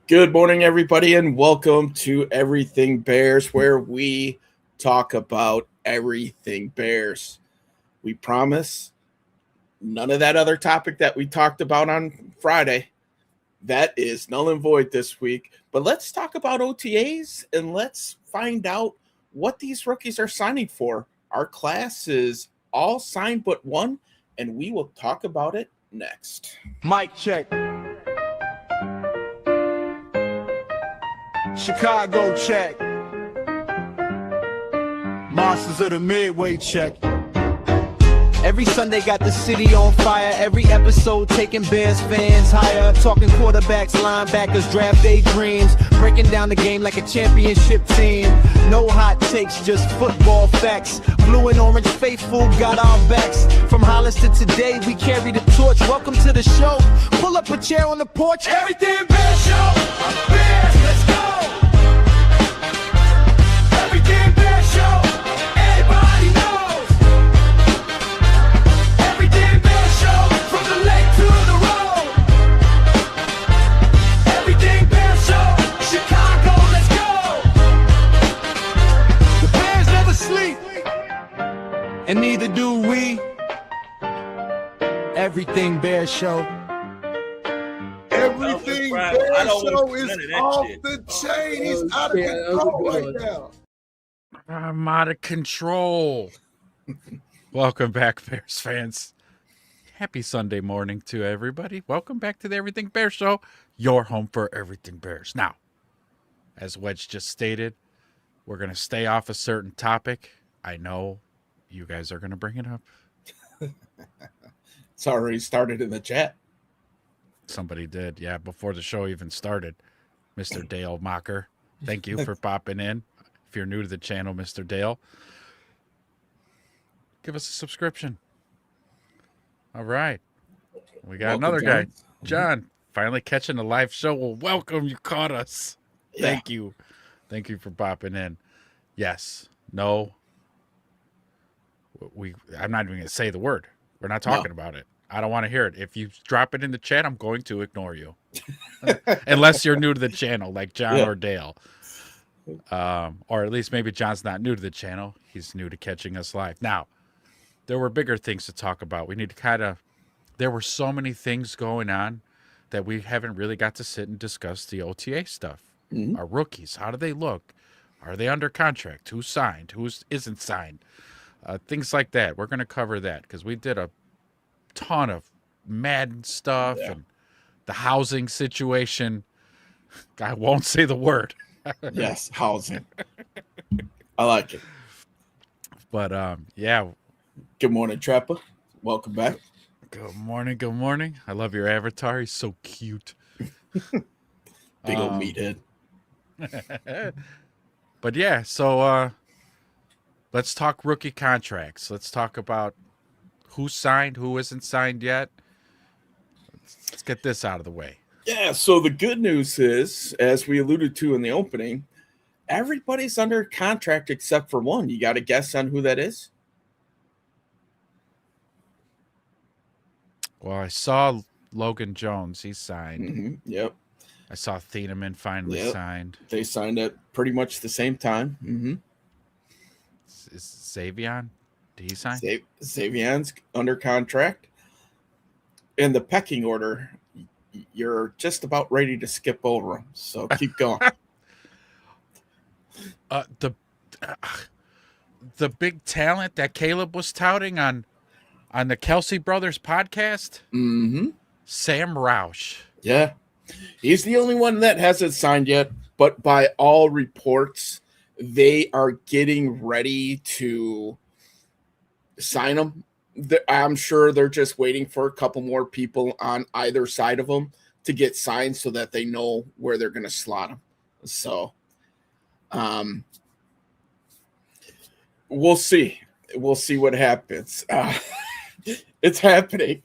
Good morning, everybody, and welcome to Everything Bears, where we talk about everything Bears. We promise none of that other topic that we talked about on Friday. That is null and void this week. But let's talk about OTAs and let's find out what these rookies are signing for. Our class is all signed but one, and we will talk about it next. Mic check. Chicago check. Monsters of the Midway check. Every Sunday got the city on fire. Every episode taking Bears fans higher. Talking quarterbacks, linebackers, draft day dreams. Breaking down the game like a championship team. No hot takes, just football facts. Blue and orange faithful got our backs. From Hollis to today, we carry the torch. Welcome to the show. Pull up a chair on the porch. Everything Bears show. Bears, let's go. Everything Bears show. Everybody knows. Everything Bears show. From the lake to the road. Everything Bears show. Chicago, let's go. The Bears never sleep. And neither do we. Everything Bears show. Everything Bears show is off the chain. He's out of control right now. I'm out of control. Welcome back, Bears fans. Happy Sunday morning to everybody. Welcome back to the Everything Bears show, your home for everything Bears. Now, as Wedge just stated, we're going to stay off a certain topic. I know you guys are going to bring it up. It's already started in the chat. Somebody did, yeah, before the show even started. Mr. Dale Mocker, thank you for popping in. If you're new to the channel, Mr. Dale, give us a subscription. All right. We got another guy. John, finally catching a live show. Well, welcome. You caught us. Yeah. Thank you. Thank you for popping in. Yes. No. I'm not even going to say the word. We're not talking about it. I don't want to hear it. If you drop it in the chat, I'm going to ignore you. Unless you're new to the channel, like John or Dale. Or at least maybe John's not new to the channel. He's new to catching us live. Now, there were bigger things to talk about. We need to there were so many things going on that we haven't really got to sit and discuss the OTA stuff. Mm-hmm. Our rookies, how do they look? Are they under contract? Who's signed? Who isn't signed? Things like that. We're going to cover that because we did a ton of Madden stuff and the housing situation. I won't say the word. Yes, housing. I like it. But yeah. Good morning, Trapper. Welcome back. Good morning. Good morning. I love your avatar. He's so cute. Big old meathead. But yeah, so let's talk rookie contracts. Let's talk about who's signed, who isn't signed yet. Let's get this out of the way. Yeah, so the good news is, as we alluded to in the opening, everybody's under contract except for one. You got a guess on who that is? Well, I saw Logan Jones. He's signed. Mm-hmm. Yep. I saw Thieneman finally signed. They signed at pretty much the same time. Mm-hmm. Is Xavion? Did he sign? Xavion's under contract. In the pecking order, you're just about ready to skip over him. So keep going. The big talent that Caleb was touting on the Kelsey Brothers podcast, Sam Roush. Yeah. He's the only one that hasn't signed yet, but by all reports, they are getting ready to sign him. I'm sure they're just waiting for a couple more people on either side of him to get signed so that they know where they're going to slot him. So we'll see. We'll see what happens. It's happening.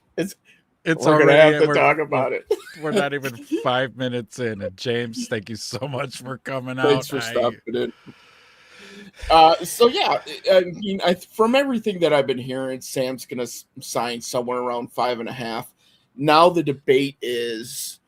We're going to have to talk about it. We're not even 5 minutes in. And James, thank you so much for coming out. Thanks for stopping in. So, yeah, I mean, from everything that I've been hearing, Sam's going to sign somewhere around 5.5. Now the debate is,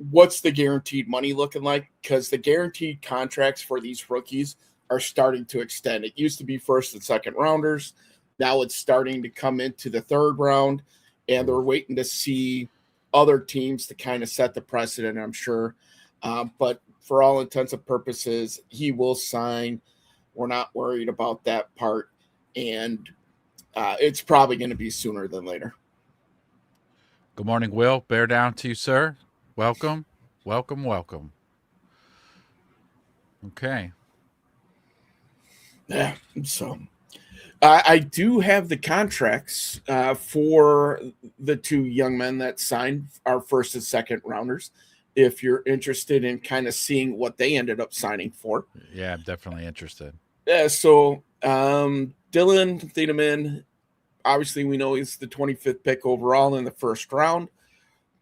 what's the guaranteed money looking like? Because the guaranteed contracts for these rookies are starting to extend. It used to be first and second rounders. Now it's starting to come into the third round, and they're waiting to see other teams to kind of set the precedent, I'm sure. But for all intents and purposes, he will sign. We're not worried about that part, and it's probably going to be sooner than later. Good morning, Will. Bear down to you, sir. Welcome, welcome, welcome. Okay. Yeah, so I do have the contracts for the two young men that signed our first and second rounders. If you're interested in kind of seeing what they ended up signing for. Yeah, I'm definitely interested. Yeah, so Dylan Thiedemann, obviously we know he's the 25th pick overall in the first round.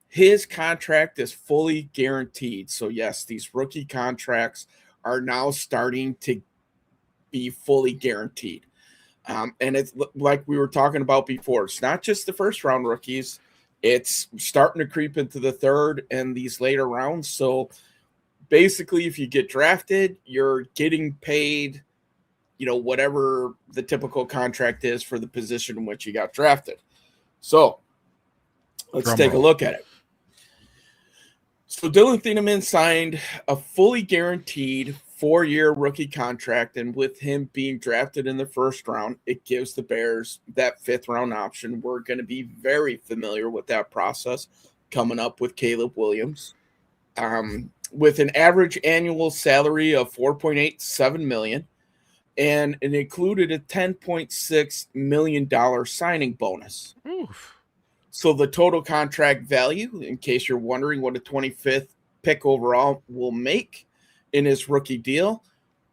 His contract is fully guaranteed. So yes, these rookie contracts are now starting to be fully guaranteed. And it's like we were talking about before. It's not just the first round rookies. It's starting to creep into the third and these later rounds. So basically, if you get drafted, you're getting paid, whatever the typical contract is for the position in which you got drafted. So let's take a look at it. So Dylan Thiedemann signed a fully guaranteed 4-year rookie contract, and with him being drafted in the first round, it gives the Bears that 5th round option. We're going to be very familiar with that process coming up with Caleb Williams. With an average annual salary of $4.87 million, and it included a $10.6 million signing bonus. Oof. So the total contract value, in case you're wondering what a 25th pick overall will make in his rookie deal,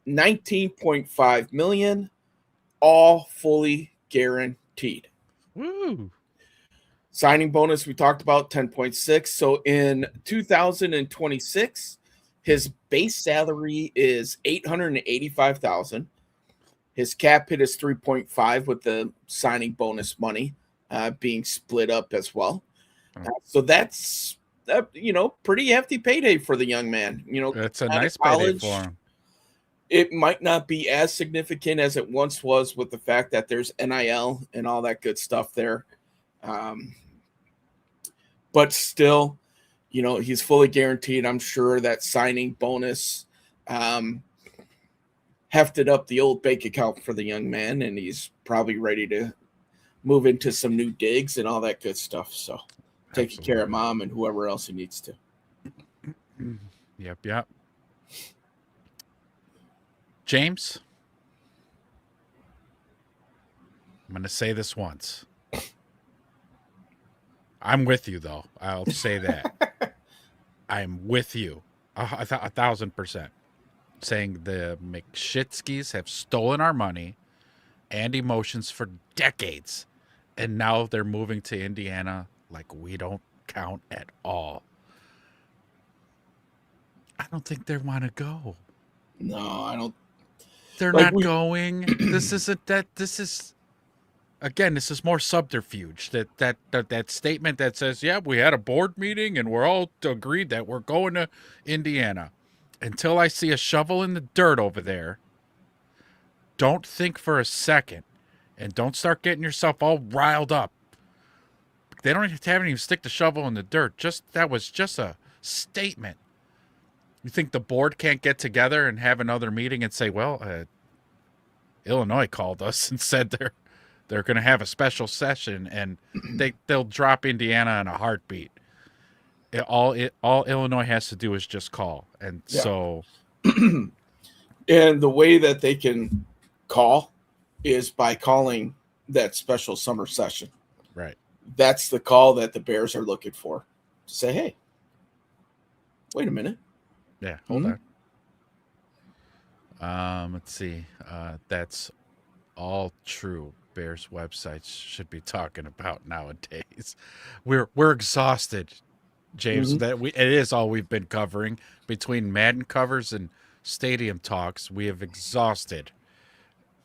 $19.5 million, all fully guaranteed. Woo. Signing bonus we talked about, 10.6. So in 2026, his base salary is $885,000. His cap hit is 3.5 with the signing bonus money being split up as well. So that's pretty hefty payday for the young man. It's a nice payday for him. It might not be as significant as it once was with the fact that there's NIL and all that good stuff there. But still, he's fully guaranteed. I'm sure that signing bonus hefted up the old bank account for the young man, and he's probably ready to move into some new digs and all that good stuff. So taking care of mom and whoever else he needs to. Yep. James, I'm going to say this once. I'm with you, though. I'll say that. I'm with you 1,000%. Saying the McShitskis have stolen our money and emotions for decades, and now they're moving to Indiana like we don't count at all. I don't think they want to go. No, I don't. They're not going. This isn't that. This is, again, this is more subterfuge. That statement that says, yeah, we had a board meeting and we're all agreed that we're going to Indiana. Until I see a shovel in the dirt over there, don't think for a second, and don't start getting yourself all riled up. They don't even stick the shovel in the dirt. That was just a statement. You think the board can't get together and have another meeting and say, well, Illinois called us and said they're going to have a special session, and they'll drop Indiana in a heartbeat. All Illinois has to do is just call. And so and the way that they can call is by calling that special summer session. Right. That's the call that the Bears are looking for. To say, hey, wait a minute. Yeah, hold on. Let's see. That's all true. Bears websites should be talking about nowadays. We're exhausted, James. It is all we've been covering between Madden covers and stadium talks. We have exhausted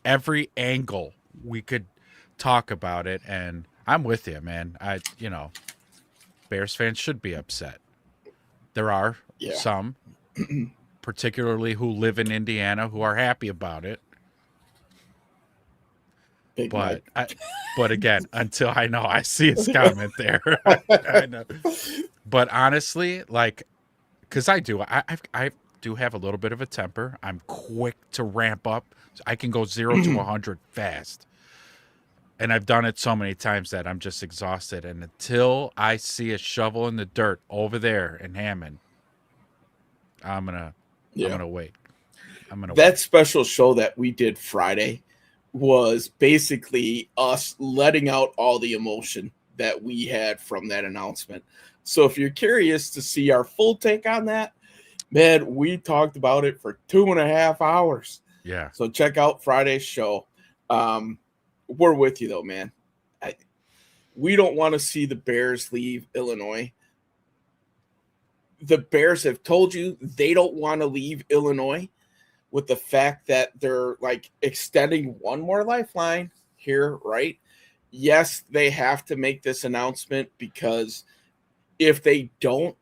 every angle we could talk about it, and I'm with you, man. Bears fans should be upset. There are some, particularly who live in Indiana, who are happy about it. But again, until I see his comment there, I know. But honestly, like, because I do have a little bit of a temper. I'm quick to ramp up. I can go 0 to 100 fast. And I've done it so many times that I'm just exhausted. And until I see a shovel in the dirt over there in Hammond, I'm gonna wait. That special show that we did Friday was basically us letting out all the emotion that we had from that announcement. So if you're curious to see our full take on that, man, we talked about it for 2.5 hours. Yeah. So check out Friday's show. We're with you though, man. We don't want to see the Bears leave Illinois. The Bears have told you they don't want to leave Illinois, with the fact that they're like extending one more lifeline here, right? Yes, they have to make this announcement, because if they don't,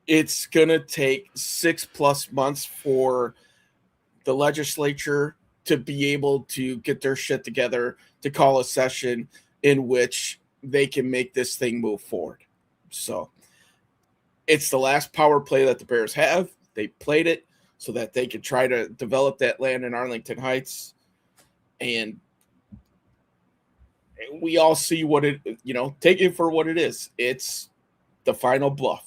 it's going to take 6+ months for the legislature to be able to get their shit together to call a session in which they can make this thing move forward. So it's the last power play that the Bears have. They played it so that they could try to develop that land in Arlington Heights. And we all see what it, take it for what it is. It's the final bluff,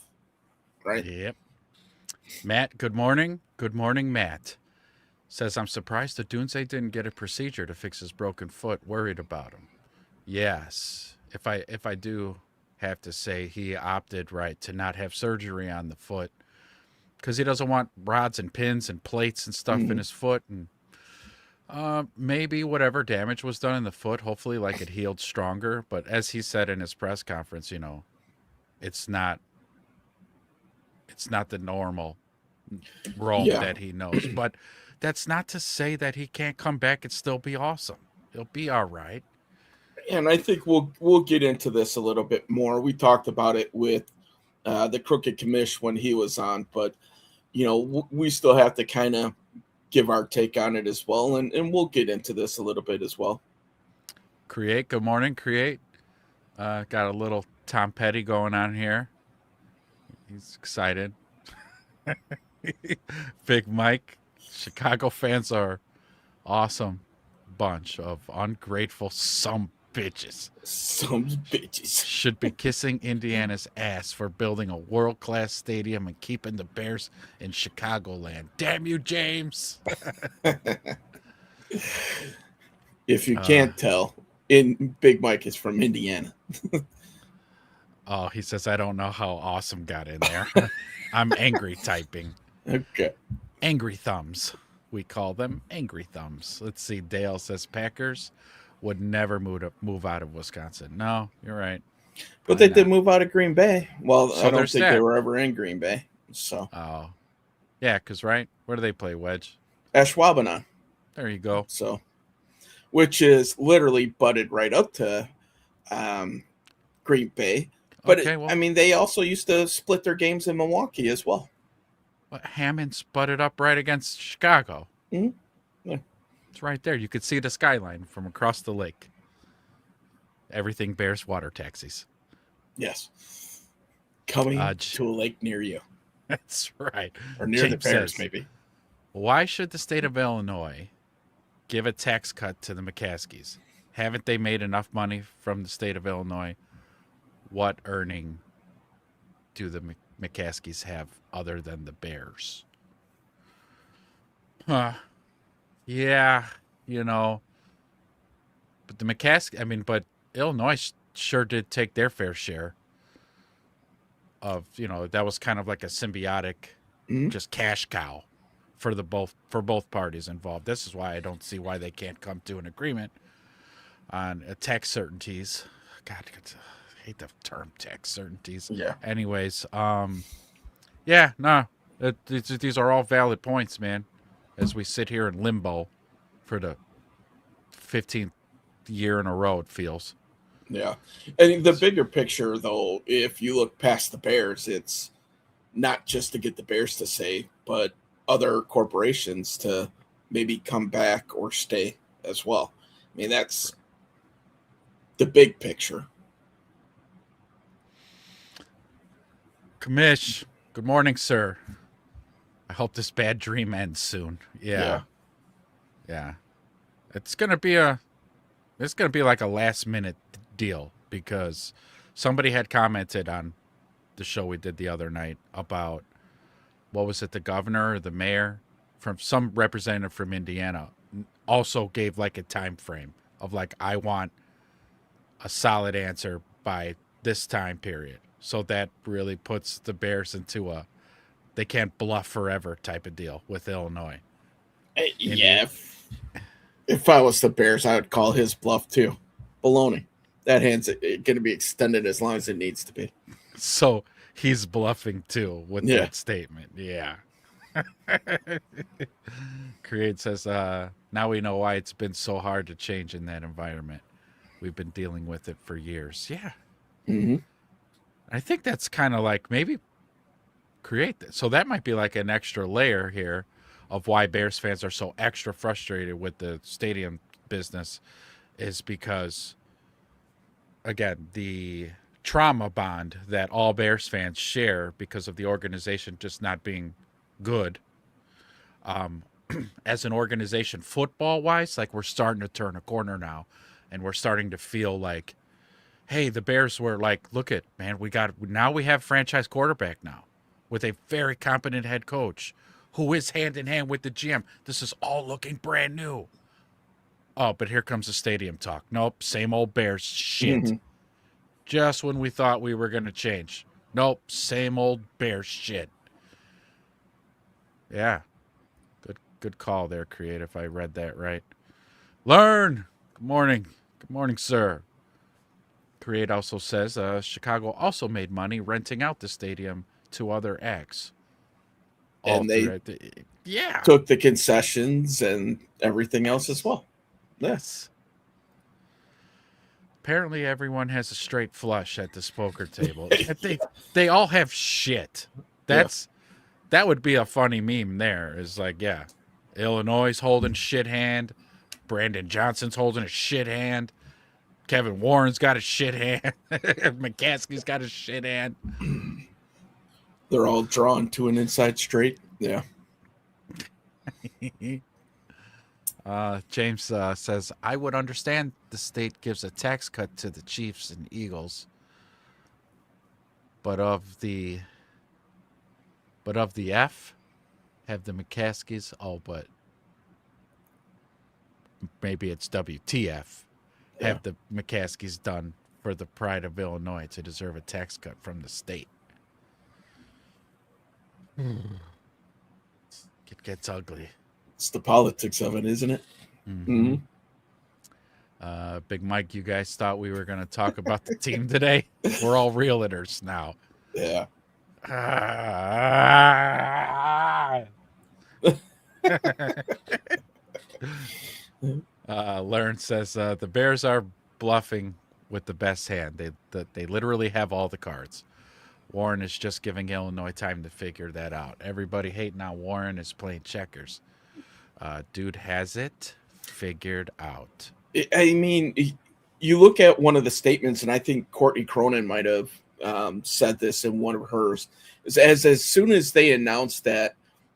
right? Yep. Matt, good morning. Good morning, Matt. Says, I'm surprised that Dunze didn't get a procedure to fix his broken foot. Worried about him. Yes. If I do have to say, he opted to not have surgery on the foot, because he doesn't want rods and pins and plates and stuff in his foot. And maybe whatever damage was done in the foot, hopefully it healed stronger. But as he said in his press conference, it's not the normal role that he knows. But that's not to say that he can't come back and still be awesome. He'll be all right. And I think we'll get into this a little bit more. We talked about it with the Crooked Commish when he was on, but we still have to kind of give our take on it as well, and we'll get into this a little bit as well. Create, good morning, Create. Got a little Tom Petty going on here. He's excited. Big Mike. Chicago fans are awesome bunch of ungrateful some bitches. Some bitches. Should be kissing Indiana's ass for building a world-class stadium and keeping the Bears in Chicagoland. Damn you, James. If you can't tell, Big Mike is from Indiana. Oh, he says, I don't know how awesome got in there. I'm angry typing. Okay. Angry thumbs. We call them angry thumbs. Let's see. Dale says Packers would never move out of Wisconsin. No, you're right. But they did move out of Green Bay. Well, so I don't think they were ever in Green Bay. So. Oh. Yeah, because, where do they play, Wedge? Ashwaubenon. There you go. So, which is literally butted right up to Green Bay. But, they also used to split their games in Milwaukee as well. But Hammond sputted up right against Chicago. Mm-hmm. Yeah. It's right there. You could see the skyline from across the lake. Everything Bears water taxis. Yes. Coming to a lake near you. That's right. Or near James the Bears, maybe. Why should the state of Illinois give a tax cut to the McCaskies? Haven't they made enough money from the state of Illinois? What earning do the McCaskies have other than the Bears? Yeah, but the but Illinois sure did take their fair share of, that was kind of like a symbiotic, just cash cow for both parties involved. This is why I don't see why they can't come to an agreement on tax certainties. God, I hate the term tax certainties. Yeah. Anyways, these are all valid points, man. As we sit here in limbo for the 15th year in a row, it feels. Yeah. And the bigger picture, though, if you look past the Bears, it's not just to get the Bears to say, but other corporations to maybe come back or stay as well. I mean, that's the big picture. Commish, good morning, sir. I hope this bad dream ends soon. Yeah. It's gonna be like a last minute deal, because somebody had commented on the show we did the other night about, what was it, the governor or the mayor, from some representative from Indiana, also gave like a time frame of like, I want a solid answer by this time period. So that really puts the Bears into a they can't bluff forever type of deal with Illinois. Yeah. If I was the Bears, I would call his bluff too. Baloney. That hand's going to be extended as long as it needs to be. So he's bluffing too with that statement. Yeah. Create says, now we know why it's been so hard to change in that environment. We've been dealing with it for years. Yeah. Mm-hmm. I think that's kind of like maybe create this. So that might be like an extra layer here of why Bears fans are so extra frustrated with the stadium business, is because, again, the trauma bond that all Bears fans share because of the organization just not being good. As an organization, football-wise, like, we're starting to turn a corner now, and we're starting to feel like, hey, the Bears were like, look at, man, now we have franchise quarterback now with a very competent head coach who is hand in hand with the GM. This is all looking brand new. Oh, but here comes the stadium talk. Nope, same old Bears shit. Mm-hmm. Just when we thought we were going to change. Nope, same old Bears shit. Yeah. Good call there, Create, if I read that right. Learn! Good morning. Good morning, sir. Create also says Chicago also made money renting out the stadium to other acts. And they took the concessions and everything else as well. Yes. Apparently everyone has a straight flush at this poker table. they all have shit. That would be a funny meme there. Is like, yeah, Illinois' holding shit hand. Brandon Johnson's holding a shit hand. Kevin Warren's got a shit hand. McCaskey's got a shit hand. They're all drawn to an inside straight. Yeah. James says, I would understand the state gives a tax cut to the Chiefs and Eagles, but of the F, have the McCaskies, but maybe it's WTF, have the McCaskies done for the pride of Illinois to deserve a tax cut from the state. It gets ugly. It's the politics of it, isn't it? Mm-hmm. Big Mike, you guys thought we were going to talk about the team today? We're all realtors now. Yeah. Learn says the Bears are bluffing with the best hand. They literally have all the cards. Warren is just giving Illinois time to figure that out. Everybody hating on Warren is playing checkers. Dude has it figured out. I mean, you look at one of the statements, and I think Courtney Cronin might have said this in one of hers, is as soon as they announced that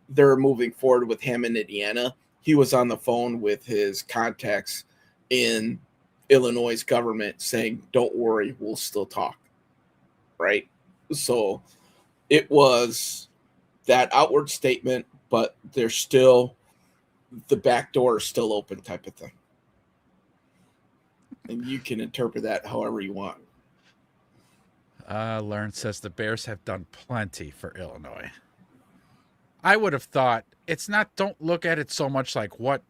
they're moving forward with Hammond, Indiana, he was on the phone with his contacts in Illinois government saying, don't worry, we'll still talk. Right? So it was that outward statement, but there's still the back door is still open type of thing. And you can interpret that however you want. Learn says the Bears have done plenty for Illinois. I would have thought it's not, don't look at it so much like what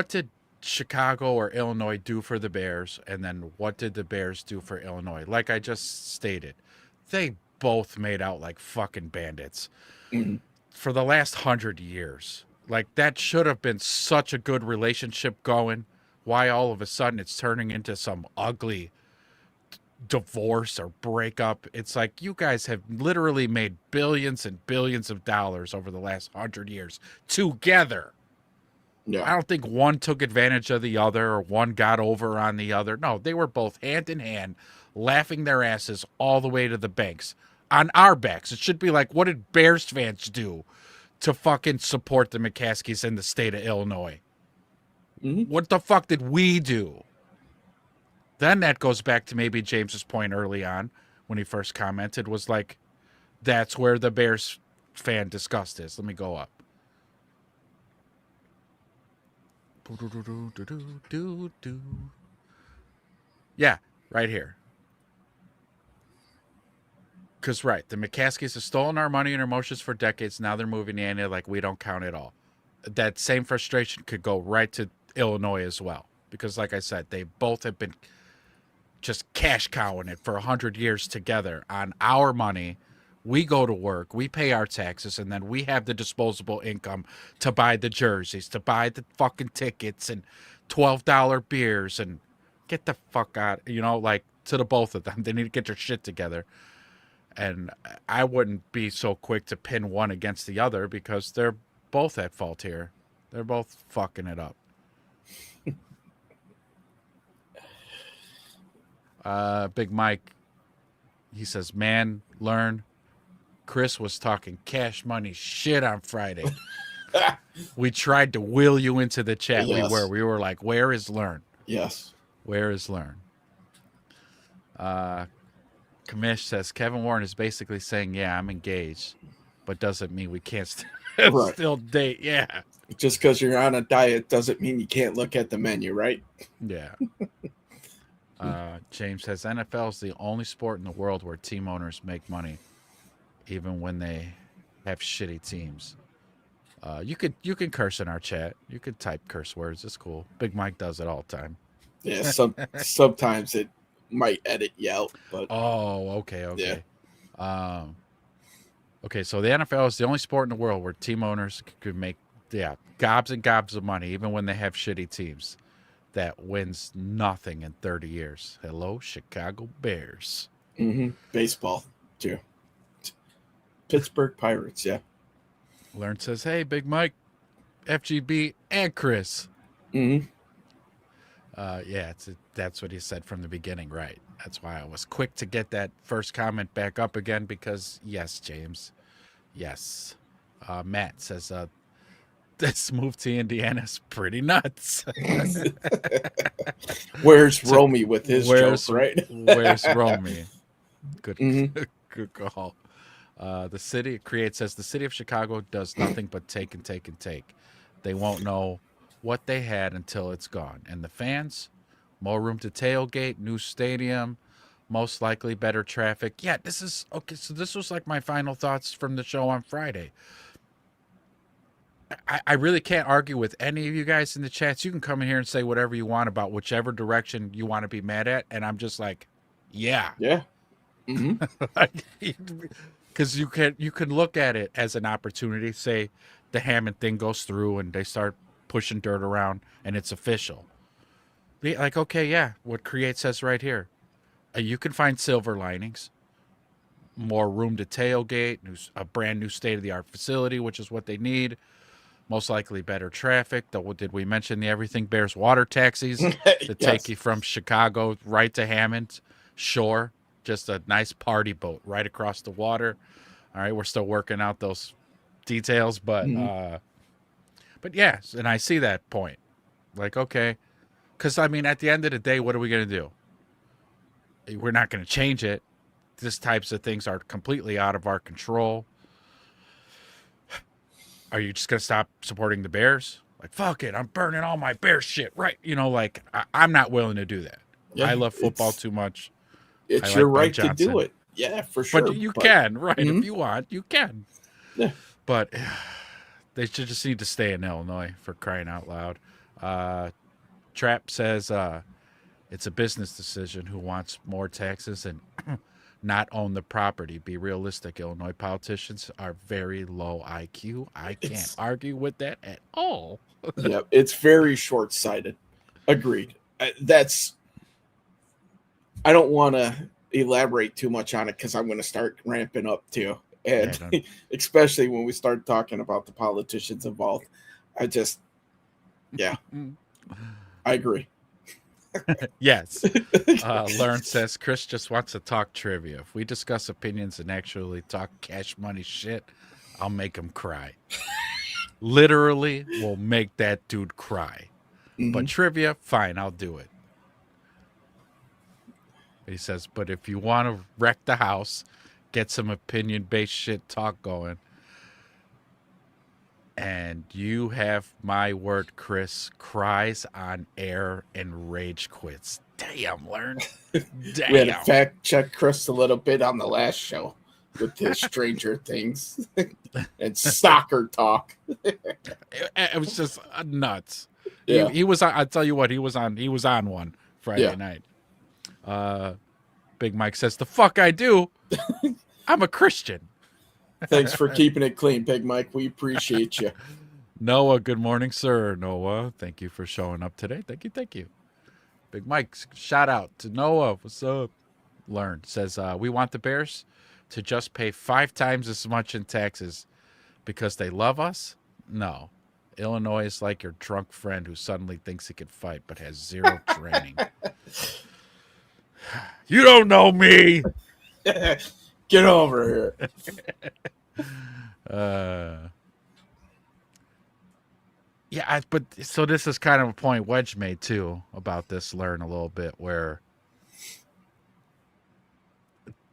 did Chicago or Illinois do for the Bears, and then what did the Bears do for Illinois? Like I just stated, they both made out like fucking bandits for the last 100 years. Like that should have been such a good relationship going. Why all of a sudden it's turning into some ugly divorce or break up. It's like you guys have literally made billions and billions of dollars over the last 100 years together. Yeah. I don't think one took advantage of the other or one got over on the other. No, they were both hand in hand, laughing their asses all the way to the banks on our backs. It should be like, what did Bears fans do to fucking support the McCaskies in the state of Illinois? Mm-hmm. What the fuck did we do? Then that goes back to maybe James's point early on when he first commented was like, that's where the Bears fan disgust is. Let me go up. Yeah, right here. Because, right, the McCaskies have stolen our money and our emotions for decades. Now they're moving in it like we don't count at all. That same frustration could go right to Illinois as well. Because, like I said, they both have been just cash cowing it for 100 years together on our money. We go to work, we pay our taxes, and then we have the disposable income to buy the jerseys, to buy the fucking tickets and $12 beers and get the fuck out, like to the both of them. They need to get their shit together. And I wouldn't be so quick to pin one against the other because they're both at fault here. They're both fucking it up. Big Mike, he says, man, learn. Chris was talking cash money shit on Friday. We tried to will you into the chat. Yes. We were like, where is learn? Yes. Where is learn? Kamish says, Kevin Warren is basically saying, yeah, I'm engaged, but doesn't mean we can't still date. Yeah. Just because you're on a diet doesn't mean you can't look at the menu, right? Yeah. James says, NFL is the only sport in the world where team owners make money, even when they have shitty teams. You can curse in our chat. You could type curse words. It's cool. Big Mike does it all the time. Yeah, sometimes it might edit you out. But okay. Yeah. Okay, so the NFL is the only sport in the world where team owners could make gobs and gobs of money, even when they have shitty teams. That wins nothing in 30 years. Hello, Chicago Bears. Mm-hmm. Baseball, too. Pittsburgh Pirates, yeah. Learn says, hey, Big Mike, FGB, and Chris. Mm-hmm. That's what he said from the beginning, right? That's why I was quick to get that first comment back up again because, yes, James, yes. Matt says, this move to Indiana is pretty nuts. Where's Romy with his joke, right? Where's Romy? Good, mm-hmm. Good call. The city says the city of Chicago does nothing but take and take and take. They won't know what they had until it's gone. And the fans, more room to tailgate, new stadium, most likely better traffic. Yeah, this is okay. So this was like my final thoughts from the show on Friday. I really can't argue with any of you guys in the chats. You can come in here and say whatever you want about whichever direction you want to be mad at. And I'm just like, yeah. Mm-hmm. Because you can look at it as an opportunity. Say the Hammond thing goes through and they start pushing dirt around and it's official. Like, okay, yeah, what Create says right here. You can find silver linings. More room to tailgate, a brand new state-of-the-art facility, which is what they need. Most likely better traffic. Did we mention the Everything Bears water taxis to take you from Chicago right to Hammond Shore? Just a nice party boat right across the water. All right, we're still working out those details, but yes, and I see that point. Like, okay, because I mean, at the end of the day, what are we going to do? We're not going to change it. These types of things are completely out of our control. Are you just going to stop supporting the Bears? Like, fuck it, I'm burning all my Bears shit, right? Like, I'm not willing to do that. Yeah, I love football too much. It's your right to do it. Yeah, for sure. But you can, right? Mm-hmm. If you want, you can. Yeah. But they should just need to stay in Illinois, for crying out loud. Trap says it's a business decision who wants more taxes and not own the property. Be realistic. Illinois politicians are very low IQ. I can't argue with that at all. Yeah, it's very short-sighted. Agreed. That's I don't want to elaborate too much on it because I'm going to start ramping up too. And especially when we start talking about the politicians involved, I agree. Yes. Learn says, Chris just wants to talk trivia. If we discuss opinions and actually talk cash money shit, I'll make him cry. Literally will make that dude cry. Mm-hmm. But trivia, fine, I'll do it. He says, but if you want to wreck the house, get some opinion-based shit talk going, and you have my word, Chris, cries on air and rage quits. Damn, Learn. Damn. We had to fact check Chris a little bit on the last show with his Stranger Things and soccer talk. It was just nuts. Yeah. He was. I'll tell you what. He was on one Friday night. Big Mike says, "The fuck I do. I'm a Christian." Thanks for keeping it clean, Big Mike. We appreciate you. Noah, good morning, sir. Noah, thank you for showing up today. Thank you. Big Mike, shout out to Noah. What's up? Learn says, we want the Bears to just pay 5 times as much in taxes because they love us? No. Illinois is like your drunk friend who suddenly thinks he can fight but has 0 training. You don't know me. Get over here. Yeah, but so this is kind of a point Wedge made too about this. Learn a little bit where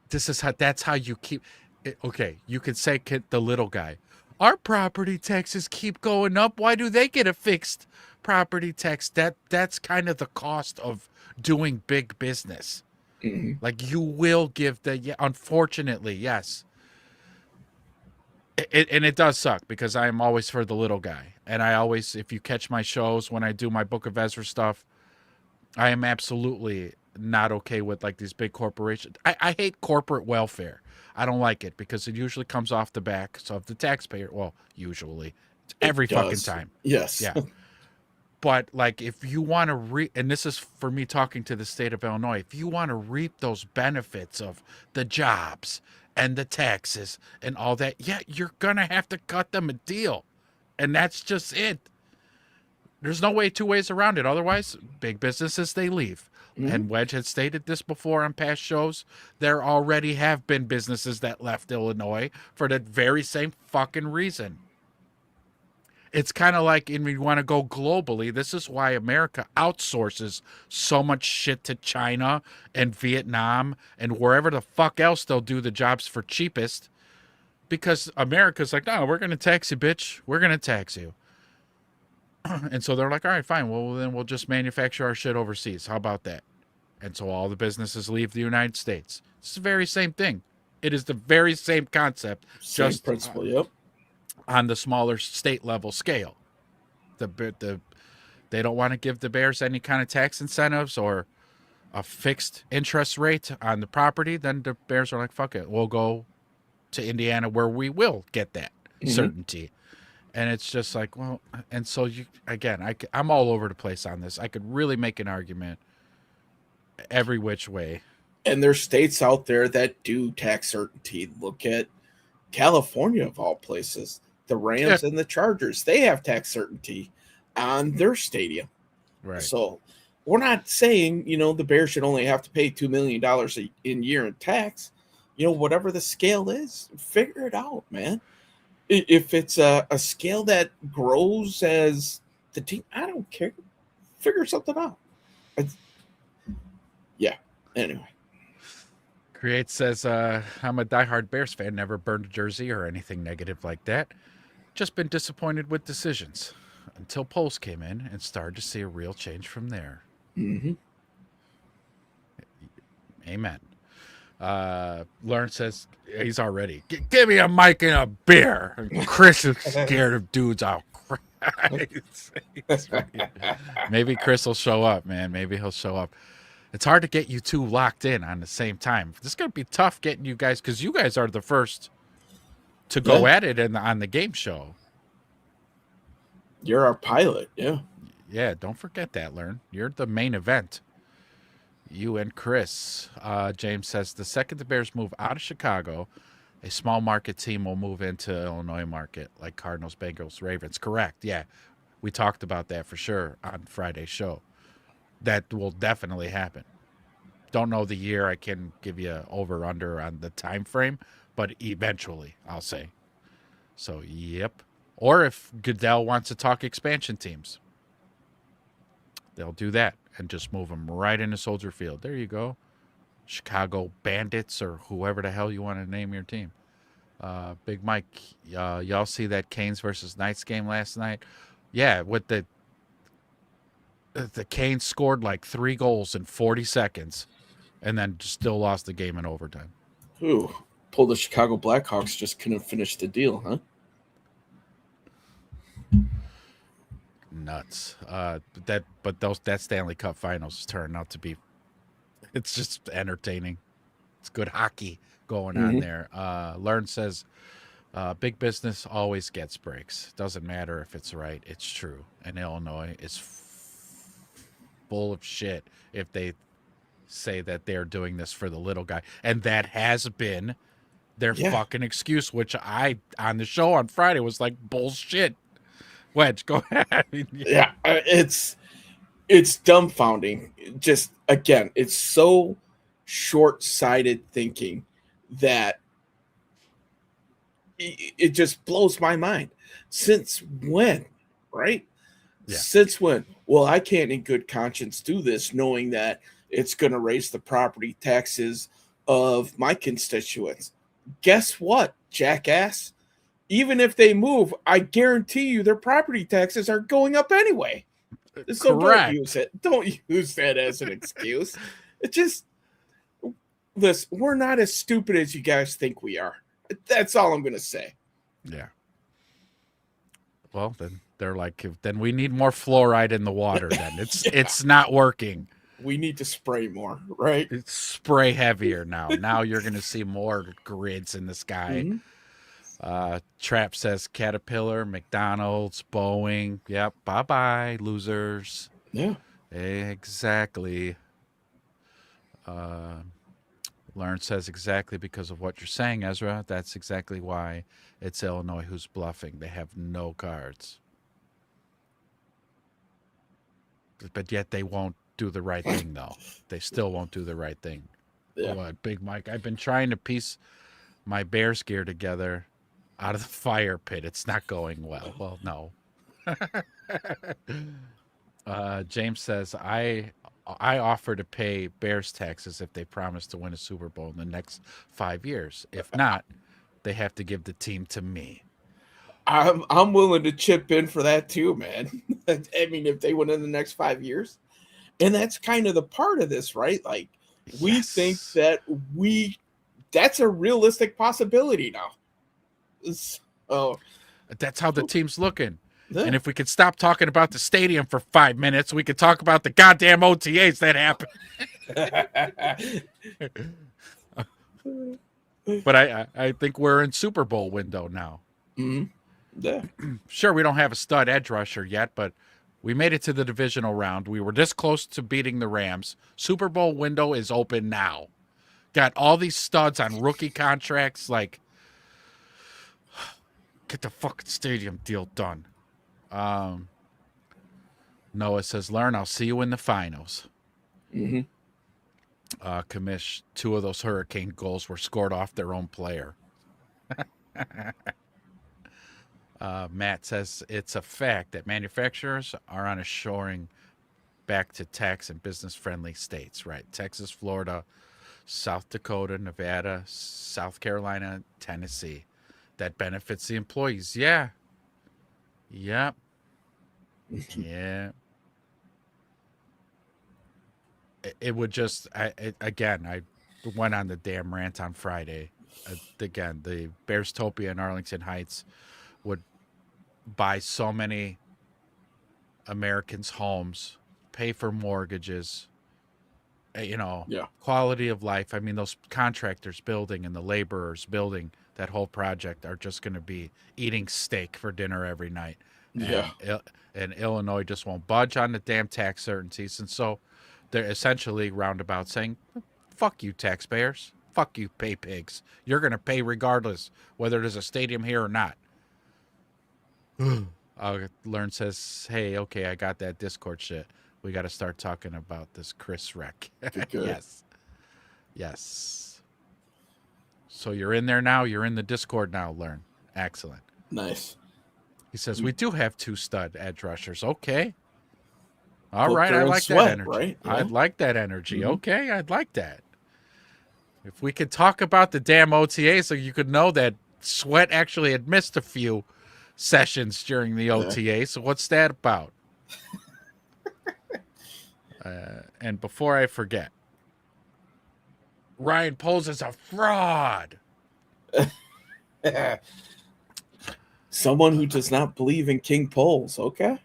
that's how you keep it. Okay, you could say the little guy, our property taxes keep going up. Why do they get a fixed property tax? That's kind of the cost of doing big business. Mm-hmm. Like you will give unfortunately, yes. And it does suck because I am always for the little guy. And I always, if you catch my shows when I do my Book of Ezra stuff, I am absolutely not okay with like these big corporations. I hate corporate welfare. I don't like it because it usually comes off the backs of the taxpayer. Well, usually. Every fucking time. Yes. Yeah. But like if you want to and this is for me talking to the state of Illinois, if you want to reap those benefits of the jobs and the taxes and all that, you're going to have to cut them a deal. And that's just it. There's no way 2 ways around it. Otherwise, big businesses, they leave. Mm-hmm. And Wedge had stated this before on past shows. There already have been businesses that left Illinois for that very same fucking reason. It's kind of like, and we want to go globally. This is why America outsources so much shit to China and Vietnam and wherever the fuck else they'll do the jobs for cheapest. Because America's like, no, we're going to tax you, bitch. We're going to tax you. And so they're like, all right, fine. Well, then we'll just manufacture our shit overseas. How about that? And so all the businesses leave the United States. It's the very same thing. It is the very same concept. Same principle, yep. On the smaller state level scale. They don't want to give the Bears any kind of tax incentives or a fixed interest rate on the property. Then the Bears are like, fuck it. We'll go to Indiana where we will get that certainty. And it's just like, well, and so I'm all over the place on this. I could really make an argument every which way. And there's states out there that do tax certainty. Look at California of all places. The Rams and the Chargers, they have tax certainty on their stadium. Right. So we're not saying, the Bears should only have to pay $2 million a year in tax. Whatever the scale is, figure it out, man. If it's a scale that grows as the team, I don't care. Figure something out. Anyway. Create says, I'm a diehard Bears fan, never burned a jersey or anything negative like that. Just been disappointed with decisions until polls came in and started to see a real change from there. Mm-hmm. Amen. Learn says he's already, give me a mic and a beer. Chris is scared of dudes. I'll cry. Maybe Chris will show up, man. Maybe he'll show up. It's hard to get you two locked in on the same time. This is going to be tough getting you guys, because you guys are the first to go at it on the game show. You're our pilot, yeah. Yeah, don't forget that, Learn. You're the main event. You and Chris. James says the second the Bears move out of Chicago, a small market team will move into Illinois market, like Cardinals, Bengals, Ravens. Correct. Yeah, we talked about that for sure on Friday's show. That will definitely happen. Don't know the year. I can give you over under on the time frame, but eventually, I'll say. So, yep. Or if Goodell wants to talk expansion teams, they'll do that and just move them right into Soldier Field. There you go. Chicago Bandits or whoever the hell you want to name your team. Big Mike, y'all see that Canes versus Knights game last night? Yeah, with the Canes scored like 3 goals in 40 seconds and then still lost the game in overtime. Ooh, pulled the Chicago Blackhawks, just couldn't finish the deal, huh? Nuts. That Stanley Cup Finals turned out to be, it's just entertaining. It's good hockey going on there. Learn says, big business always gets breaks. Doesn't matter if it's right. It's true. And Illinois is full of shit if they say that they're doing this for the little guy. And that has been their fucking excuse, which I, on the show on Friday, was like, bullshit. Wedge, go ahead. It's dumbfounding. Just, again, it's so short-sighted thinking that it just blows my mind. Since when, right? Yeah. Since when? Well, I can't in good conscience do this knowing that it's going to raise the property taxes of my constituents. Guess what, jackass? Even if they move, I guarantee you their property taxes are going up anyway. So don't use it. Don't use that as an excuse. It just, listen, we're not as stupid as you guys think we are. That's all I'm going to say. Yeah. Well, then they're like, then we need more fluoride in the water. Then it's not working. We need to spray more, right? It's spray heavier now. Now you're going to see more grids in the sky. Mm-hmm. Trap says Caterpillar, McDonald's, Boeing. Yep. Bye-bye, losers. Yeah. Exactly. Learn says exactly because of what you're saying, Ezra. That's exactly why it's Illinois who's bluffing. They have no cards. But yet they won't do the right thing, though. They still won't do the right thing. Yeah. What, Big Mike? I've been trying to piece my Bears gear together out of the fire pit. It's not going well. Well, no. James says, I offer to pay Bears taxes if they promise to win a Super Bowl in the next 5 years. If not, they have to give the team to me. I'm willing to chip in for that too, man. I mean, if they win in the next 5 years. And that's kind of the part of this, right? Like, we think that that's a realistic possibility now. So, that's how the team's looking. Yeah. And if we could stop talking about the stadium for 5 minutes, we could talk about the goddamn OTAs that happened. But I think we're in Super Bowl window now. Mm-hmm. Yeah. Sure, we don't have a stud edge rusher yet, but we made it to the divisional round. We were this close to beating the Rams. Super Bowl window is open now. Got all these studs on rookie contracts. Like, get the fucking stadium deal done. Noah says, Learn, I'll see you in the finals. Mm-hmm. Commish, 2 of those Hurricane goals were scored off their own player. Matt says, it's a fact that manufacturers are on a shoring back to tax and business-friendly states, right? Texas, Florida, South Dakota, Nevada, South Carolina, Tennessee. That benefits the employees. Yeah. Yep. Yeah. It would just, I went on the damn rant on Friday. Again, the Bearstopia in Arlington Heights would buy so many Americans' homes, pay for mortgages, quality of life. I mean, those contractors building and the laborers building that whole project are just going to be eating steak for dinner every night. Yeah. And Illinois just won't budge on the damn tax certainties. And so they're essentially roundabout saying, fuck you, taxpayers. Fuck you, pay pigs. You're going to pay regardless, whether there's a stadium here or not. Learn says, hey, okay, I got that Discord shit. We got to start talking about this Chris wreck. Yes. Yes. So you're in there now. You're in the Discord now, Learn. Excellent. Nice. He says, we do have 2 stud edge rushers. Okay. All Booker right. I and like Sweat, that energy. right? Yeah. I'd like that energy. Okay. I'd like that. If we could talk about the damn OTA so you could know that Sweat actually had missed a few sessions during the OTA. So what's that about? And before I forget, Ryan Poles is a fraud. Someone who does not believe in King Poles. Okay.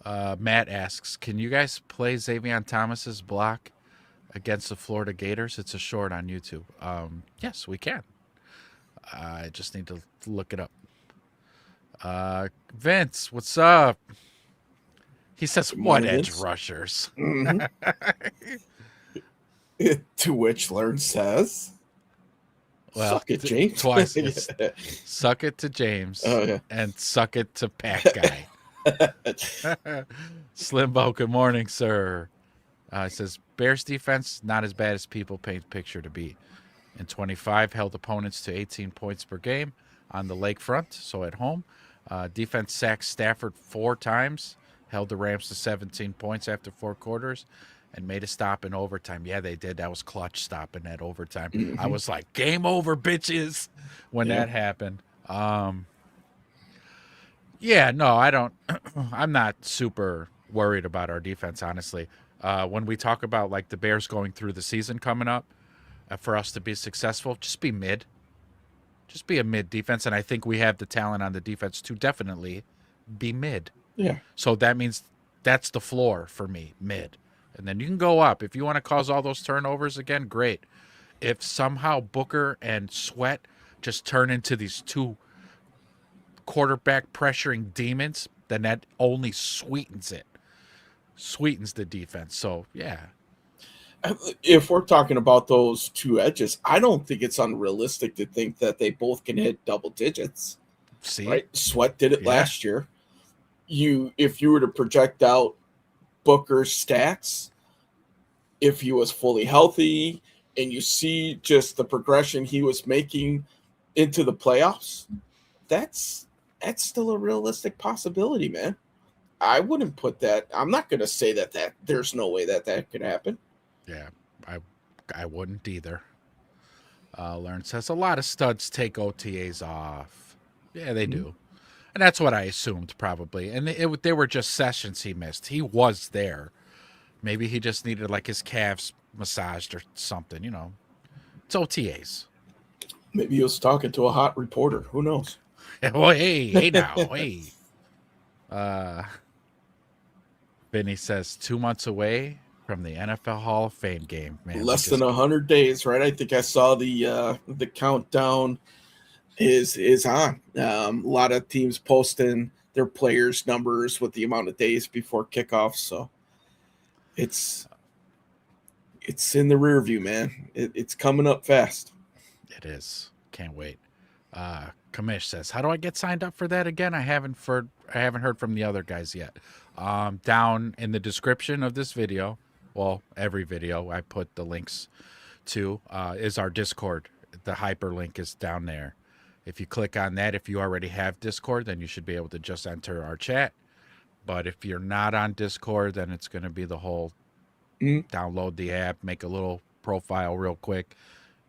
Matt asks, can you guys play Xavier Thomas's block against the Florida Gators? It's a short on YouTube. Yes, we can. I just need to look it up. Vince, what's up? He says, what edge rushers? Mm-hmm. To which Learn says, well, suck it, James. Twice. Suck it to James. Oh, yeah. And suck it to Pat Guy. Slimbo, good morning, sir. It says, Bears defense, not as bad as people paint picture to be. In 25, held opponents to 18 points per game on the lakefront, so at home. Defense sacked Stafford 4 times, held the Rams to 17 points after 4 quarters, and made a stop in overtime. Yeah, they did. That was clutch stop in that overtime. Mm-hmm. I was like, game over, bitches, when that happened. Yeah, no, I don't. I'm not super worried about our defense, honestly. When we talk about like the Bears going through the season coming up, for us to be successful, just be mid. Just be a mid defense, and I think we have the talent on the defense to definitely be mid. Yeah. So that means that's the floor for me, mid. And then you can go up. If you want to cause all those turnovers again, great. If somehow Booker and Sweat just turn into these 2 quarterback pressuring demons, then that only sweetens it. Sweetens the defense. So, yeah. If we're talking about those 2 edges, I don't think it's unrealistic to think that they both can hit double digits. See? Right? Sweat did it last year. If you were to project out Booker's stats, if he was fully healthy and you see just the progression he was making into the playoffs, that's still a realistic possibility, man. I wouldn't put that. I'm not going to say that there's no way that could happen. Yeah, I wouldn't either. Learn says a lot of studs take OTAs off. Yeah, they do. And that's what I assumed probably. And they were just sessions he missed. He was there. Maybe he just needed like his calves massaged or something, you know. It's OTAs. Maybe he was talking to a hot reporter. Who knows? Well, hey now, hey. Vinny says 2 months away from the NFL Hall of Fame game, man. Less than 100 days, right? I think I saw the countdown is on. A lot of teams posting their players' numbers with the amount of days before kickoff, so it's in the rear view, man. It's coming up fast. It is. Can't wait. Kamish says, "How do I get signed up for that again? I haven't heard from the other guys yet." Down in the description of this video, well, every video I put the links to is our Discord. The hyperlink is down there. If you click on that, if you already have Discord, then you should be able to just enter our chat. But if you're not on Discord, then it's going to be the whole download the app, make a little profile real quick,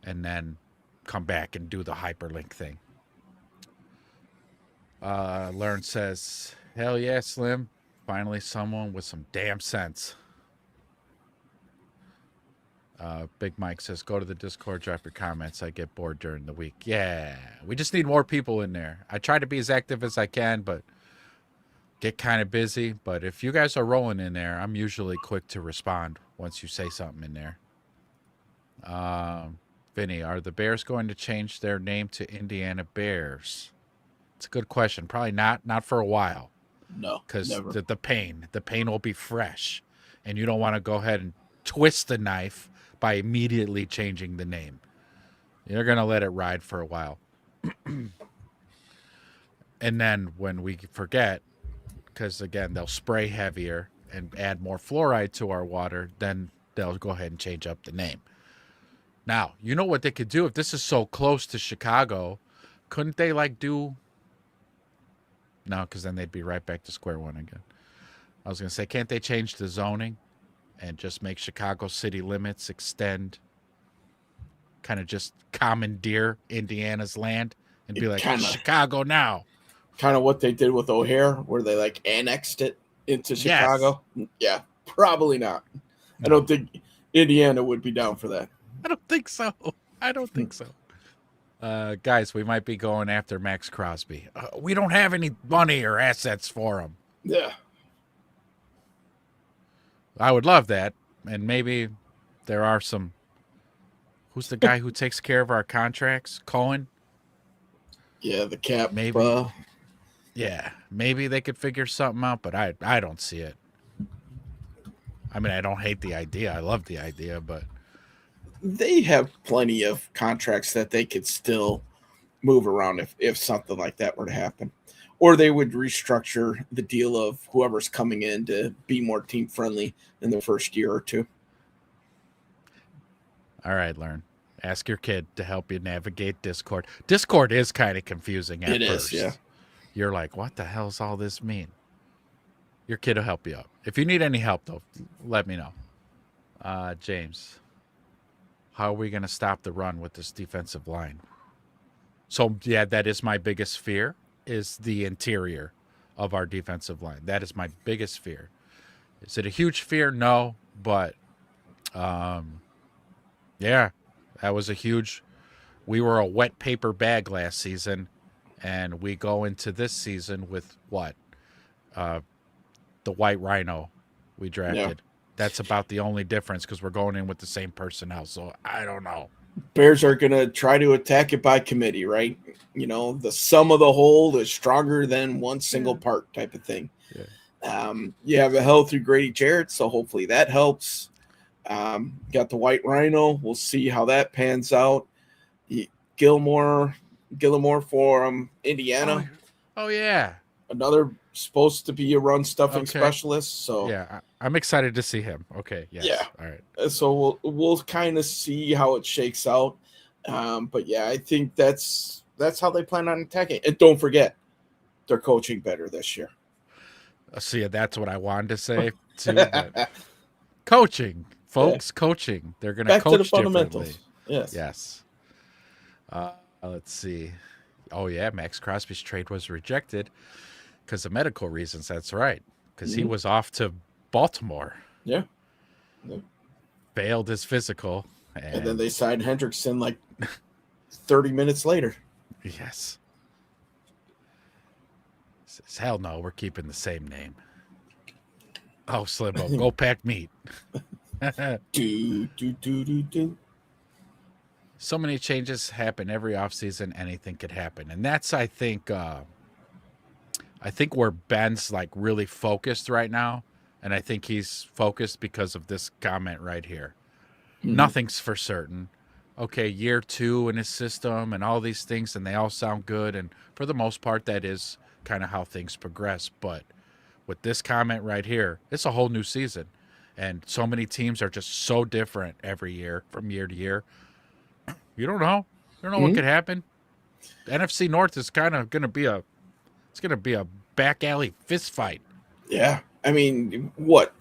and then come back and do the hyperlink thing. Learn says, hell yeah, Slim. Finally someone with some damn sense. Big Mike says, go to the Discord, drop your comments. I get bored during the week. Yeah, we just need more people in there. I try to be as active as I can, but get kind of busy. But if you guys are rolling in there, I'm usually quick to respond once you say something in there. Vinny, are the Bears going to change their name to Indiana Bears? It's a good question. Probably not for a while. No, because the pain will be fresh. and you don't want to go ahead and twist the knife by immediately changing the name. You're going to let it ride for a while. And then when we forget, because again, they'll spray heavier and add more fluoride to our water, then they'll go ahead and change up the name. Now, you know what they could do if this is so close to Chicago? Couldn't they do... No, because then they'd be right back to square one again. I was going to say, can't they change the zoning and just make Chicago city limits extend, kind of just commandeer Indiana's land and be like, Chicago now? Kind of what they did with O'Hare, where they annexed it into Chicago. Yes. Yeah, probably not. I don't think Indiana would be down for that. I don't think so. Guys, we might be going after Max Crosby. We don't have any money or assets for him. Yeah. I would love that. And maybe there are some... Who's the guy who takes care of our contracts? Cohen? Yeah, the cap. Maybe. Yeah, maybe they could figure something out, but I don't see it. I mean, I don't hate the idea. I love the idea, but... They have plenty of contracts that they could still move around if something like that were to happen. Or they would restructure the deal of whoever's coming in to be more team friendly in the first year or two. All right, Learn. Ask your kid to help you navigate Discord. Discord is kind of confusing at first. It is, yeah. You're like, what the hell does all this mean? Your kid will help you out. If you need any help, though, let me know. James, how are we going to stop the run with this defensive line? So, yeah, that is my biggest fear, is the interior of our defensive line. That is my biggest fear. Is it a huge fear? No, but, yeah, that was a huge... We were a wet paper bag last season, and we go into this season with what? The White Rhino we drafted. Yeah. That's about the only difference because we're going in with the same personnel. So I don't know. Bears are going to try to attack it by committee, right? The sum of the whole is stronger than one single part type of thing. Yeah. You have a healthy Grady Jarrett, so hopefully that helps. Got the White Rhino. We'll see how that pans out. Gilmore for Indiana. Oh yeah. Another supposed to be a run stuffing specialist. So yeah, I'm excited to see him. Okay. Yes. Yeah. All right. So we'll kind of see how it shakes out. But yeah, I think that's how they plan on attacking. And don't forget, they're coaching better this year. See, that's what I wanted to say too. But coaching, folks, coaching. They're going to coach to the fundamentals. Yes. Let's see. Oh yeah, Max Crosby's trade was rejected because of medical reasons. That's right. Because he was off to Baltimore. Yeah. Failed his physical. And then they signed Hendrickson 30 minutes later. Yes. Says, hell no, we're keeping the same name. Oh, Slimbo, go pack meat. do. So many changes happen every offseason. Anything could happen. And that's, I think where Ben's really focused right now. And I think he's focused because of this comment right here. Mm-hmm. Nothing's for certain. Okay, year 2 in his system and all these things, and they all sound good. And for the most part, that is kind of how things progress. But with this comment right here, it's a whole new season. And so many teams are just so different every year from year to year. You don't know. You don't know what could happen. The NFC North is kind of going to be a back alley fist fight. Yeah. I mean, what?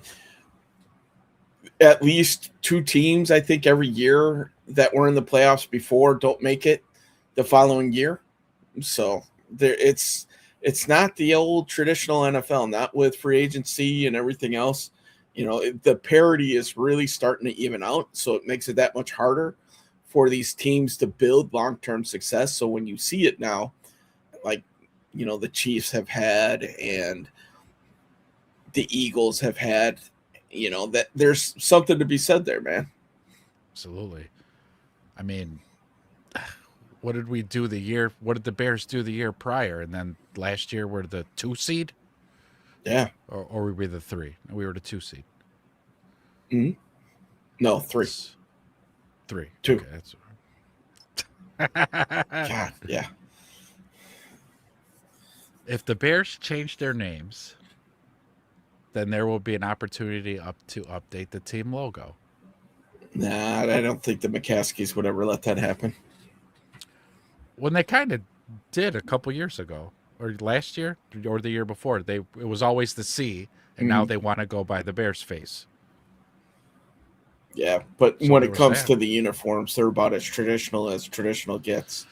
At least 2 teams, I think, every year that were in the playoffs before don't make it the following year. So it's not the old traditional NFL, not with free agency and everything else. The parity is really starting to even out, so it makes it that much harder for these teams to build long-term success. So when you see it now, the Chiefs have had and the Eagles have had, that there's something to be said there, man. Absolutely. I mean, what did we do what did the Bears do the year prior? And then last year we're the 2 seed? Yeah. Or we were the 3? We were the 2 seed. Mm-hmm. No, 3. 3. 2. Okay, that's... God, yeah. If the Bears change their names, then there will be an opportunity to update the team logo. Nah, I don't think the McCaskies would ever let that happen. When they kind of did a couple years ago, or last year, or the year before, it was always the C, and now they want to go by the Bears face. Yeah, but So when it comes to the uniforms, they're about as traditional gets.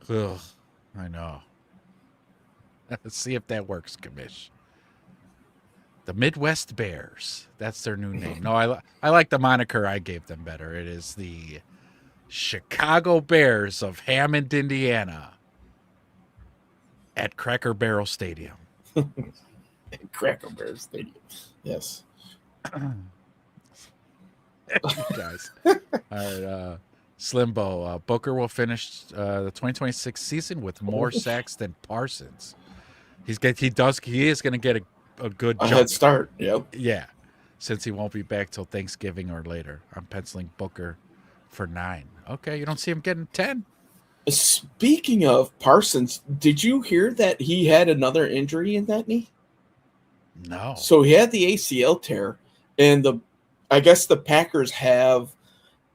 Ugh, I know. Let's see if that works, Commish. The Midwest Bears. That's their new name. No, I like the moniker I gave them better. It is the Chicago Bears of Hammond, Indiana, at Cracker Barrel Stadium. Cracker Barrel Stadium. Yes. Guys. All right. Slimbo. Booker will finish the 2026 season with more sacks than Parsons. He is going to get a good jump. Head start. Yep. Yeah. Since he won't be back till Thanksgiving or later. I'm penciling Booker for 9. Okay, you don't see him getting 10. Speaking of Parsons, did you hear that he had another injury in that knee? No. So he had the ACL tear, and I guess the Packers have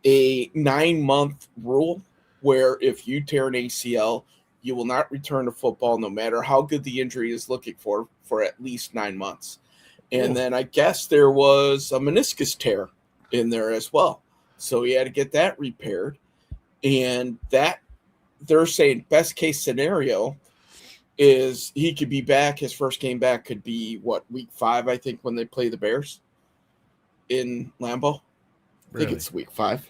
a 9-month rule where if you tear an ACL, you will not return to football no matter how good the injury is looking for at least 9 months. And then I guess there was a meniscus tear in there as well. So he had to get that repaired. And that they're saying best case scenario is he could be back. His first game back could be week 5, I think, when they play the Bears in Lambeau. I think it's week 5.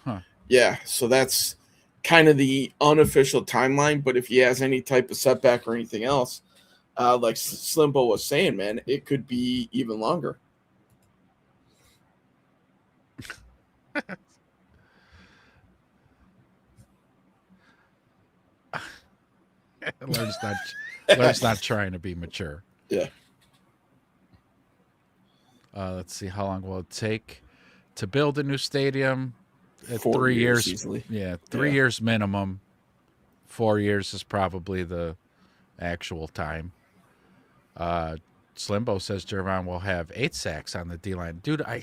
Huh. Yeah. So that's kind of the unofficial timeline. But if he has any type of setback or anything else, like Slimbo was saying, man, it could be even longer. Learn's not trying to be mature. Yeah. Let's see, how long will it take to build a new stadium? 4 years easily. Yeah, 3 years minimum. 4 years is probably the actual time. Slimbo says Jervon will have 8 sacks on the D-line. Dude, I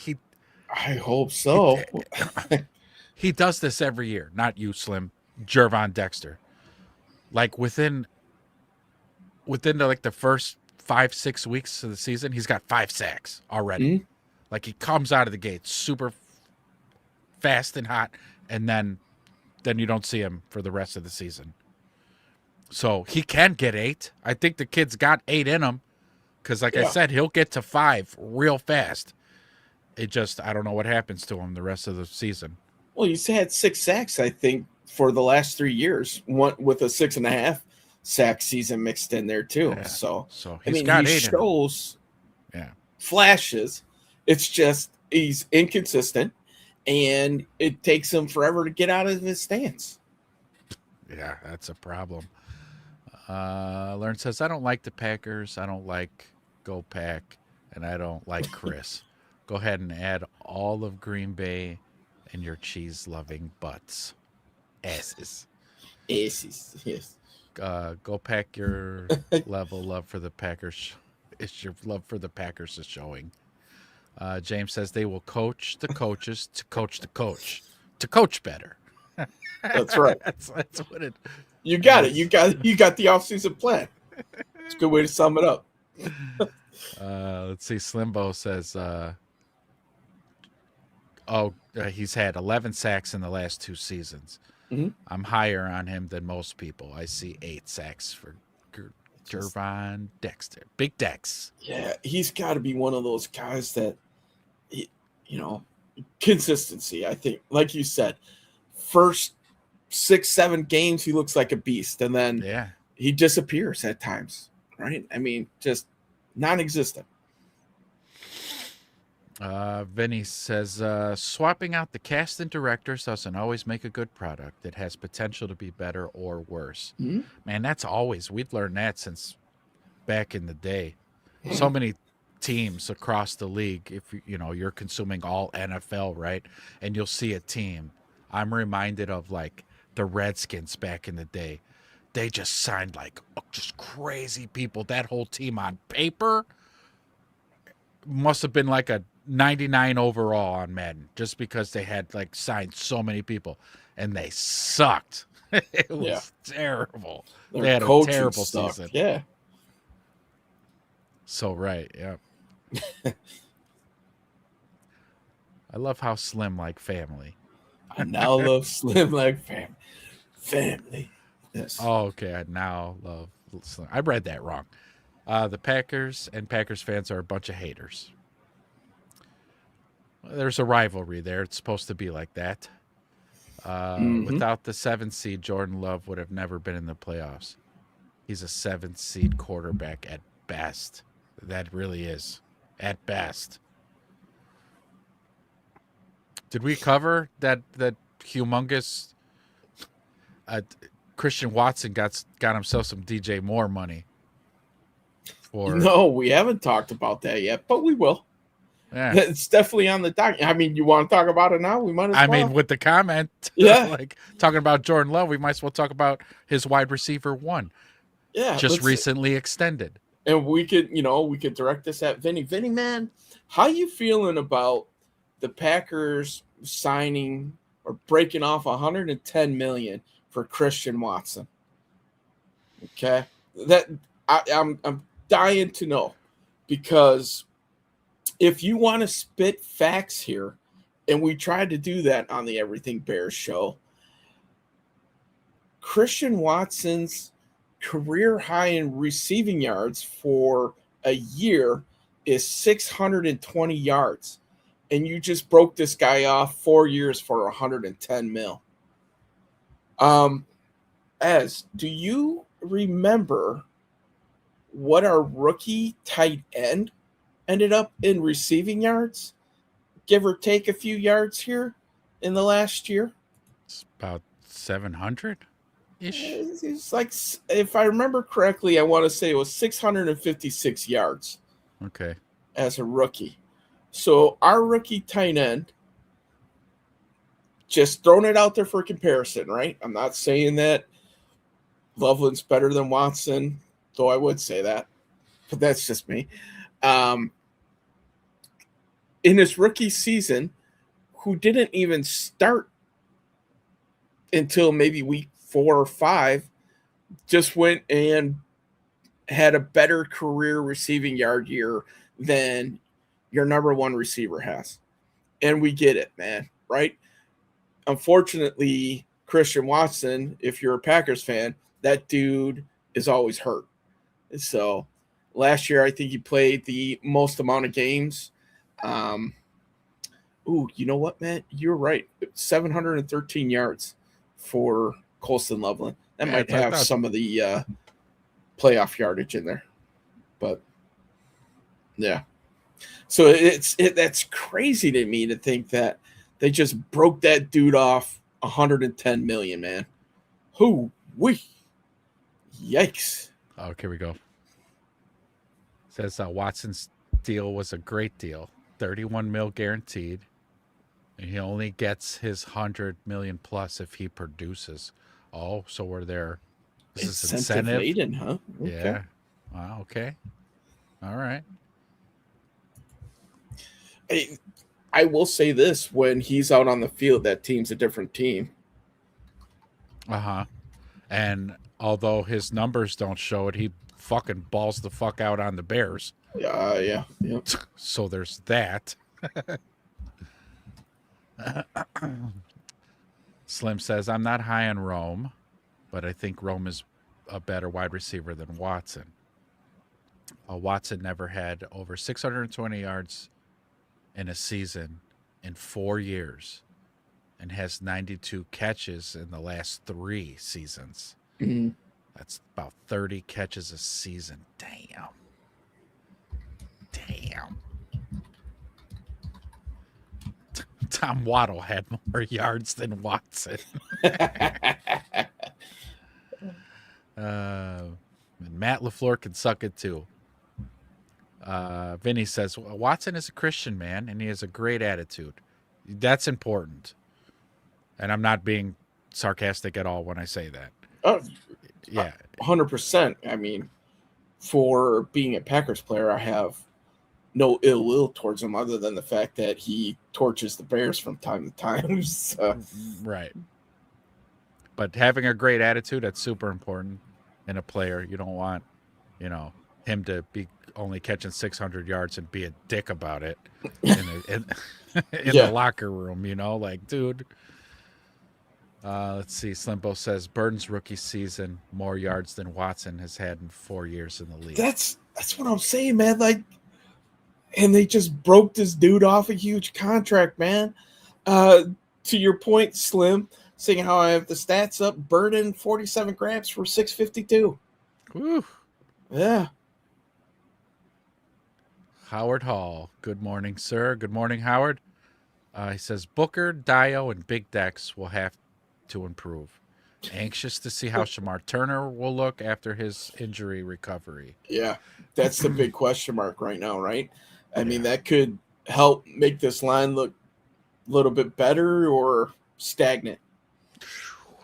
hope so. He does this every year. Not you, Slim. Jervon Dexter. Like within the first 5-6 weeks of the season, he's got 5 sacks already. Mm-hmm. Like he comes out of the gate super fast and hot, and then you don't see him for the rest of the season. So he can get 8. I think the kid's got 8 in him because, like I said, he'll get to 5 real fast. I don't know what happens to him the rest of the season. Well, he's had 6 sacks, I think, for the last 3 years, one with a 6.5 sack season mixed in there too. Yeah. So he's got 8. He shows flashes. It's just he's inconsistent, and it takes him forever to get out of his stance. Yeah, that's a problem. Learn says, I don't like the Packers. I don't like Go Pack, and I don't like Chris. Go ahead and add all of Green Bay and your cheese-loving butts. Asses. Yes. Go Pack, your love for the Packers. It's your love for the Packers is showing. James says they will coach the coaches to coach the coach to coach better. That's right. That's what it. You got it. You got the offseason plan. It's a good way to sum it up. Let's see. Slimbo says, he's had 11 sacks in the last 2 seasons. Mm-hmm. I'm higher on him than most people. I see 8 sacks for Jervon Dexter. Big Dex. Yeah, he's got to be one of those guys that, consistency. I think, like you said, first 6-7 games, he looks like a beast. And then he disappears at times, right? I mean, just non-existent. Vinny says, swapping out the cast and directors doesn't always make a good product. It has potential to be better or worse. Mm-hmm. Man, we've learned that since back in the day. So many teams across the league, if you're consuming all NFL, right? And you'll see a team. I'm reminded of like the Redskins back in the day. They just signed like just crazy people. That whole team on paper must have been like a 99 overall on Madden, just because they had like signed so many people, and they sucked. It was terrible. They had a terrible season. Yeah. So right, yeah. I love how Slim like family. I now love Slim like family. Yes. Oh, okay. I now love Slim. I read that wrong. The Packers and Packers fans are a bunch of haters. There's a rivalry there. It's supposed to be like that. Without the 7th seed, Jordan Love would have never been in the playoffs. He's a 7th seed quarterback at best. That really is. At best. Did we cover that humongous Christian Watson got himself some DJ Moore money? No, we haven't talked about that yet, but we will. Yeah. It's definitely on the doc. I mean, you want to talk about it now? We might as well. I mean, with the comment, like talking about Jordan Love, we might as well talk about his wide receiver 1. Yeah, just recently extended. And we could direct this at Vinny. Vinny, man, how you feeling about the Packers signing or breaking off $110 million for Christian Watson? Okay, that I'm dying to know, because if you want to spit facts here, and we tried to do that on the Everything Bears show, Christian Watson's career high in receiving yards for a year is 620 yards. And you just broke this guy off 4 years for 110 mil. Ez, do you remember what our rookie tight end ended up in receiving yards, give or take a few yards here in the last year? It's about 700-ish. It's like, if I remember correctly, I want to say it was 656 yards. Okay. As a rookie. So our rookie tight end, just throwing it out there for comparison, right? I'm not saying that Loveland's better than Watson, though I would say that, but that's just me. In his rookie season, who didn't even start until maybe week 4 or 5, just went and had a better career receiving yard year than your number 1 receiver has. And we get it, man, right? Unfortunately, Christian Watson, if you're a Packers fan, that dude is always hurt. So last year, I think he played the most amount of games. You know what, man? You're right. 713 yards for Colston Loveland. That might have some of the playoff yardage in there. But, yeah. So that's crazy to me to think that they just broke that dude off 110 million, man. Hoo-wee. Yikes. Oh, here we go. Says Watson's deal was a great deal. 31 mil guaranteed. And he only gets his 100 million plus if he produces. Oh, so we're there. Is this incentive laden, huh? Okay. Yeah. Wow, okay. All right. I will say this, when he's out on the field, that team's a different team. Uh-huh. And although his numbers don't show it, he fucking balls the fuck out on the Bears. Yeah. So there's that. Slim says, I'm not high on Rome, but I think Rome is a better wide receiver than Watson. Watson never had over 620 yards in a season in 4 years and has 92 catches in the last 3 seasons. Mm-hmm. That's about 30 catches a season. Damn. Tom Waddle had more yards than Watson. And Matt LaFleur can suck it too. Vinny says Watson is a Christian man and he has a great attitude. That's important. And I'm not being sarcastic at all when I say that. Oh, yeah, 100%. I mean, for being a Packers player, I have no ill will towards him other than the fact that he torches the Bears from time to time. So. Right. But having a great attitude, that's super important in a player. You don't want, him to be only catching 600 yards and be a dick about it in the locker room, like, dude. Let's see. Slimbo says Burton's rookie season, more yards than Watson has had in 4 years in the league. That's what I'm saying, man. Like, and they just broke this dude off a huge contract, man. To your point, Slim, seeing how I have the stats up, Burton 47 grabs for 652. Woo. Yeah. Howard Hall. Good morning, sir. Good morning, Howard. He says Booker, Dio, and Big Dex will have to improve. Anxious to see how Shamar Turner will look after his injury recovery. Yeah, that's the big question mark right now, right? I mean, that could help make this line look a little bit better or stagnant.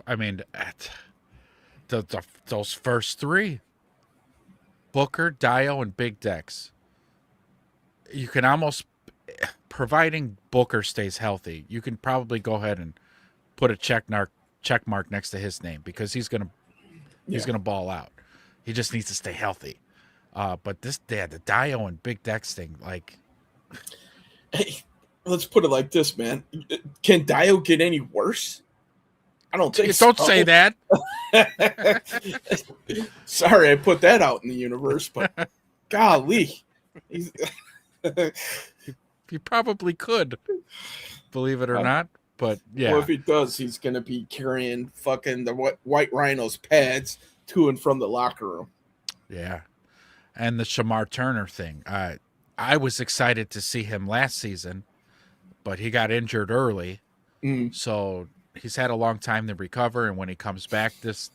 I mean, those first three, Booker, Dio, and Big Dex, you can almost, providing Booker stays healthy, you can probably go ahead and put a check mark next to his name because he's gonna ball out. He just needs to stay healthy. But the Dio and Big Dex thing, like, hey, let's put it like this, man. Can Dio get any worse? I don't think so. Don't say that. Sorry, I put that out in the universe, but golly. He probably could, believe it or not. But yeah. Well, if he does, he's going to be carrying fucking the White Rhinos pads to and from the locker room. Yeah. And the Shamar Turner thing. I was excited to see him last season, but he got injured early. Mm. So he's had a long time to recover. And when he comes back this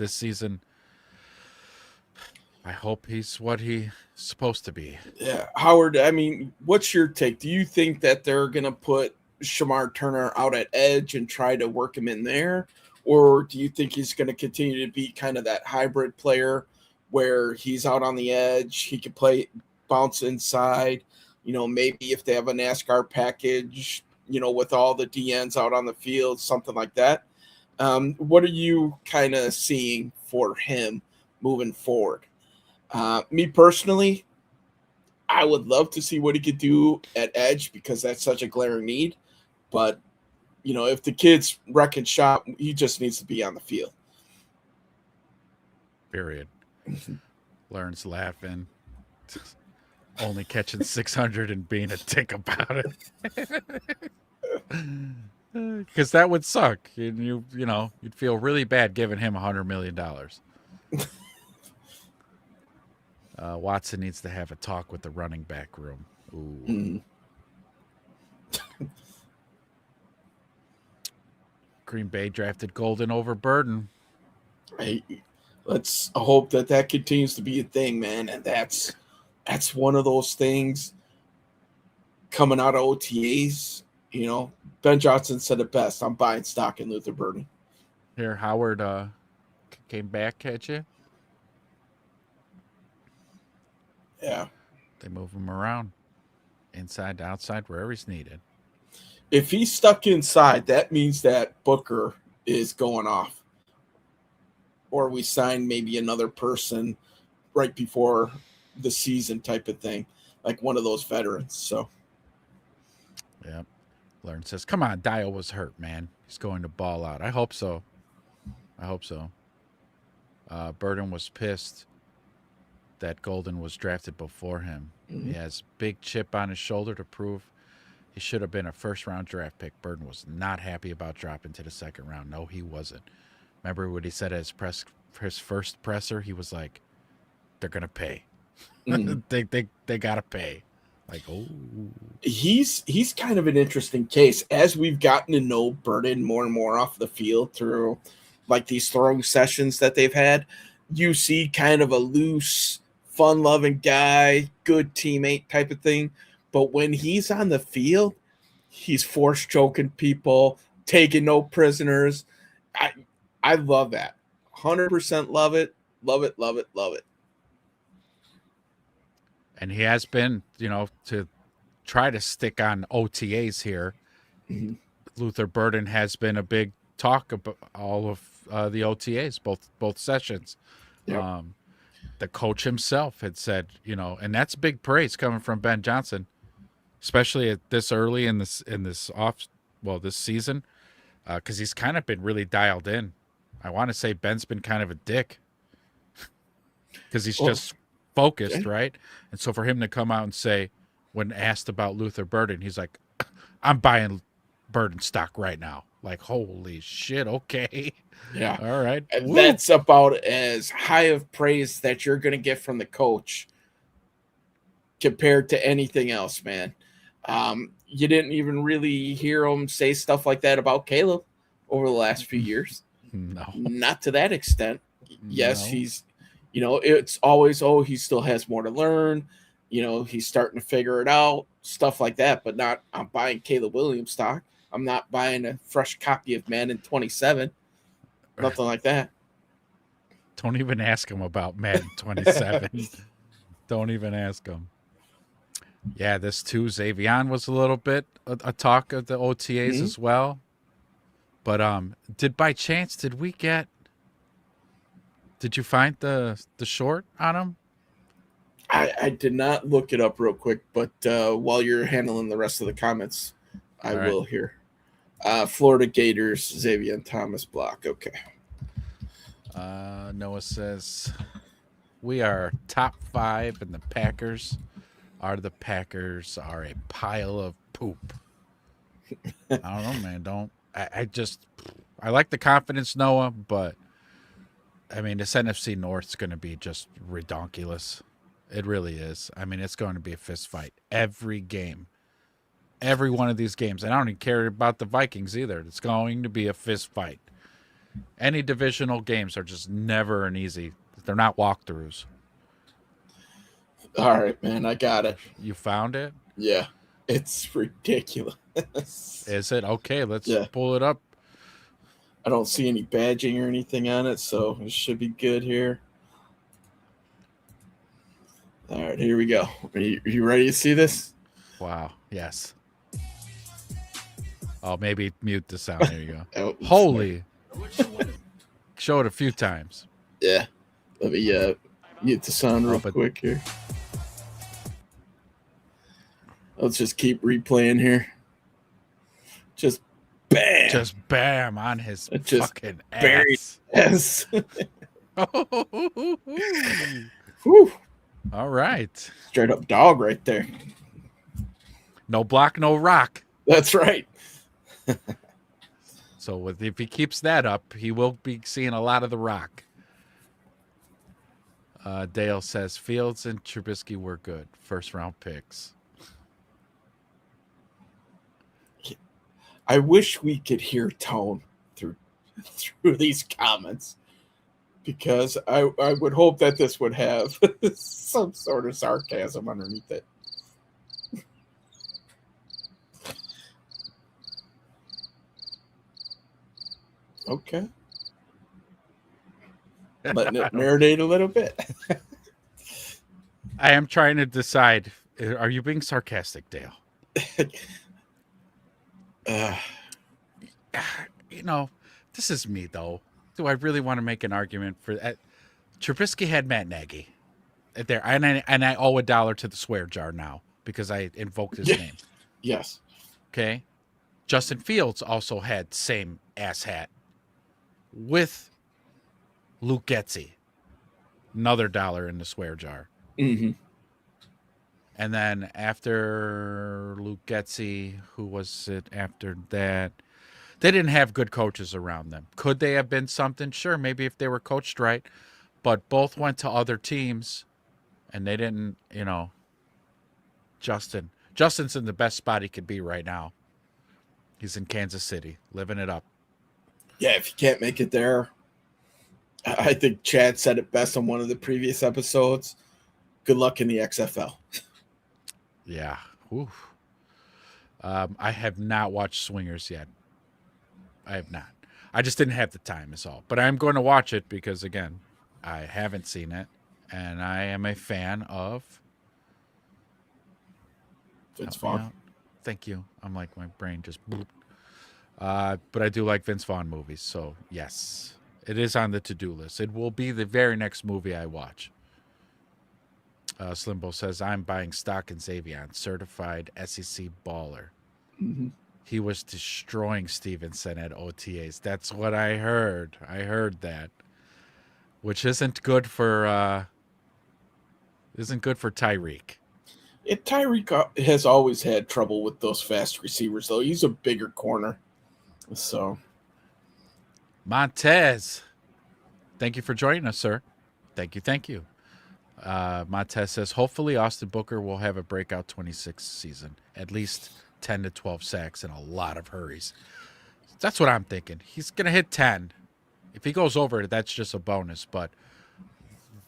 season, I hope he's what he's supposed to be. Yeah. Howard, I mean, what's your take? Do you think that they're going to put Shamar Turner out at edge and try to work him in there? Or do you think he's going to continue to be kind of that hybrid player where he's out on the edge, he can bounce inside, maybe if they have a NASCAR package, with all the DNs out on the field, something like that. What are you kind of seeing for him moving forward? Me personally, I would love to see what he could do at edge because that's such a glaring need. But, if the kid's wrecking shop, he just needs to be on the field. Period. Learns laughing. Only catching 600 and being a dick about it. Because that would suck. You'd feel really bad giving him $100 million. Watson needs to have a talk with the running back room. Ooh. Mm. Green Bay drafted Golden over Burton. Hey, let's hope that continues to be a thing, man. And that's one of those things coming out of OTAs. Ben Johnson said it best. I'm buying stock in Luther Burton. Here, Howard came back at you. Yeah. They move him around. Inside to outside, wherever he's needed. If he's stuck inside, that means that Booker is going off. Or we sign maybe another person right before the season type of thing, like one of those veterans. So, yeah. Lauren says, come on, Dio was hurt, man. He's going to ball out. I hope so. Burton was pissed that Golden was drafted before him. Mm-hmm. He has big chip on his shoulder to prove he should have been a first-round draft pick. Burton was not happy about dropping to the second round. No, he wasn't. Remember what he said at his first presser? He was like, they're going to pay. Mm-hmm. they got to pay. Like, oh. He's kind of an interesting case. As we've gotten to know Burton more and more off the field through, like, these throwing sessions that they've had, you see kind of a loose fun-loving guy, good teammate type of thing. But when he's on the field, he's force choking people, taking no prisoners. I love that. 100% love it. Love it, love it, love it. And he has been, to try to stick on OTAs here. Mm-hmm. Luther Burden has been a big talk about all of the OTAs, both sessions. Yep. The coach himself had said, and that's big praise coming from Ben Johnson, especially at this early in this season, because he's kind of been really dialed in. I want to say Ben's been kind of a dick because he's just focused, right? And so for him to come out and say, when asked about Luther Burden, he's like, I'm buying Burden stock right now. Like, holy shit, okay. Yeah. All right. That's about as high of praise that you're going to get from the coach compared to anything else, man. You didn't even really hear him say stuff like that about Caleb over the last few years. No. Not to that extent. Yes, he's, it's always, he still has more to learn. He's starting to figure it out, stuff like that, but not, I'm buying Caleb Williams stock. I'm not buying a fresh copy of Madden 27. Nothing like that. Don't even ask him about Madden 27. Don't even ask him. Yeah, this too, Xavion was a little bit a talk of the OTAs as well. But did you find the short on him? I did not look it up real quick, but while you're handling the rest of the comments, I will here. Florida Gators, Xavier Thomas block. Okay. Noah says, we are top 5 and the Packers are a pile of poop. I don't know, man. I like the confidence, Noah, but I mean, this NFC North's going to be just redonkulous. It really is. I mean, it's going to be a fist fight every game. Every one of these games. And I don't even care about the Vikings either. It's going to be a fist fight. Any divisional games are just never an easy. They're not walkthroughs. All right, man. I got it. You found it? Yeah. It's ridiculous. Is it? Okay, let's pull it up. I don't see any badging or anything on it, so it should be good here. All right, here we go. Are you ready to see this? Wow. Yes. Oh, maybe mute the sound. There you go. Oh, holy. Show it a few times. Yeah. Let me mute the sound real quick here. Let's just keep replaying here. Just bam. Just bam on his fucking ass. Yes. Whew. All right. Straight up dog right there. No block, no rock. That's right. So if he keeps that up, he will be seeing a lot of the rock. Dale says Fields and Trubisky were good. First round picks. I wish we could hear tone through these comments, because I would hope that this would have some sort of sarcasm underneath it. Okay. Letting it marinate a little bit. I am trying to decide, are you being sarcastic, Dale? This is me, though. Do I really want to make an argument for that? Trubisky had Matt Nagy there, and I owe $1 to the swear jar now because I invoked his name. Yes. Okay. Justin Fields also had same ass hat with Luke Getsy. Another $1 in the swear jar. Mm-hmm. And then after Luke Getsy, who was it after that? They didn't have good coaches around them. Could they have been something? Sure, maybe if they were coached right. But both went to other teams, and they didn't, Justin's in the best spot he could be right now. He's in Kansas City, living it up. Yeah, if you can't make it there, I think Chad said it best on one of the previous episodes. good luck in the XFL. Yeah. Oof. I have not watched Swingers yet. I have not. I just didn't have the time is all. But I'm going to watch it because, again, I haven't seen it. And I am a fan of... Vince Vaughn. Thank you. I'm like, my brain just... but I do like Vince Vaughn movies. So, yes. It is on the to-do list. It will be the very next movie I watch. Slimbo says, I'm buying stock in Xavion, certified SEC baller. Mm-hmm. He was destroying Stevenson at OTAs. That's what I heard. I heard that, which isn't good for Tyreek. Tyreek has always had trouble with those fast receivers, though. He's a bigger corner. So, Montez, thank you for joining us, sir. Thank you. Montez says, hopefully Austin Booker will have a breakout 26 season, at least 10 to 12 sacks and a lot of hurries. That's what I'm thinking. He's going to hit 10. If he goes over, that's just a bonus. But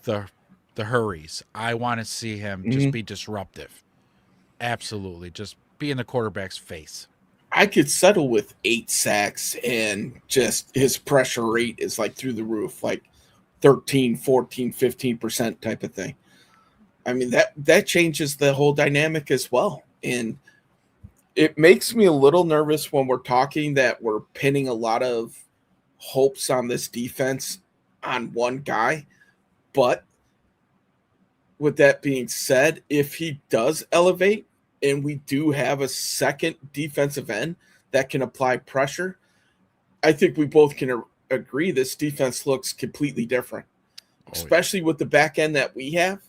the hurries, I want to see him just be disruptive. Absolutely. Just be in the quarterback's face. I could settle with 8 sacks and just his pressure rate is like through the roof, like 13, 14, 15% type of thing. I mean, that changes the whole dynamic as well. And it makes me a little nervous when we're talking that we're pinning a lot of hopes on this defense on one guy. But with that being said, if he does elevate and we do have a second defensive end that can apply pressure, I think we both can agree this defense looks completely different, especially with the back end that we have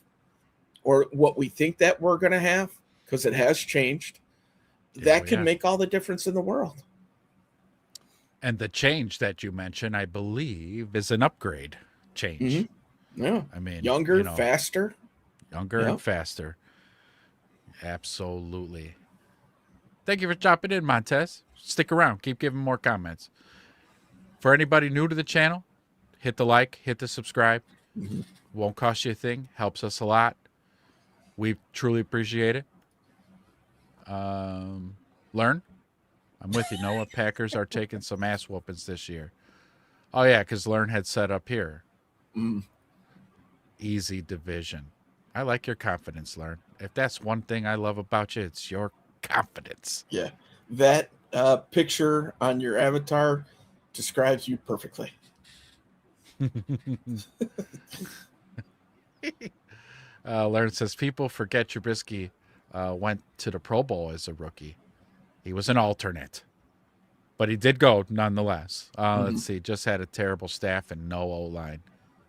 or what we think that we're going to have, because it has changed. That can make all the difference in the world. And the change that you mentioned, I believe, is an upgrade change. Mm-hmm. Yeah. I mean, younger, faster. Younger and faster. Absolutely. Thank you for chopping in, Montez. Stick around. Keep giving more comments. For anybody new to the channel, hit the like, hit the subscribe. Mm-hmm. Won't cost you a thing. Helps us a lot. We truly appreciate it. Learn. I'm with you, Noah. Packers are taking some ass whoopings this year. Oh, yeah, because Learn had set up here. Easy division. I like your confidence, Learn. If that's one thing I love about you, it's your confidence. Yeah. That picture on your avatar describes you perfectly. Learn says, people forget Trubisky went to the Pro Bowl as a rookie. He was an alternate, but he did go nonetheless. Let's see. Just had a terrible staff and no O-line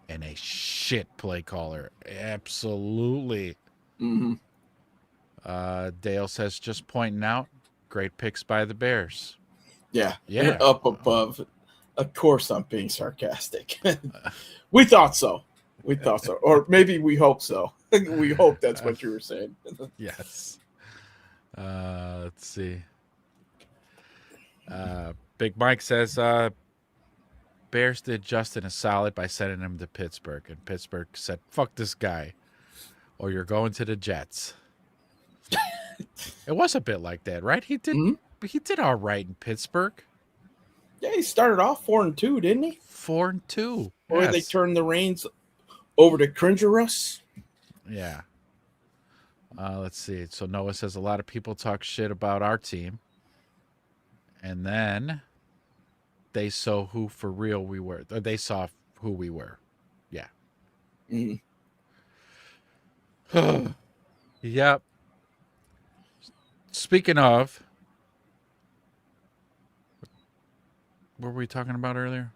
and a shit play caller. Absolutely. Dale says, just pointing out, great picks by the Bears. Yeah. Up above. Of course I'm being sarcastic. We thought so. Or maybe we hope so. We hope that's what you were saying. Yes. Let's see. Big Mike says, Bears did Justin a solid by sending him to Pittsburgh. And Pittsburgh said, fuck this guy, or you're going to the Jets. It was a bit like that, right? He did all right in Pittsburgh. Yeah, he started off 4-2, didn't he? 4-2. Or they turned the reins over to Cringerus. Yeah. Let's see. So Noah says a lot of people talk shit about our team. And then they saw who for real we were. Or they saw who we were. Yeah. Yep. Speaking of, what were we talking about earlier?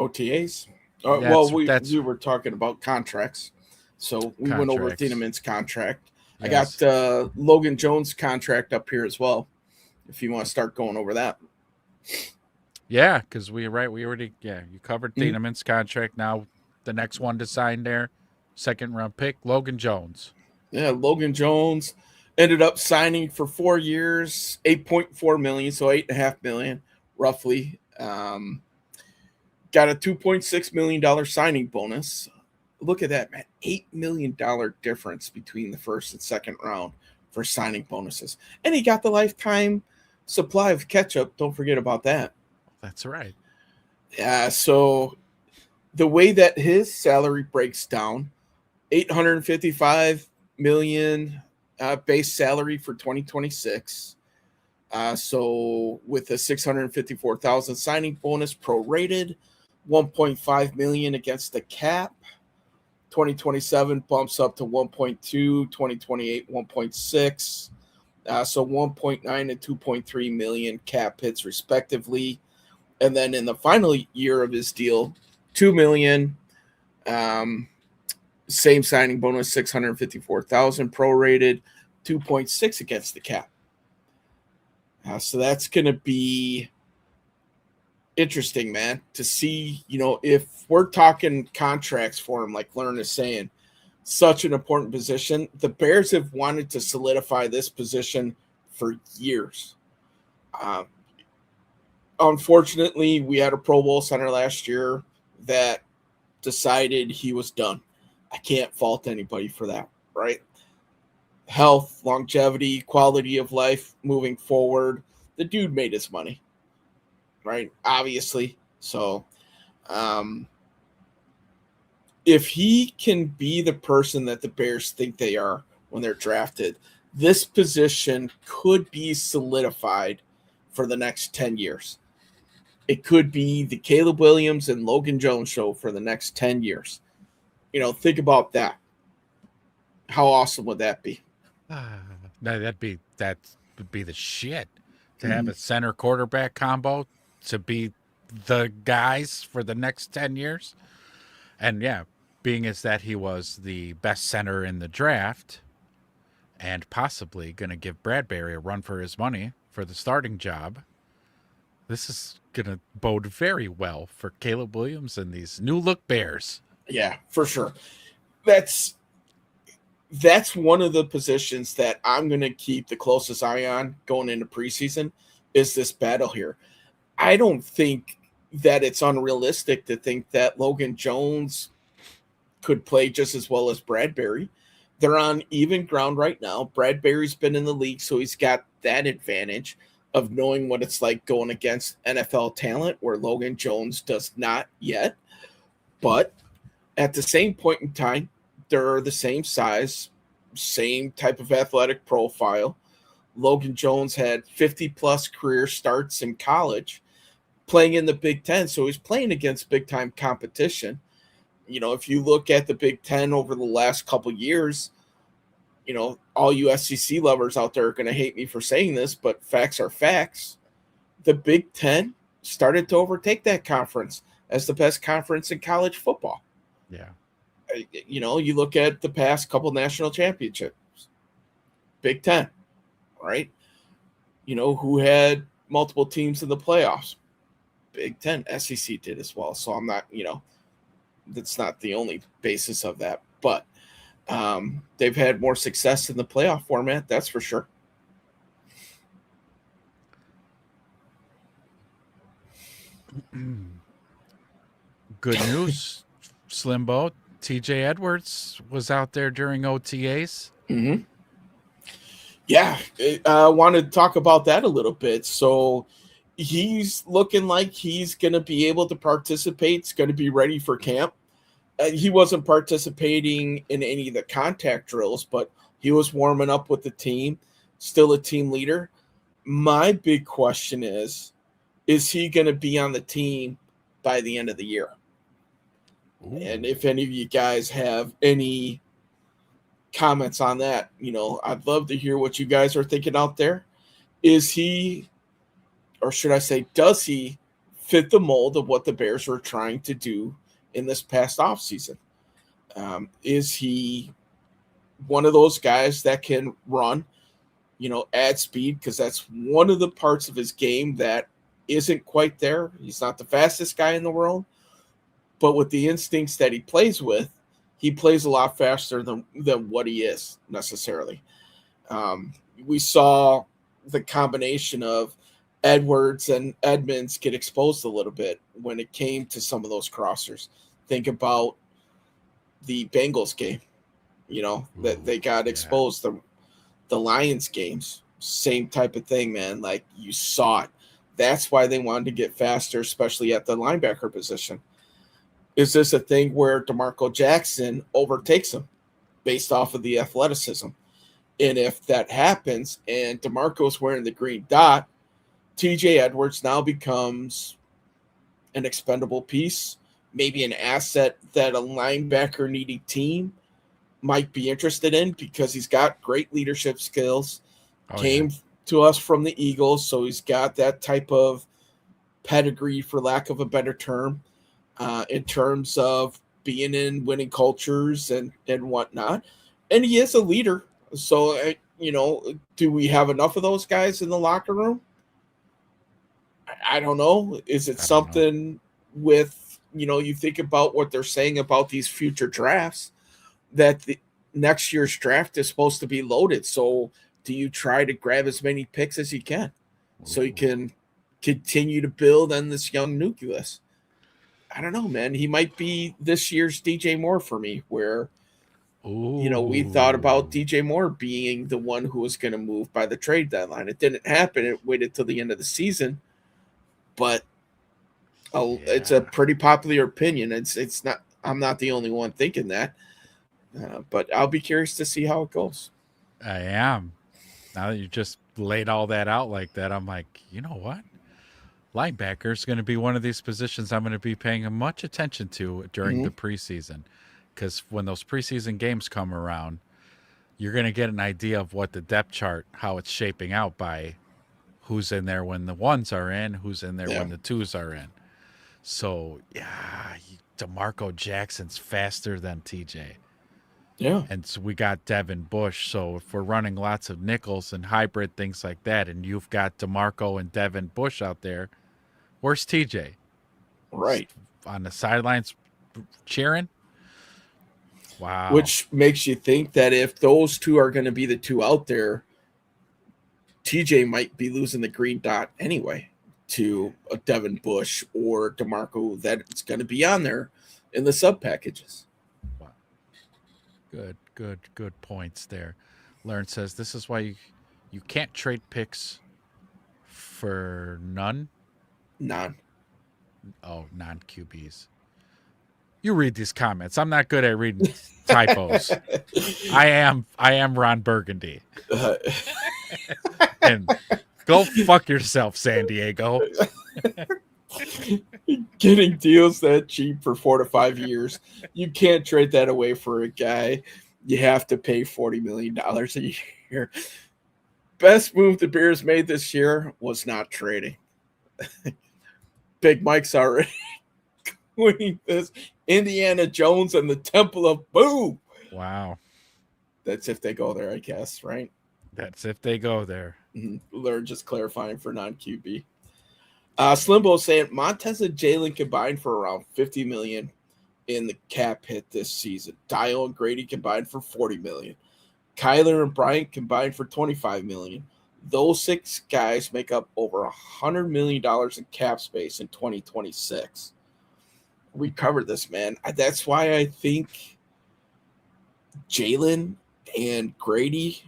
OTAs. Well, we were talking about contracts. So we went over Thienemann's contract. Yes. I got Logan Jones' contract up here as well, if you want to start going over that. Yeah, because you covered Thienemann's contract. Now the next one to sign there, second round pick, Logan Jones. Yeah, Logan Jones ended up signing for 4 years, $8.4 million, so $8.5 million roughly. Got a $2.6 million signing bonus. Look at that, man. $8 million difference between the first and second round for signing bonuses. And he got the lifetime supply of ketchup. Don't forget about that. That's right. Yeah, so the way that his salary breaks down, $855 million base salary for 2026. So with a $654,000 signing bonus prorated, $1.5 million against the cap. 2027 bumps up to 1.2, 2028 1.6. So 1.9 and 2.3 million cap hits respectively. And then in the final year of his deal, $2 million. Same signing bonus, $654,000 prorated, 2.6 against the cap. So that's going to be interesting, man, to see, if we're talking contracts for him, like Learn is saying, such an important position. The Bears have wanted to solidify this position for years. Unfortunately, we had a Pro Bowl center last year that decided he was done. I can't fault anybody for that, right? Health, longevity, quality of life moving forward. The dude made his money, right? Obviously. So if he can be the person that the Bears think they are when they're drafted, this position could be solidified for the next 10 years. It could be the Caleb Williams and Logan Jones show for the next 10 years. Think about that. How awesome would that be? That would be the shit to have a center quarterback combo to be the guys for the next 10 years. And yeah, being as that he was the best center in the draft and possibly going to give Bradbury a run for his money for the starting job, this is going to bode very well for Caleb Williams and these new look Bears. Yeah, for sure. That's one of the positions that I'm going to keep the closest eye on going into preseason is this battle here. I don't think that it's unrealistic to think that Logan Jones could play just as well as Bradbury. They're on even ground right now. Bradbury's been in the league, so he's got that advantage of knowing what it's like going against NFL talent, where Logan Jones does not yet. But at the same point in time, they're the same size, same type of athletic profile. Logan Jones had 50-plus career starts in college, playing in the Big Ten, so he's playing against big-time competition. If you look at the Big Ten over the last couple years, all you SEC lovers out there are going to hate me for saying this, but facts are facts. The Big Ten started to overtake that conference as the best conference in college football. Yeah. You look at the past couple national championships, Big Ten, right? Who had multiple teams in the playoffs? Big Ten. SEC did as well. So I'm not, that's not the only basis of that. But they've had more success in the playoff format, that's for sure. Good news, Slimbo. TJ Edwards was out there during OTAs. Mm-hmm. Yeah, I wanted to talk about that a little bit. So he's looking like he's going to be able to participate. He's going to be ready for camp. He wasn't participating in any of the contact drills, but he was warming up with the team, still a team leader. My big question is he going to be on the team by the end of the year? Ooh. And if any of you guys have any comments on that, I'd love to hear what you guys are thinking out there. Is he, or should I say, does he fit the mold of what the Bears were trying to do in this past offseason? Is he one of those guys that can run, add speed? Because that's one of the parts of his game that isn't quite there. He's not the fastest guy in the world, but with the instincts that he plays with, he plays a lot faster than what he is necessarily. We saw the combination of Edwards and Edmonds get exposed a little bit when it came to some of those crossers. Think about the Bengals game. That they got exposed. The Lions games, same type of thing, man. Like, you saw it. That's why they wanted to get faster, especially at the linebacker position. Is this a thing where DeMarco Jackson overtakes him based off of the athleticism? And if that happens and DeMarco's wearing the green dot, TJ Edwards now becomes an expendable piece, maybe an asset that a linebacker needing team might be interested in, because he's got great leadership skills, came to us from the Eagles, so he's got that type of pedigree, for lack of a better term, in terms of being in winning cultures and whatnot. And he is a leader. So, do we have enough of those guys in the locker room? I don't know. Is it something with, you think about what they're saying about these future drafts, that the next year's draft is supposed to be loaded. So do you try to grab as many picks as you can so you can continue to build on this young nucleus? I don't know, man. He might be this year's DJ Moore for me, where, we thought about DJ Moore being the one who was going to move by the trade deadline. It didn't happen. It waited till the end of the season, but it's a pretty popular opinion. It's not, I'm not the only one thinking that. But I'll be curious to see how it goes. I am. Now that you just laid all that out like that, I'm like, you know what? Linebacker is going to be one of these positions I'm going to be paying much attention to during the preseason. Because when those preseason games come around, you're going to get an idea of what the depth chart, how it's shaping out by who's in there when the ones are in, who's in there when the twos are in. So, DeMarco Jackson's faster than TJ. Yeah. And so we got Devin Bush. So if we're running lots of nickels and hybrid things like that, and you've got DeMarco and Devin Bush out there, where's TJ? Right. On the sidelines cheering? Wow. Which makes you think that if those two are going to be the two out there, TJ might be losing the green dot anyway to a Devin Bush or DeMarco, that it's going to be on there in the sub packages. Good points there. Lauren says this is why you can't trade picks for none. Oh, non-QBs. You read these comments. I'm not good at reading typos. I am Ron Burgundy. And go fuck yourself, San Diego. Getting deals that cheap for 4 to 5 years, you can't trade that away for a guy. You have to pay $40 million a year. Best move the Bears made this year was not trading. Big Mike's already winning this. Indiana Jones and the Temple of Boom. Wow. That's if they go there, I guess, right? That's if they go there. They're just clarifying for non-QB. Slimbo saying Montez and Jalen combined for around $50 million in the cap hit this season. Dial and Grady combined for $40 million. Kyler and Bryant combined for $25 million. Those 6 guys make up over $100 million in cap space in 2026. We covered this, man. That's why I think Jalen and Grady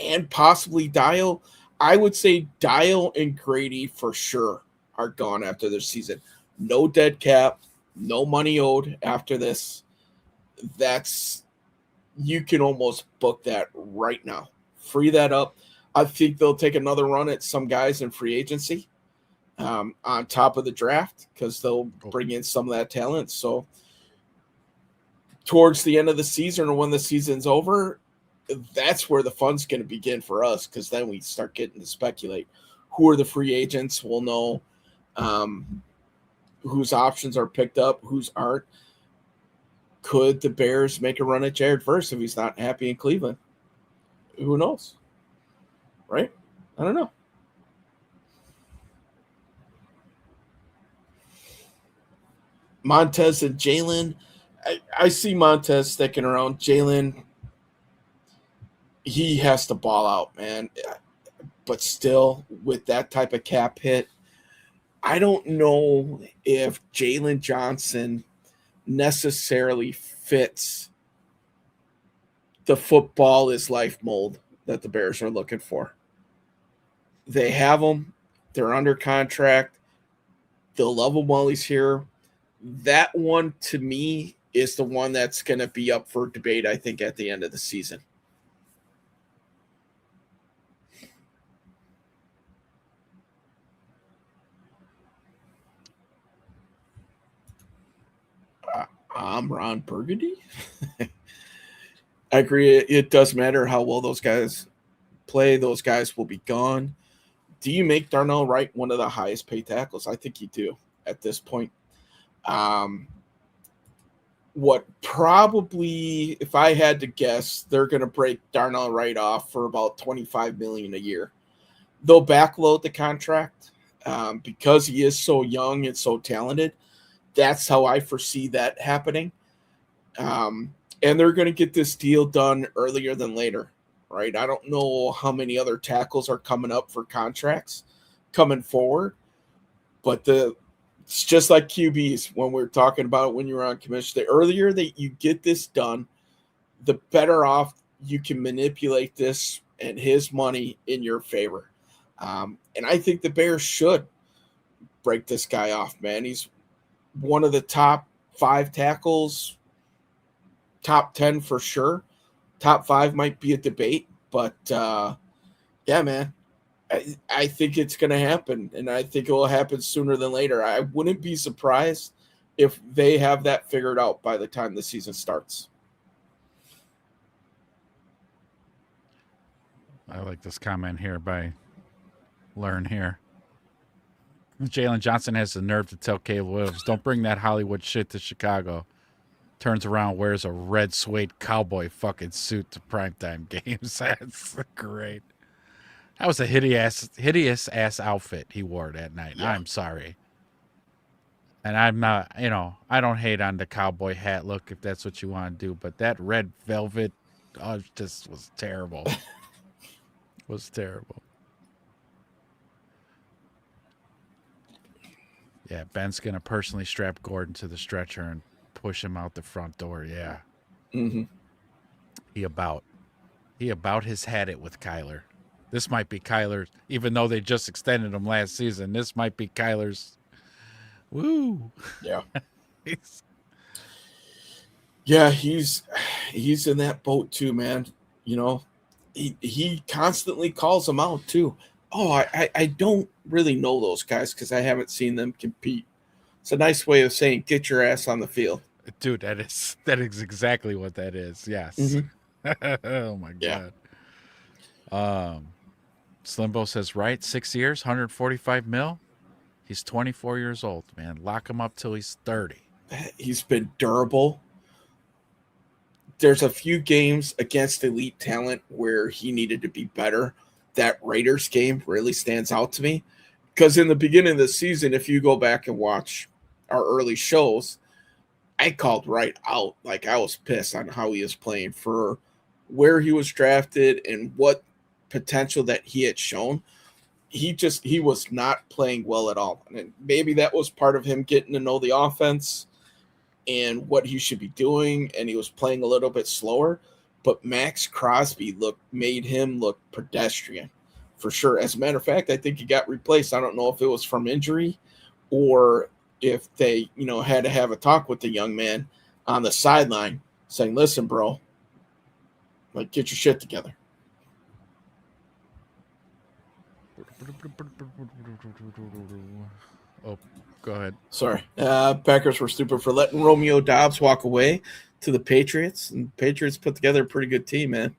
and possibly Dial, I would say Dial and Grady for sure are gone after this season. No dead cap, no money owed after this. You can almost book that right now. Free that up. I think they'll take another run at some guys in free agency on top of the draft, because they'll bring in some of that talent. So towards the end of the season, or when the season's over, that's where the fun's going to begin for us, because then we start getting to speculate who are the free agents. We'll know whose options are picked up, whose aren't. Could the Bears make a run at Jared Verse if he's not happy in Cleveland? Who knows? Right? I don't know. Montez and Jalen. I see Montez sticking around. Jalen, he has to ball out, man. But still, with that type of cap hit, I don't know if Jalen Johnson necessarily fits the football is life mold that the Bears are looking for. They have him. They're under contract. They'll love him while he's here. That one, to me, is the one that's going to be up for debate, I think, at the end of the season. I'm Ron Burgundy. I agree. It does matter how well those guys play. Those guys will be gone. Do you make Darnell Wright one of the highest paid tackles? I think you do at this point. What probably, if I had to guess, they're going to break Darnell Wright off for about $25 million a year. They'll backload the contract because he is so young and so talented. That's how I foresee that happening. And they're going to get this deal done earlier than later, right? I don't know how many other tackles are coming up for contracts coming forward, but it's just like QBs when we're talking about when you're on commission. The earlier that you get this done, the better off you can manipulate this and his money in your favor. And I think the Bears should break this guy off, man. He's one of the top 5 tackles, top 10 for sure. Top 5 might be a debate, but yeah, man, I think it's going to happen, and I think it will happen sooner than later. I wouldn't be surprised if they have that figured out by the time the season starts. I like this comment here by Learn here. Jalen Johnson has the nerve to tell Caleb Williams, don't bring that Hollywood shit to Chicago. Turns around, wears a red suede cowboy fucking suit to primetime games. That's great. That was a hideous ass outfit he wore that night. Yeah. I'm sorry. And I'm not, I don't hate on the cowboy hat look if that's what you want to do, but that red velvet just was terrible. Was terrible. Yeah, Ben's going to personally strap Gordon to the stretcher and push him out the front door. Yeah. Mm-hmm. He about has had it with Kyler. This might be Kyler, even though they just extended him last season. This might be Kyler's. Woo. Yeah. Yeah, he's in that boat too, man. He constantly calls them out too. Oh, I don't really know those guys because I haven't seen them compete. It's a nice way of saying get your ass on the field. Dude, that is exactly what that is. Yes. Mm-hmm. Oh my God. Slimbo says, right, 6 years, 145 mil. He's 24 years old, man. Lock him up till he's 30. He's been durable. There's a few games against elite talent where he needed to be better. That Raiders game really stands out to me because in the beginning of the season, if you go back and watch our early shows, I called Wright out. Like, I was pissed on how he was playing for where he was drafted and what potential that he had shown. He was not playing well at all. And maybe that was part of him getting to know the offense and what he should be doing, and he was playing a little bit slower. But Max Crosby made him look pedestrian for sure. As a matter of fact, I think he got replaced. I don't know if it was from injury or if they, had to have a talk with the young man on the sideline saying, listen, bro, like, get your shit together. Oh, go ahead. Sorry. Packers were stupid for letting Romeo Doubs walk away to the Patriots, and Patriots put together a pretty good team, man.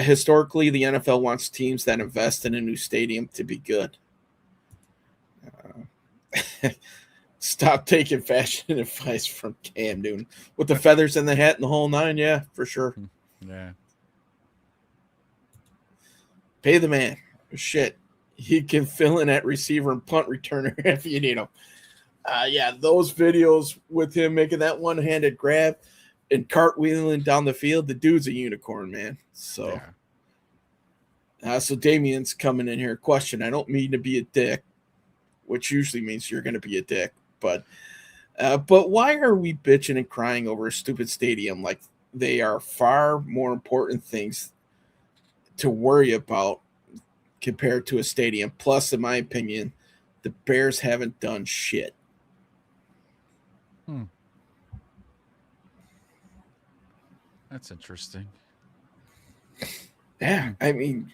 Historically, the NFL wants teams that invest in a new stadium to be good. Stop taking fashion advice from Cam Newton. With the feathers in the hat and the whole nine, yeah, for sure. Yeah. Pay the man. Shit. He can fill in at receiver and punt returner if you need him. Yeah, those videos with him making that one-handed grab and cartwheeling down the field, the dude's a unicorn, man. So, so Damien's coming in here. Question, I don't mean to be a dick, which usually means you're going to be a dick, but But why are we bitching and crying over a stupid stadium? Like, they are far more important things to worry about compared to a stadium. Plus, in my opinion, the Bears haven't done shit. That's interesting. Yeah, I mean,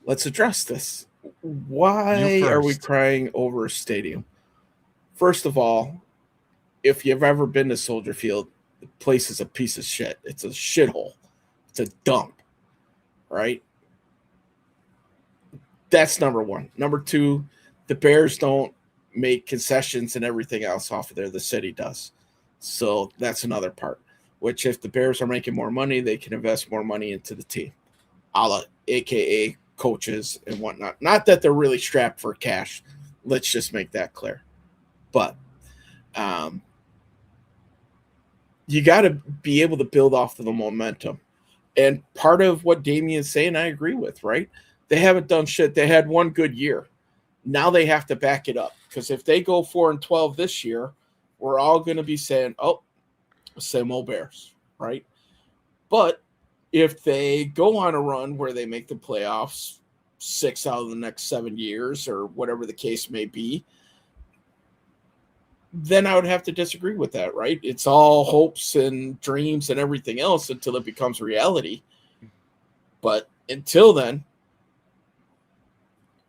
let's address this. Why are we crying over a stadium? First of all, if you've ever been to Soldier Field, the place is a piece of shit. It's a shithole. It's a dump, right? That's number one. Number two, the Bears don't make concessions and everything else off of there. The city does. So that's another part, which if the Bears are making more money, they can invest more money into the team, AKA coaches and whatnot. Not that they're really strapped for cash. Let's just make that clear. But you got to be able to build off of the momentum. And part of what Damien's saying, I agree with, right? They haven't done shit. They had one good year. Now they have to back it up. Because if they go 4-12 this year, we're all going to be saying, oh, same old Bears, right? But if they go on a run where they make the playoffs 6 out of the next 7 years or whatever the case may be, then I would have to disagree with that, right? It's all hopes and dreams and everything else until it becomes reality. But until then,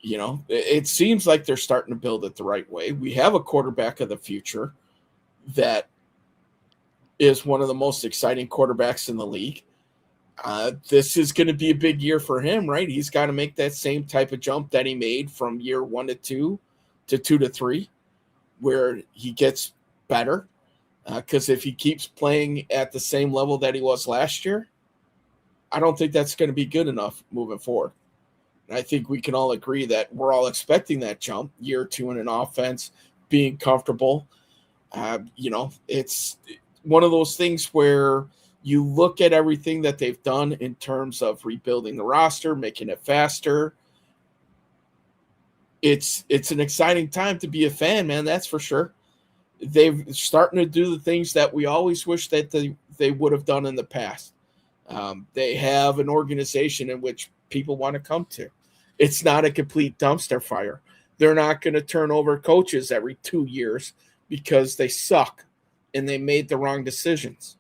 you know, it seems like they're starting to build it the right way. We have a quarterback of the future that is one of the most exciting quarterbacks in the league. This is going to be a big year for him, right? He's got to make that same type of jump that he made from year 1 to 2 to 2 to 3, where he gets better. Because if he keeps playing at the same level that he was last year, I don't think that's going to be good enough moving forward. And I think we can all agree that we're all expecting that jump, year 2 in an offense, being comfortable. You know, it's one of those things where you look at everything that they've done in terms of rebuilding the roster, making it faster. It's an exciting time to be a fan, man. That's for sure. They're starting to do the things that we always wish that they would have done in the past. They have an organization in which people want to come to. It's not a complete dumpster fire. They're not going to turn over coaches every 2 years because they suck and they made the wrong decisions.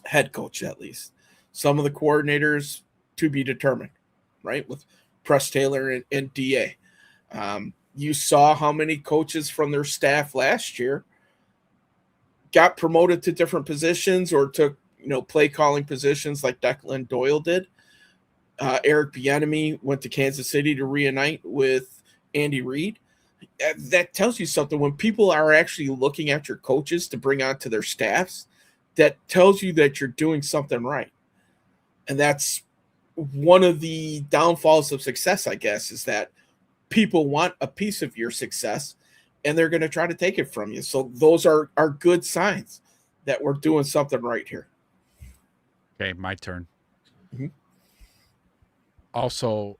Head coach, at least. Some of the coordinators to be determined, right? With Press Taylor and DA. You saw how many coaches from their staff last year got promoted to different positions or took, play calling positions like Declan Doyle did. Eric Bieniemy went to Kansas City to reunite with Andy Reid. That tells you something. When people are actually looking at your coaches to bring onto their staffs, that tells you that you're doing something right. And that's one of the downfalls of success, I guess, is that people want a piece of your success and they're going to try to take it from you. So those are good signs that we're doing something right here. Okay, my turn. Mm-hmm. Also,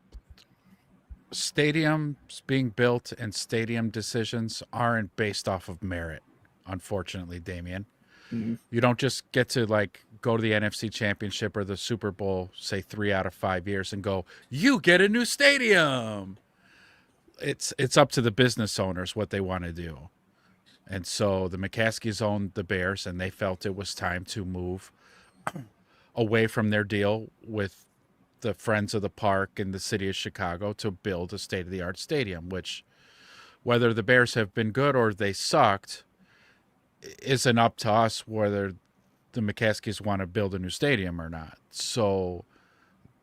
stadiums being built and stadium decisions aren't based off of merit, unfortunately, Damien. Mm-hmm. You don't just get to go to the NFC Championship or the Super Bowl, say 3 out of 5 years, and go, you get a new stadium. It's up to the business owners what they want to do. And so the McCaskies owned the Bears, and they felt it was time to move away from their deal with the Friends of the Park in the city of Chicago to build a state-of-the-art stadium, which, whether the Bears have been good or they sucked, isn't up to us whether the McCaskies want to build a new stadium or not. So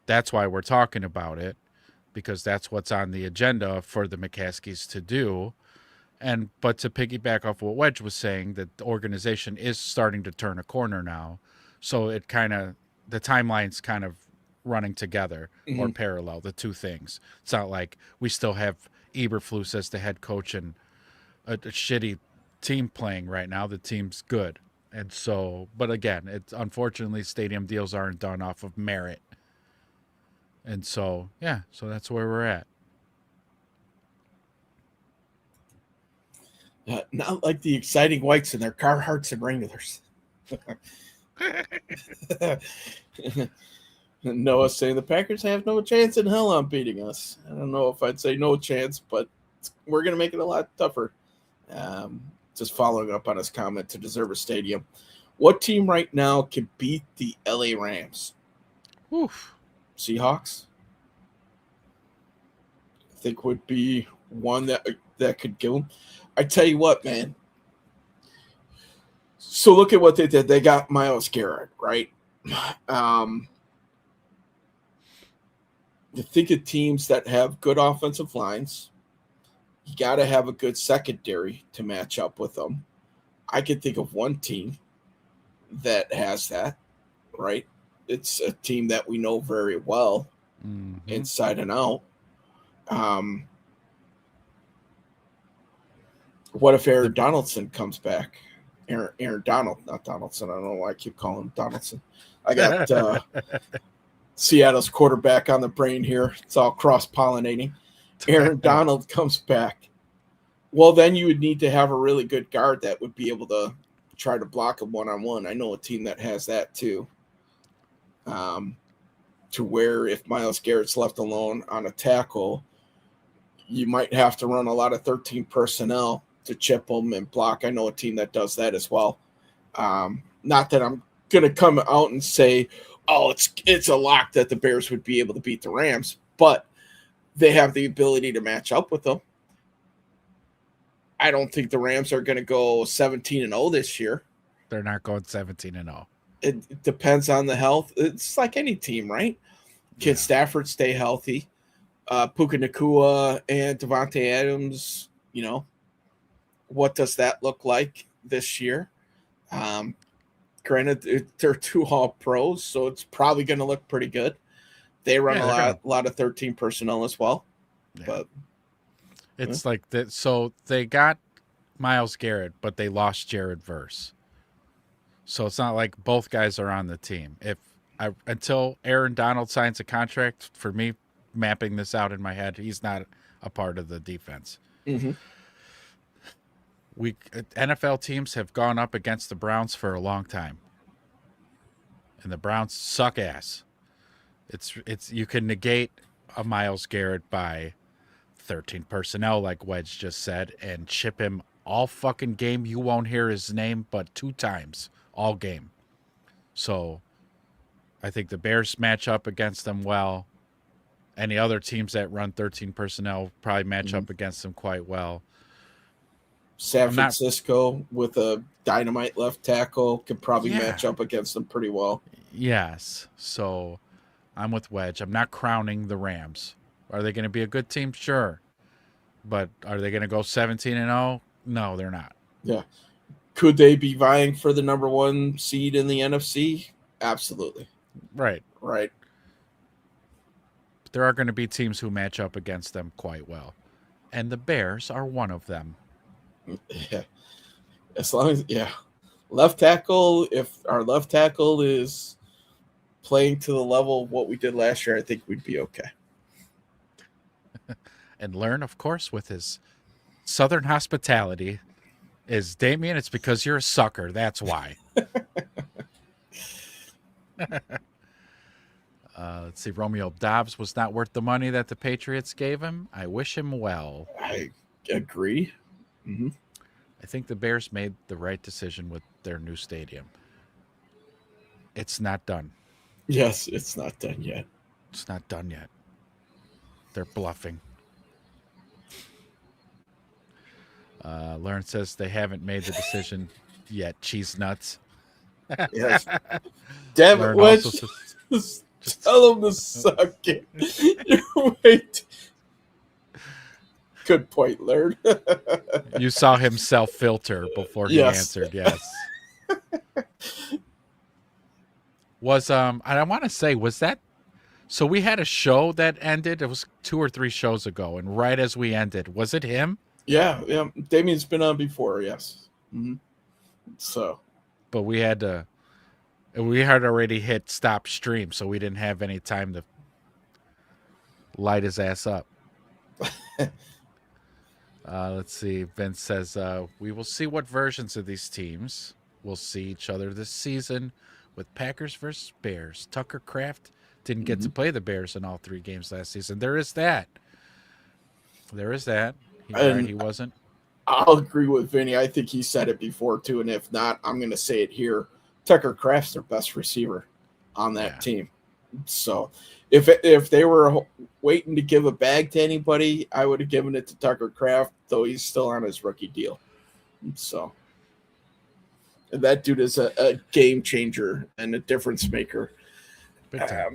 that's why we're talking about it, because that's what's on the agenda for the McCaskies to do. But to piggyback off what Wedge was saying, that the organization is starting to turn a corner now. So the timeline's kind of running together or parallel, the two things. It's not like we still have Eberflus as the head coach and a shitty team playing right now. The team's good. And so, but again, it's unfortunately stadium deals aren't done off of merit. And so, yeah, so that's where we're at. Not like the exciting whites in their Carhartts and Wranglers. Noah saying the Packers have no chance in hell on beating us. I don't know if I'd say no chance, but we're going to make it a lot tougher. Just following up on his comment to deserve a stadium. What team right now can beat the LA Rams? Oof. Seahawks? I think would be one that could give them. I tell you what, man. So look at what they did. They got Myles Garrett, right? You think of teams that have good offensive lines. You got to have a good secondary to match up with them. I can think of one team that has that, right? It's a team that we know very well, inside and out. What if Aaron Donaldson comes back? Aaron Donald, not Donaldson. I don't know why I keep calling him Donaldson. I got Seattle's quarterback on the brain here. It's all cross-pollinating. Aaron Donald comes back. Well, then you would need to have a really good guard that would be able to try to block him one-on-one. I know a team that has that too. To where if Myles Garrett's left alone on a tackle, you might have to run a lot of 13 personnel to chip them and block. I know a team that does that as well. Not that I'm going to come out and say, oh, it's a lock that the Bears would be able to beat the Rams, but they have the ability to match up with them. I don't think the Rams are going to go 17-0 this year. They're not going 17-0. It depends on the health. It's like any team, right? Can Stafford stay healthy? Puka Nacua and Devontae Adams, what does that look like this year? Granted, they're two all-pros, so it's probably going to look pretty good. They run a lot of 13 personnel as well. Yeah. But it's like that. So they got Myles Garrett, but they lost Jared Verse. So it's not like both guys are on the team. Until Aaron Donald signs a contract, for me, mapping this out in my head, he's not a part of the defense. Mm-hmm. NFL teams have gone up against the Browns for a long time, and the Browns suck ass. It's you can negate a Myles Garrett by 13 personnel, like Wedge just said, and chip him all fucking game. You won't hear his name but 2 times all game. So I think the Bears match up against them well. Any other teams that run 13 personnel probably match up against them quite well. San Francisco with a dynamite left tackle could probably match up against them pretty well. Yes. So I'm with Wedge. I'm not crowning the Rams. Are they going to be a good team? Sure. But are they going to go 17-0? No, they're not. Yeah. Could they be vying for the number 1 seed in the NFC? Absolutely. Right. Right. But there are going to be teams who match up against them quite well. And the Bears are one of them. Yeah. As long as, left tackle, if our left tackle is playing to the level of what we did last year, I think we'd be okay. And Learn, of course, with his Southern hospitality, is Damien, it's because you're a sucker. That's why. Let's see. Romeo Dobbs was not worth the money that the Patriots gave him. I wish him well. I agree. Mm-hmm. I think the Bears made the right decision with their new stadium. It's not done. Yes, it's not done yet. It's not done yet. They're bluffing. Lauren says they haven't made the decision yet. Cheese nuts. Yes. Damn it, Wedge. Just tell them to suck it. Wait. Good point, Laird. You saw him self-filter before he answered, yes. Was I want to say, was that so we had a show that ended, it was 2 or 3 shows ago, and right as we ended, was it him? Yeah. Damien's been on before, yes. Mm-hmm. So but we had already hit stop stream, so we didn't have any time to light his ass up. Let's see. Vince says, we will see what versions of these teams will see each other this season with Packers versus Bears. Tucker Kraft didn't get to play the Bears in all 3 games last season. There is that. He wasn't. I'll agree with Vinny. I think he said it before, too. And if not, I'm going to say it here. Tucker Kraft's their best receiver on that team. So if they were waiting to give a bag to anybody, I would have given it to Tucker Kraft, though he's still on his rookie deal. So and that dude is a game changer and a difference maker.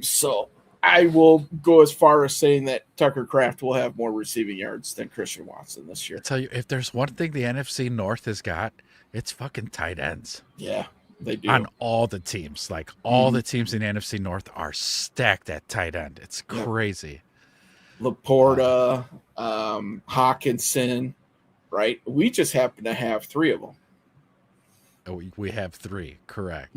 So I will go as far as saying that Tucker Kraft will have more receiving yards than Christian Watson this year. I tell you, if there's one thing the NFC North has got, it's fucking tight ends. Yeah. They do. On all the teams. Like all the teams in the NFC North are stacked at tight end. It's crazy. Laporta, Hawkinson, right? We just happen to have 3 of them. Oh, we have 3, correct.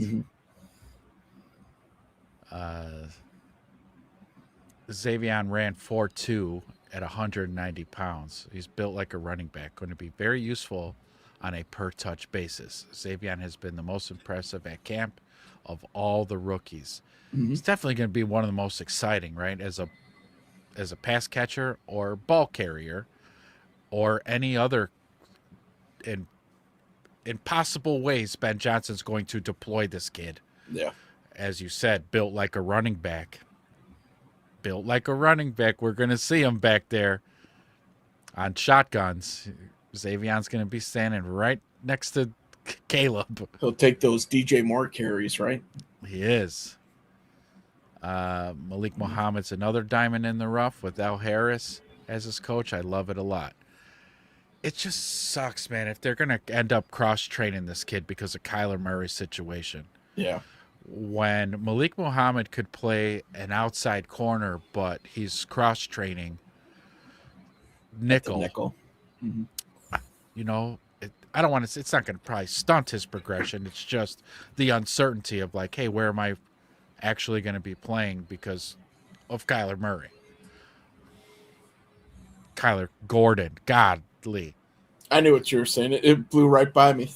Xavier ran 4.2 at 190 pounds. He's built like a running back. Going to be very useful on a per-touch basis. Xavier has been the most impressive at camp of all the rookies. He's definitely going to be one of the most exciting, right? As a pass catcher or ball carrier or any other in possible ways Ben Johnson's going to deploy this kid. Yeah. As you said, built like a running back. We're going to see him back there on shotguns. Xavier's going to be standing right next to Caleb. He'll take those DJ Moore carries, right? He is. Malik Muhammad's another diamond in the rough with Al Harris as his coach. I love it a lot. It just sucks, man, if they're going to end up cross-training this kid because of Kyler Murray's situation. Yeah. When Malik Muhammad could play an outside corner, but he's cross-training nickel. You know, I don't want to say it's not going to probably stunt his progression. It's just the uncertainty of like, hey, where am I actually going to be playing because of Kyler Murray? Kyler Gordon, godly. I knew what you were saying. It blew right by me.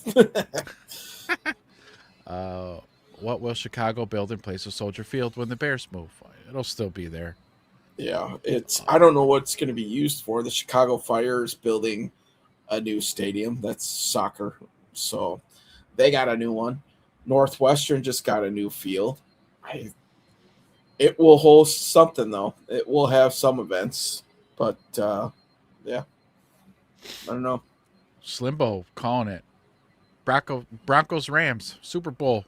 What will Chicago build in place of Soldier Field when the Bears move? It'll still be there. Yeah, I don't know what it's going to be used for. The Chicago Fire is building a new stadium. That's soccer. So they got a new one. Northwestern just got a new field. It will host something, though. It will have some events. But, yeah, I don't know. Slimbo calling it. Broncos Rams, Super Bowl.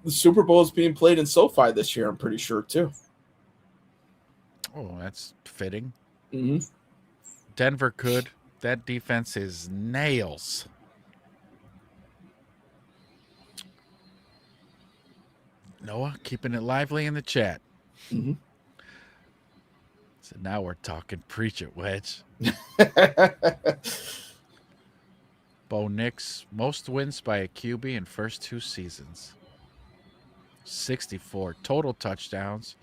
The Super Bowl is being played in SoFi this year, I'm pretty sure, too. Oh, that's fitting. Mm-hmm. Denver could. That defense is nails. Noah, keeping it lively in the chat. Mm-hmm. So now we're talking. Preach it, Wedge. Bo Nix, most wins by a QB in first 2 seasons. 64 total touchdowns.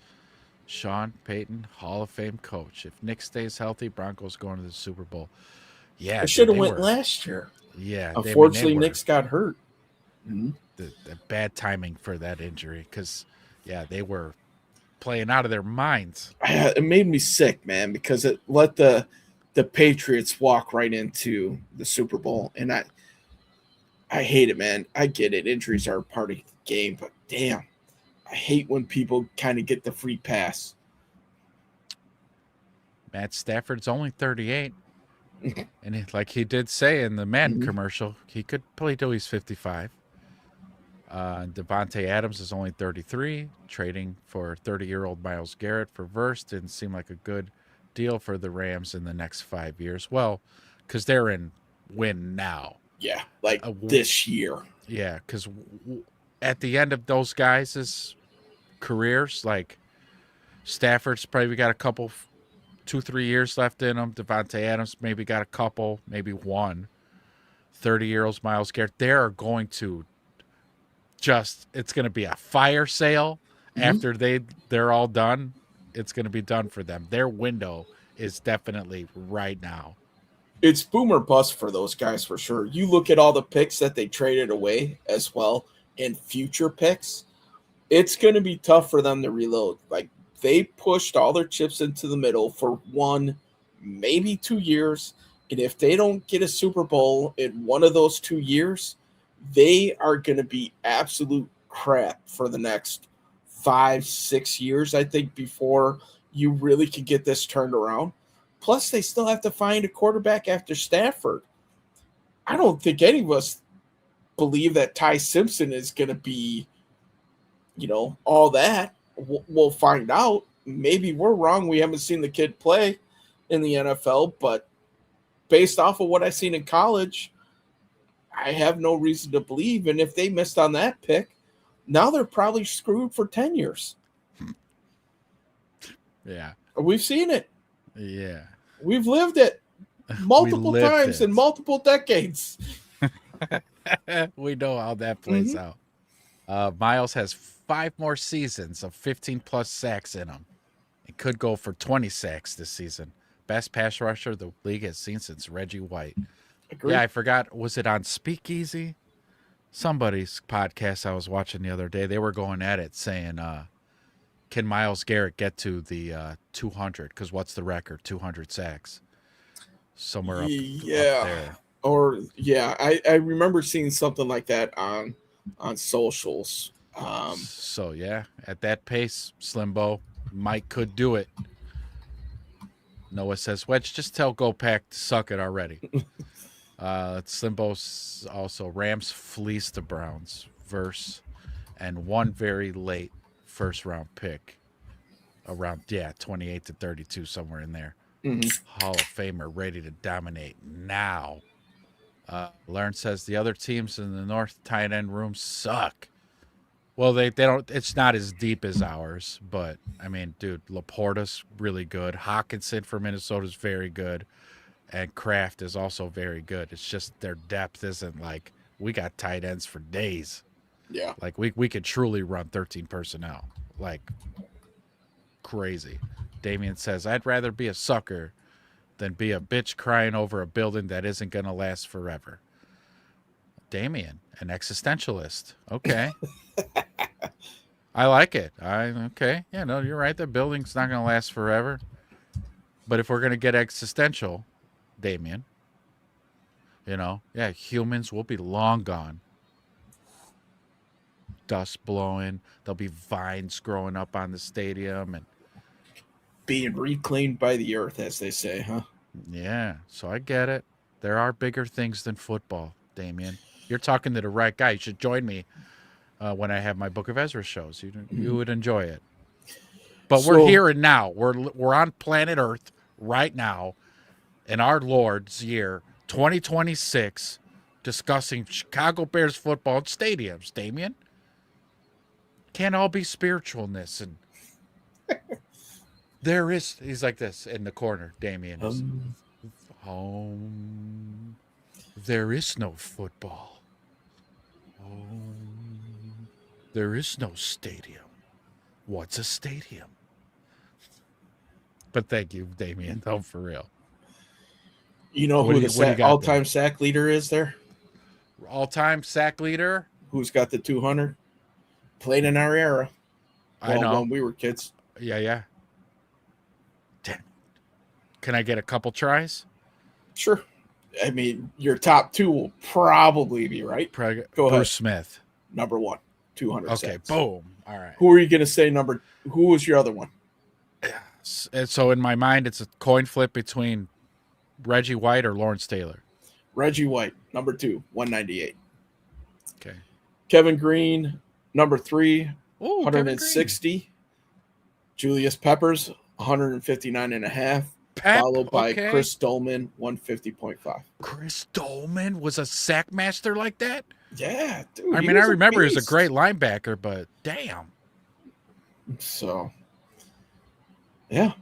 Sean Payton, Hall of Fame coach. If Nick stays healthy, Broncos going to the Super Bowl. Yeah, I should have went last year. Yeah, unfortunately, Nick's got hurt. Mm-hmm. The bad timing for that injury because, yeah, they were playing out of their minds. It made me sick, man, because it let the Patriots walk right into the Super Bowl, and I hate it, man. I get it. Injuries are a part of the game, but damn, I hate when people kind of get the free pass. Matt Stafford's only 38. And like he did say in the Madden commercial, he could play till he's 55. Devontae Adams is only 33, trading for 30-year-old Myles Garrett for Verse didn't seem like a good deal for the Rams in the next 5 years. Well, because they're in win now. Yeah, like this year. Yeah, because at the end of those guys' careers, like Stafford's probably got a couple 2-3 years left in them. Devontae Adams maybe got a couple, maybe one. 30-year-olds, Myles Garrett. They're going to it's going to be a fire sale after they're all done. It's going to be done for them. Their window is definitely right now. it's boom or bust for those guys for sure. You look at all the picks that they traded away as well and future picks, it's going to be tough for them to reload. Like, they pushed all their chips into the middle for 1, maybe 2 years. And if they don't get a Super Bowl in one of those 2 years, they are going to be absolute crap for the next 5, 6 years, I think, before you really can get this turned around. Plus, they still have to find a quarterback after Stafford. I don't think any of us believe that Ty Simpson is going to be, all that. We'll find out. Maybe we're wrong. We haven't seen the kid play in the NFL, but based off of what I've seen in college, I have no reason to believe. And if they missed on that pick, now they're probably screwed for 10 years. Yeah. We've seen it. Yeah. We've lived it multiple times in multiple decades. We know how that plays out. Miles has 5 more seasons of 15-plus sacks in him. It could go for 20 sacks this season. Best pass rusher the league has seen since Reggie White. Agreed. Yeah, I forgot. Was it on Speakeasy? Somebody's podcast I was watching the other day. They were going at it saying, can Myles Garrett get to the 200? Because what's the record? 200 sacks. Somewhere up there. Or, I remember seeing something like that on socials. So, yeah, at that pace, Slimbo, Mike could do it. Noah says, Wedge, just tell Go Pack to suck it already. Slimbo's also, Rams fleeced the Browns verse and one very late first-round pick around, 28 to 32, somewhere in there. Hall of Famer ready to dominate now. Lauren says the other teams in the North tight end room suck. Well, they don't. It's not as deep as ours, but I mean, dude, Laporta's really good. Hawkinson for Minnesota is very good, and Kraft is also very good. It's just their depth isn't like we got tight ends for days. Yeah, like we could truly run 13 personnel, like crazy. Damien says I'd rather be a sucker than be a bitch crying over a building that isn't gonna last forever. Damien, an existentialist. Okay. I like it. Okay. Yeah, no, you're right. The building's not going to last forever. But if we're going to get existential, Damien, humans will be long gone. Dust blowing. There'll be vines growing up on the stadium and being reclaimed by the earth, as they say, huh? Yeah. So I get it. There are bigger things than football, Damien. You're talking to the right guy. You should join me when I have my Book of Ezra shows. You would enjoy it. But we're here and now. We're on planet Earth right now in our Lord's year 2026 discussing Chicago Bears football and stadiums, Damien. Can't all be spiritualness. And there is, he's like this in the corner, Damien. There is no football. There is no stadium. What's a stadium? But thank you, Damien. Oh, for real. You know who the all-time sack leader is there? All-time sack leader? Who's got the 200? Played in our era. I know. When we were kids. Yeah. Damn. Can I get a couple tries? Sure. I mean, your top 2 will probably be right. Go ahead. Bruce Smith. Number 1, 200 Okay, sacks. Boom. All right. Who are you going to say who was your other one? So in my mind, it's a coin flip between Reggie White or Lawrence Taylor. Reggie White, number 2, 198. Okay. Kevin Green, number 3, Ooh, 160. Julius Peppers, 159.5. Followed by Chris Dolman, 150.5. Chris Dolman was a sack master like that? Yeah, dude. I mean, I remember he was a great linebacker, but damn. So, yeah.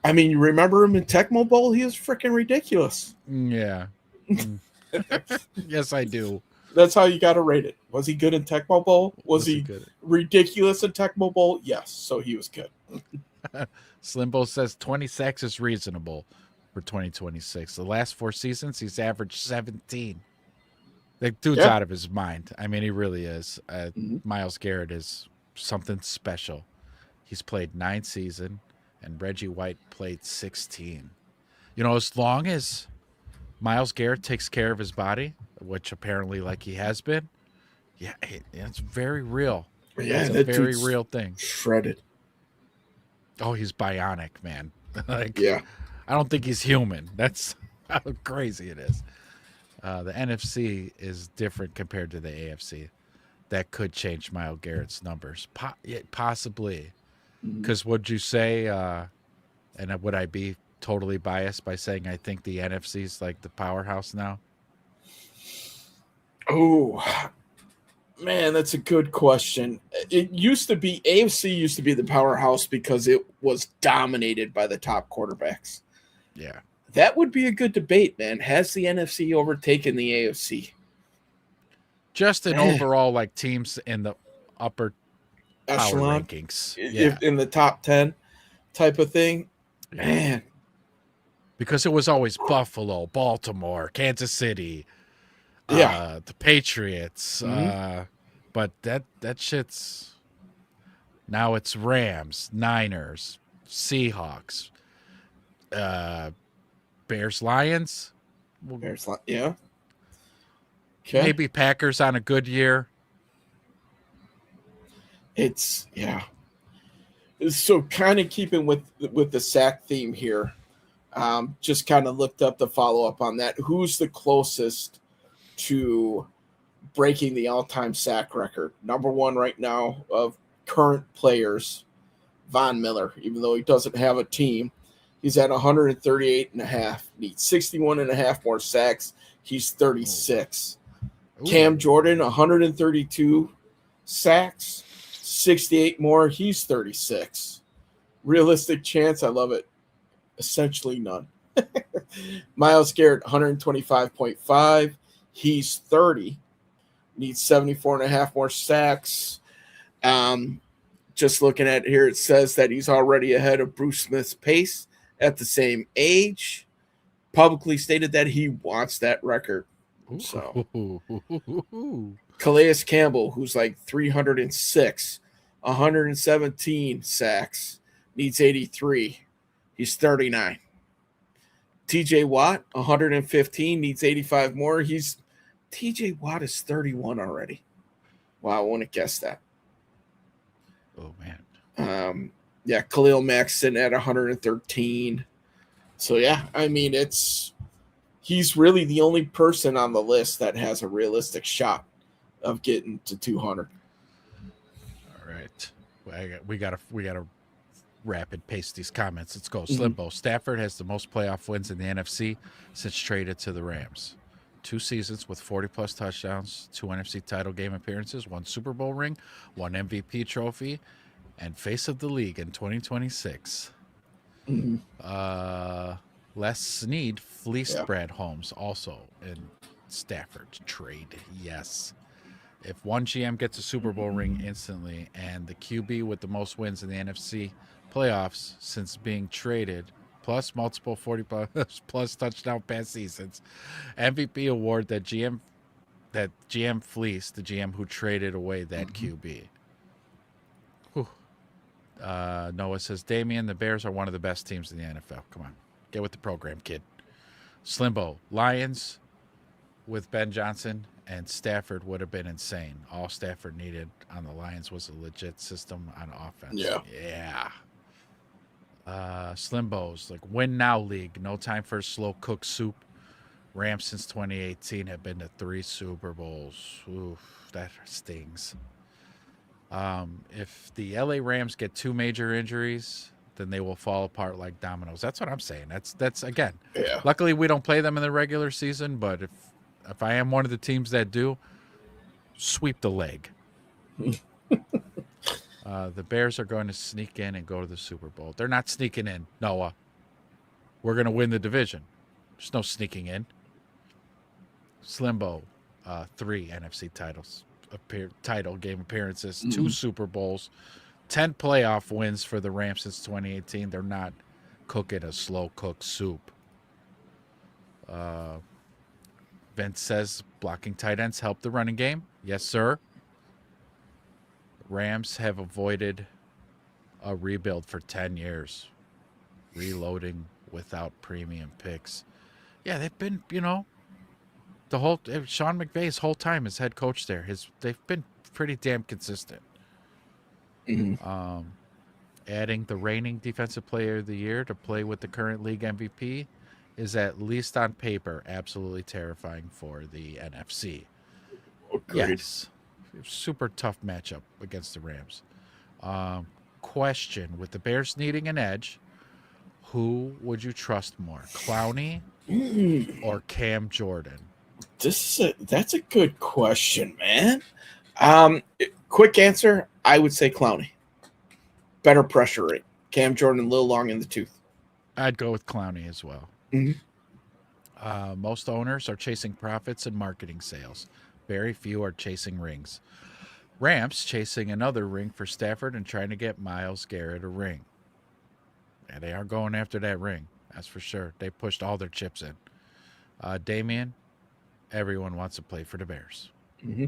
I mean, you remember him in Tecmo Bowl? He was freaking ridiculous. Yeah. Yes, I do. That's how you got to rate it. Was he good in Tecmo Bowl? Was he good? Ridiculous in Tecmo Bowl? Yes, so he was good. Slimbo says 20 sacks is reasonable. for 2026. The last 4 seasons, he's averaged 17. The dude's out of his mind. I mean, he really is. Myles Garrett is something special. He's played 9 seasons, and Reggie White played 16. You know, as long as Myles Garrett takes care of his body, which apparently like he has been, it's very real. Yeah, it's a very real thing. Shredded. Oh, he's bionic, man. I don't think he's human. That's how crazy it is. The NFC is different compared to the AFC. That could change Myles Garrett's numbers, possibly. Because would you say, and would I be totally biased by saying I think the NFC is like the powerhouse now? Oh, man, that's a good question. It used to be, AFC used to be the powerhouse because it was dominated by the top quarterbacks. Yeah. That would be a good debate, man. Has the NFC overtaken the AFC? Just in overall, like teams in the upper echelon rankings, in the top 10 type of thing, man. Because it was always Buffalo, Baltimore, Kansas City, the Patriots, but that shit's now it's Rams, Niners, Seahawks, Bears, Lions. Yeah. Okay. Maybe Packers on a good year. It's so kind of keeping with the sack theme here. Just kind of looked up the follow up on that. Who's the closest to breaking the all-time sack record? Number one right now of current players, Von Miller. Even though he doesn't have a team, he's at 138.5. Needs 61.5 more sacks. He's 36. Ooh. Cam Jordan, 132 sacks, 68 more. He's 36. Realistic chance, I love it. Essentially none. Myles Garrett, 125.5. He's 30. Needs 74.5 more sacks. Just looking at here, it says that he's already ahead of Bruce Smith's pace at the same age. Publicly stated that he wants that record. So Calais Campbell, who's like 306, 117 sacks, needs 83. He's 39. TJ Watt, 115, needs 85 more. TJ Watt is 31 already. Wow, I wouldn't guess that. Oh man. Khalil Mack's sitting at 113. So I mean he's really the only person on the list that has a realistic shot of getting to 200. All right. We gotta rapid paste these comments. Let's go. Slimbo. Stafford has the most playoff wins in the NFC since traded to the Rams. 2 seasons with 40-plus touchdowns, 2 NFC title game appearances, 1 Super Bowl ring, 1 MVP trophy, and face of the league in 2026. Les Snead fleeced Brad Holmes also in Stafford's trade. Yes. If one GM gets a Super Bowl ring instantly and the QB with the most wins in the NFC playoffs since being traded, plus multiple 40-plus touchdown pass seasons, MVP award that GM fleeced the GM who traded away that QB. Noah says, Damian, the Bears are one of the best teams in the NFL. Come on. Get with the program, kid. Slimbo. Lions with Ben Johnson and Stafford would have been insane. All Stafford needed on the Lions was a legit system on offense. Yeah. Slimbo's like win now league. No time for slow cooked soup. Rams since 2018 have been to 3 Super Bowls. Oof, that stings. If the LA Rams get 2 major injuries, then they will fall apart like dominoes. That's what I'm saying. That's again. Yeah. Luckily, we don't play them in the regular season, but if I am one of the teams that do, sweep the leg. The Bears are going to sneak in and go to the Super Bowl. They're not sneaking in, Noah. We're going to win the division. There's no sneaking in. Slimbo, 3 NFC titles. Title game appearances, 2 Super Bowls, 10 playoff wins for the Rams since 2018. They're not cooking a slow cooked soup. Vince says blocking tight ends help the running game. Yes, sir. Rams have avoided a rebuild for 10 years, reloading without premium picks. Yeah, they've been, the whole Sean McVay's whole time as head coach there. They've been pretty damn consistent. Mm-hmm. Adding the reigning defensive player of the year to play with the current league MVP is, at least on paper, absolutely terrifying for the NFC. Agreed. Yes, super tough matchup against the Rams. Question: with the Bears needing an edge, who would you trust more, Clowney or Cam Jordan? That's a good question, man. Quick answer: I would say Clowney. Better pressure rate. Cam Jordan a little long in the tooth. I'd go with Clowney as well. Mm-hmm. Most owners are chasing profits and marketing sales. Very few are chasing rings. Rams chasing another ring for Stafford and trying to get Myles Garrett a ring. And they are going after that ring. That's for sure. They pushed all their chips in. Damian, everyone wants to play for the Bears. Mm-hmm.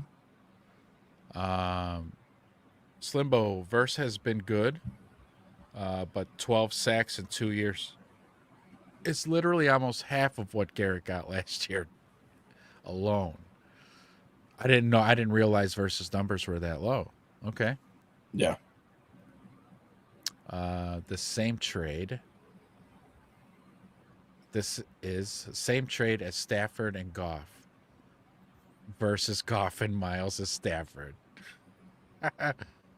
Slimbo, Verse has been good, but 12 sacks in 2 years. It's literally almost half of what Garrett got last year alone. I didn't realize Verse's numbers were that low. Okay. Yeah. The same trade. This is the same trade as Stafford and Goff versus Goff and Miles as Stafford.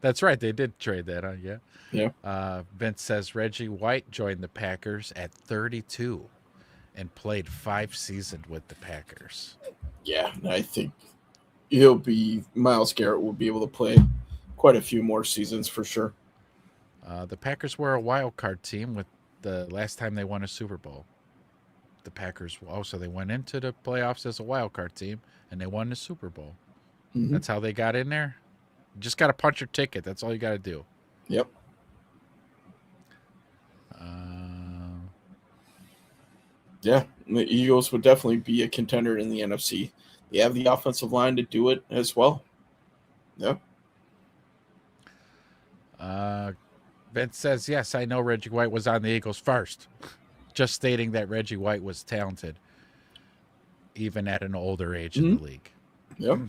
That's right. They did trade that, huh? Yeah. Yeah. Vince says Reggie White joined the Packers at 32 and played 5 seasons with the Packers. Yeah, I think Myles Garrett will be able to play quite a few more seasons for sure. The Packers were a wild card team with the last time they won a Super Bowl. The Packers also, they went into the playoffs as a wild card team and they won the Super Bowl. Mm-hmm. That's how they got in there. You just got to punch your ticket. That's all you got to do. Yep. Yeah, the Eagles would definitely be a contender in the NFC. They have the offensive line to do it as well. Yeah. Vince says, yes, I know Reggie White was on the Eagles first. Just stating that Reggie White was talented, even at an older age in the league. Yep.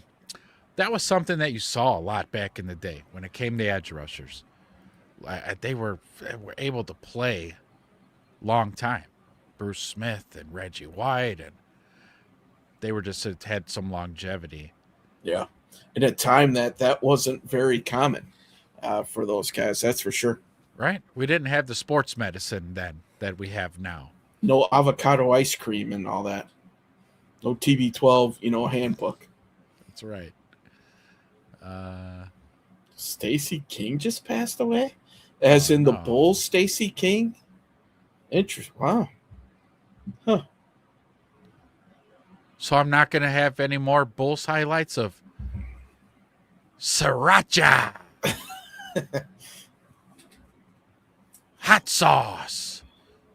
That was something that you saw a lot back in the day when it came to edge rushers. They were able to play long time. Bruce Smith and Reggie White, and they were just had some longevity. Yeah. In a time that wasn't very common for those guys, that's for sure. Right? We didn't have the sports medicine then that we have now. No avocado ice cream and all that. No TB12, handbook. That's right. Stacey King just passed away? As in the Bulls, Stacey King? Interesting. Wow. Huh. So I'm not going to have any more Bulls highlights of Sriracha. Hot sauce.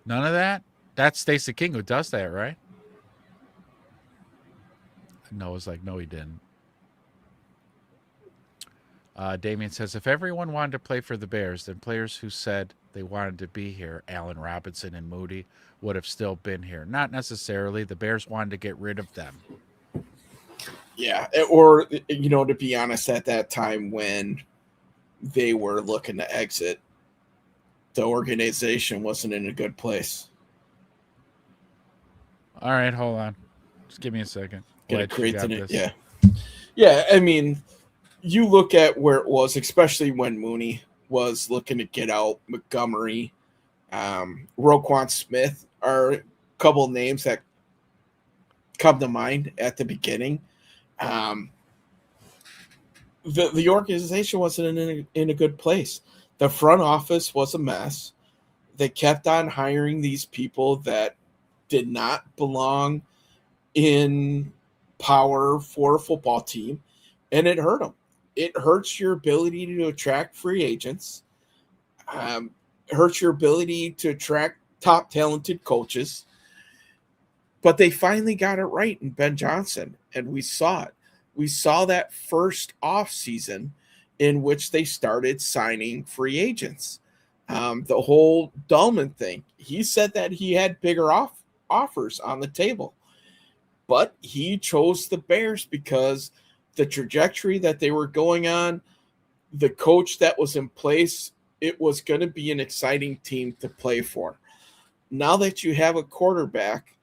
None of that? That's Stacey King who does that, right? Noah's like, no, he didn't. Damien says, if everyone wanted to play for the Bears, then players who said they wanted to be here, Allen Robinson and Moody, would have still been here. Not necessarily. The Bears wanted to get rid of them. Yeah, or, to be honest, at that time when they were looking to exit, the organization wasn't in a good place. All right, hold on. Just give me a second. Yeah. Yeah, I mean, you look at where it was, especially when Mooney was looking to get out, Montgomery, Roquan Smith are a couple of names that come to mind at the beginning. The organization wasn't in a good place. The front office was a mess. They kept on hiring these people that did not belong in power for a football team, and it hurt them. It hurts your ability to attract free agents. Hurts your ability to attract top talented coaches. But they finally got it right in Ben Johnson, and we saw it. We saw that first offseason in which they started signing free agents. The whole Dahlman thing, he said that he had bigger offers on the table, but he chose the Bears because the trajectory that they were going on, the coach that was in place, it was going to be an exciting team to play for. Now that you have a quarterback,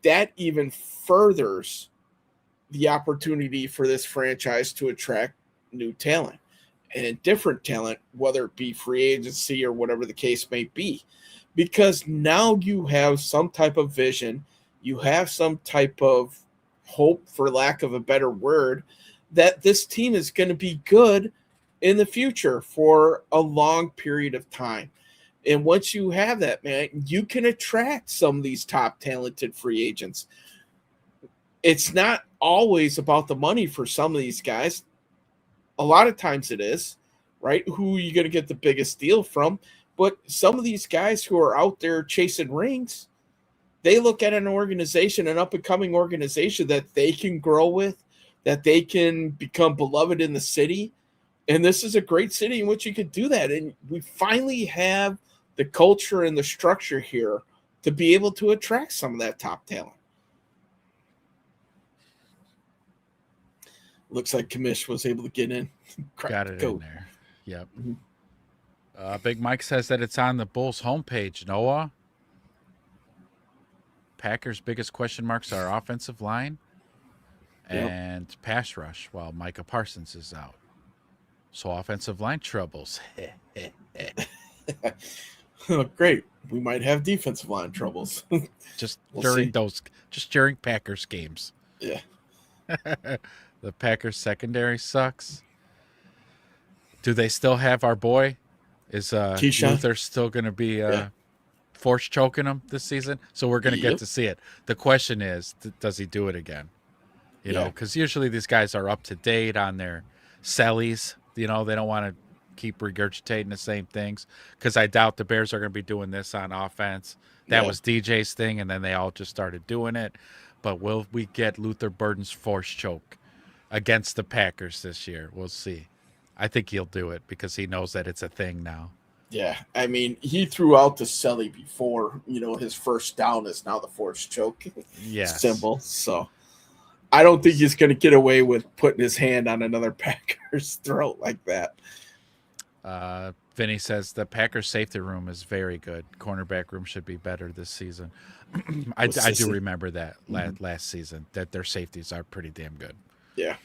that even furthers the opportunity for this franchise to attract new talent and different talent, whether it be free agency or whatever the case may be, because now you have some type of vision, you have some type of hope, for lack of a better word, that this team is going to be good in the future for a long period of time. And once you have that, man, you can attract some of these top talented free agents. It's not always about the money for some of these guys. A lot of times it is, right? Who are you going to get the biggest deal from? But some of these guys who are out there chasing rings, they look at an organization, an up-and-coming organization that they can grow with, that they can become beloved in the city. And this is a great city in which you could do that. And we finally have the culture and the structure here to be able to attract some of that top talent. Looks like Kamish was able to get in. Got it in there. Yep. Big Mike says that it's on the Bulls homepage. Noah, Packers' biggest question marks are offensive line and pass rush, while Micah Parsons is out. So offensive line troubles. Great. We might have defensive line troubles. during Packers games. Yeah. The Packers secondary sucks. Do they still have our boy? Is Luther still going to be force choking him this season? So we're going to get to see it. The question is, does he do it again? You know, because usually these guys are up to date on their sellies. You know, they don't want to keep regurgitating the same things, because I doubt the Bears are going to be doing this on offense. That was DJ's thing, and then they all just started doing it. But will we get Luther Burden's force choke against the Packers this year? We'll see. I think he'll do it because he knows that it's a thing now. Yeah, I mean, he threw out the celly before. You know, his first down is now the force choke symbol. So I don't think he's going to get away with putting his hand on another Packers throat like that. Vinny says the Packers safety room is very good. Cornerback room should be better this season. I do remember that last season, that their safeties are pretty damn good. Yeah.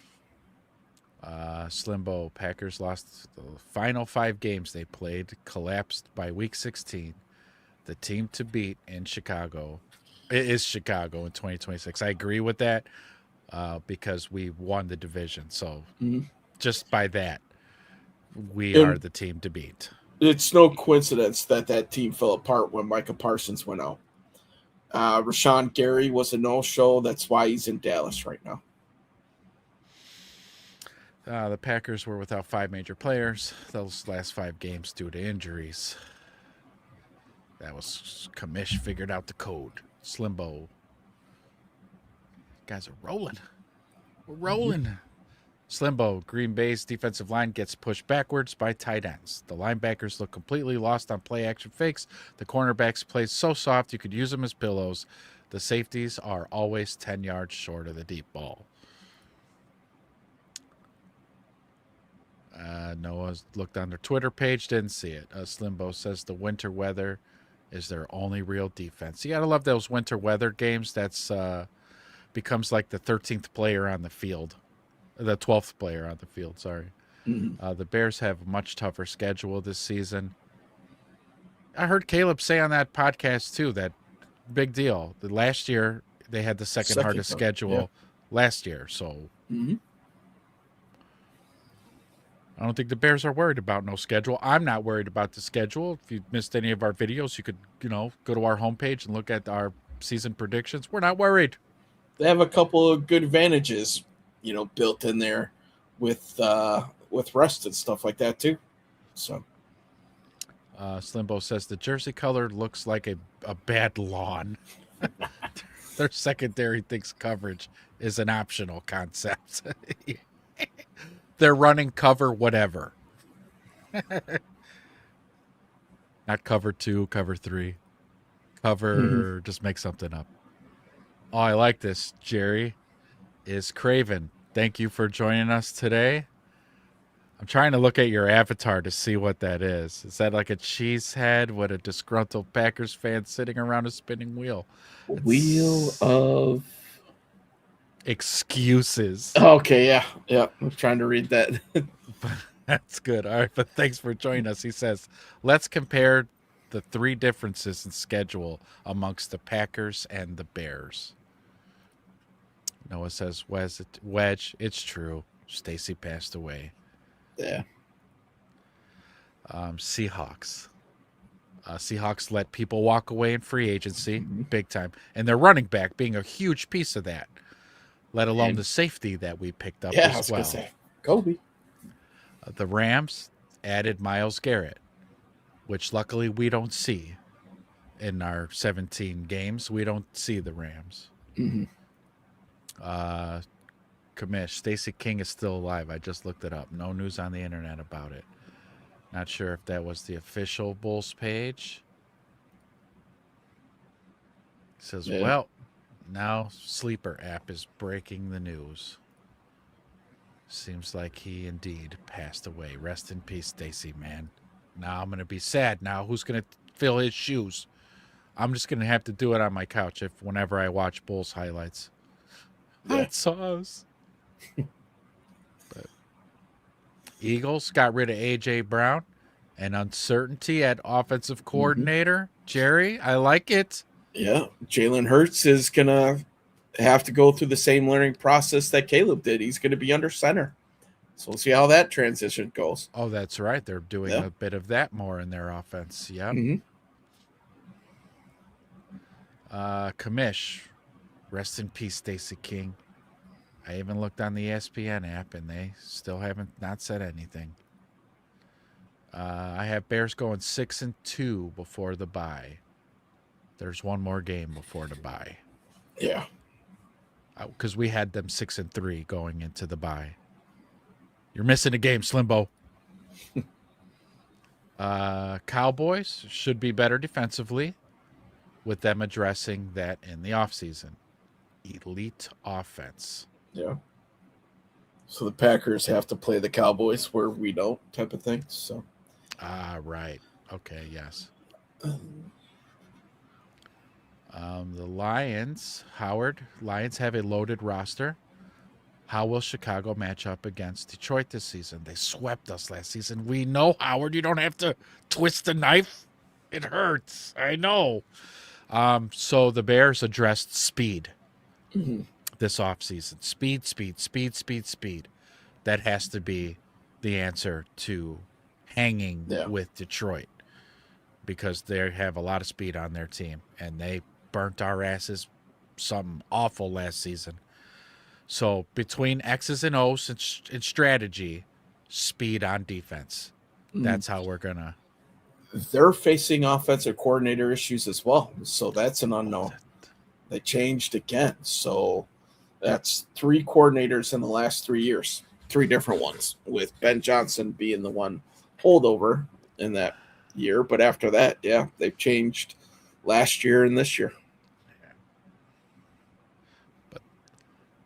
Slimbo, Packers lost the final 5 games they played, collapsed by week 16. The team to beat in Chicago is Chicago in 2026. I agree with that because we won the division. So just by that, we are the team to beat. It's no coincidence that team fell apart when Micah Parsons went out. Rashawn Gary was a no-show. That's why he's in Dallas right now. The Packers were without 5 major players those last 5 games due to injuries. That was Kamish figured out the code. Slimbo. Guys are rolling. We're rolling. Slimbo, Green Bay's defensive line gets pushed backwards by tight ends. The linebackers look completely lost on play-action fakes. The cornerbacks play so soft you could use them as pillows. The safeties are always 10 yards short of the deep ball. Noah looked on their Twitter page, didn't see it. Slimbo says the winter weather is their only real defense. You got to love those winter weather games. That's becomes like the 13th player on the field. The 12th player on the field, sorry. The Bears have a much tougher schedule this season. I heard Caleb say on that podcast, too, that big deal. The last year, they had the second hardest schedule last year. So I don't think the Bears are worried about no schedule. I'm not worried about the schedule. If you missed any of our videos, you could, go to our homepage and look at our season predictions. We're not worried. They have a couple of good advantages, built in there with rest and stuff like that too. So Slimbo says the jersey color looks like a bad lawn. Their secondary thinks coverage is an optional concept. They're running cover whatever. Not cover 2, cover 3. Cover, just make something up. Oh, I like this, Jerry. Is Craven. Thank you for joining us today. I'm trying to look at your avatar to see what that is. Is that like a cheese head with a disgruntled Packers fan sitting around a spinning wheel? Wheel of excuses. Okay, yeah. I'm trying to read that. That's good. All right, but thanks for joining us. He says, let's compare the 3 differences in schedule amongst the Packers and the Bears. Noah says, Wedge, it's true. Stacy passed away. Yeah. Seahawks. Seahawks let people walk away in free agency, big time. And their running back being a huge piece of that, let alone the safety that we picked up as well. Say, Kobe. The Rams added Myles Garrett, which luckily we don't see in our 17 games. We don't see the Rams. Commish, Stacey King is still alive. I just looked it up. No news on the internet about it. Not sure if that was the official Bulls page. It says, well, now Sleeper app is breaking the news. Seems like he indeed passed away. Rest in peace, Stacy, man. Now I'm going to be sad now. Who's going to fill his shoes? I'm just going to have to do it on my couch whenever I watch Bulls highlights. Hot sauce. But Eagles got rid of A.J. Brown and uncertainty at offensive coordinator. Jerry, I like it. Yeah, Jalen Hurts is going to have to go through the same learning process that Caleb did. He's going to be under center. So we'll see how that transition goes. Oh, that's right. They're doing a bit of that more in their offense. Yeah. Commish, rest in peace, Stacey King. I even looked on the ESPN app, and they still haven't not said anything. I have Bears going 6-2 before the bye. There's one more game before the bye. Yeah. Because we had them 6-3 going into the bye. You're missing a game, Slimbo. Cowboys should be better defensively with them addressing that in the offseason. Elite offense. Yeah. So the Packers have to play the Cowboys where we don't, type of thing. So. Right. Okay, yes. The Lions, Lions have a loaded roster. How will Chicago match up against Detroit this season? They swept us last season. We know, Howard, you don't have to twist the knife. It hurts. I know. So the Bears addressed speed this offseason. Speed. That has to be the answer to hanging with Detroit because they have a lot of speed on their team, and they burnt our asses something awful last season. So between X's and O's and strategy, speed on defense. That's how we're going to. They're facing offensive coordinator issues as well. So that's an unknown. They changed again. So that's 3 coordinators in the last 3 years, 3 different ones, with Ben Johnson being the one holdover in that year. But after that, they've changed last year and this year.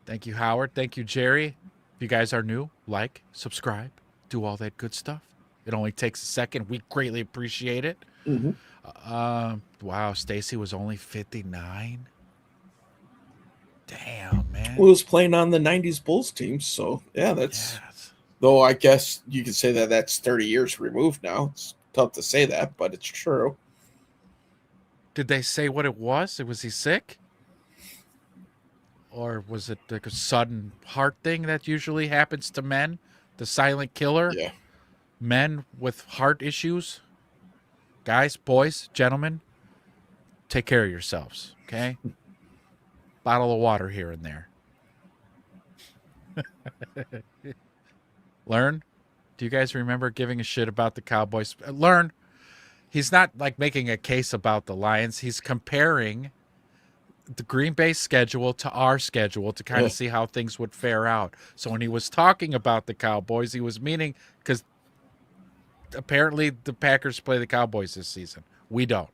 Thank you, Howard. Thank you, Jerry. If you guys are new, like, subscribe, do all that good stuff. It only takes a second. We greatly appreciate it. Wow, Stacy was only 59. Damn, man. Well, he was playing on the 90s Bulls team, so, that's... Though I guess you could say that that's 30 years removed now. It's tough to say that, but it's true. Did they say what it was? Was he sick? Or was it like a sudden heart thing that usually happens to men? The silent killer? Yeah. Men with heart issues? Guys, boys, gentlemen, take care of yourselves, okay? Bottle of water here and there. Learn? Do you guys remember giving a shit about the Cowboys? Learn. He's not like making a case about the Lions. He's comparing the Green Bay schedule to our schedule to kind of see how things would fare out. So when he was talking about the Cowboys, he was meaning because apparently the Packers play the Cowboys this season. We don't.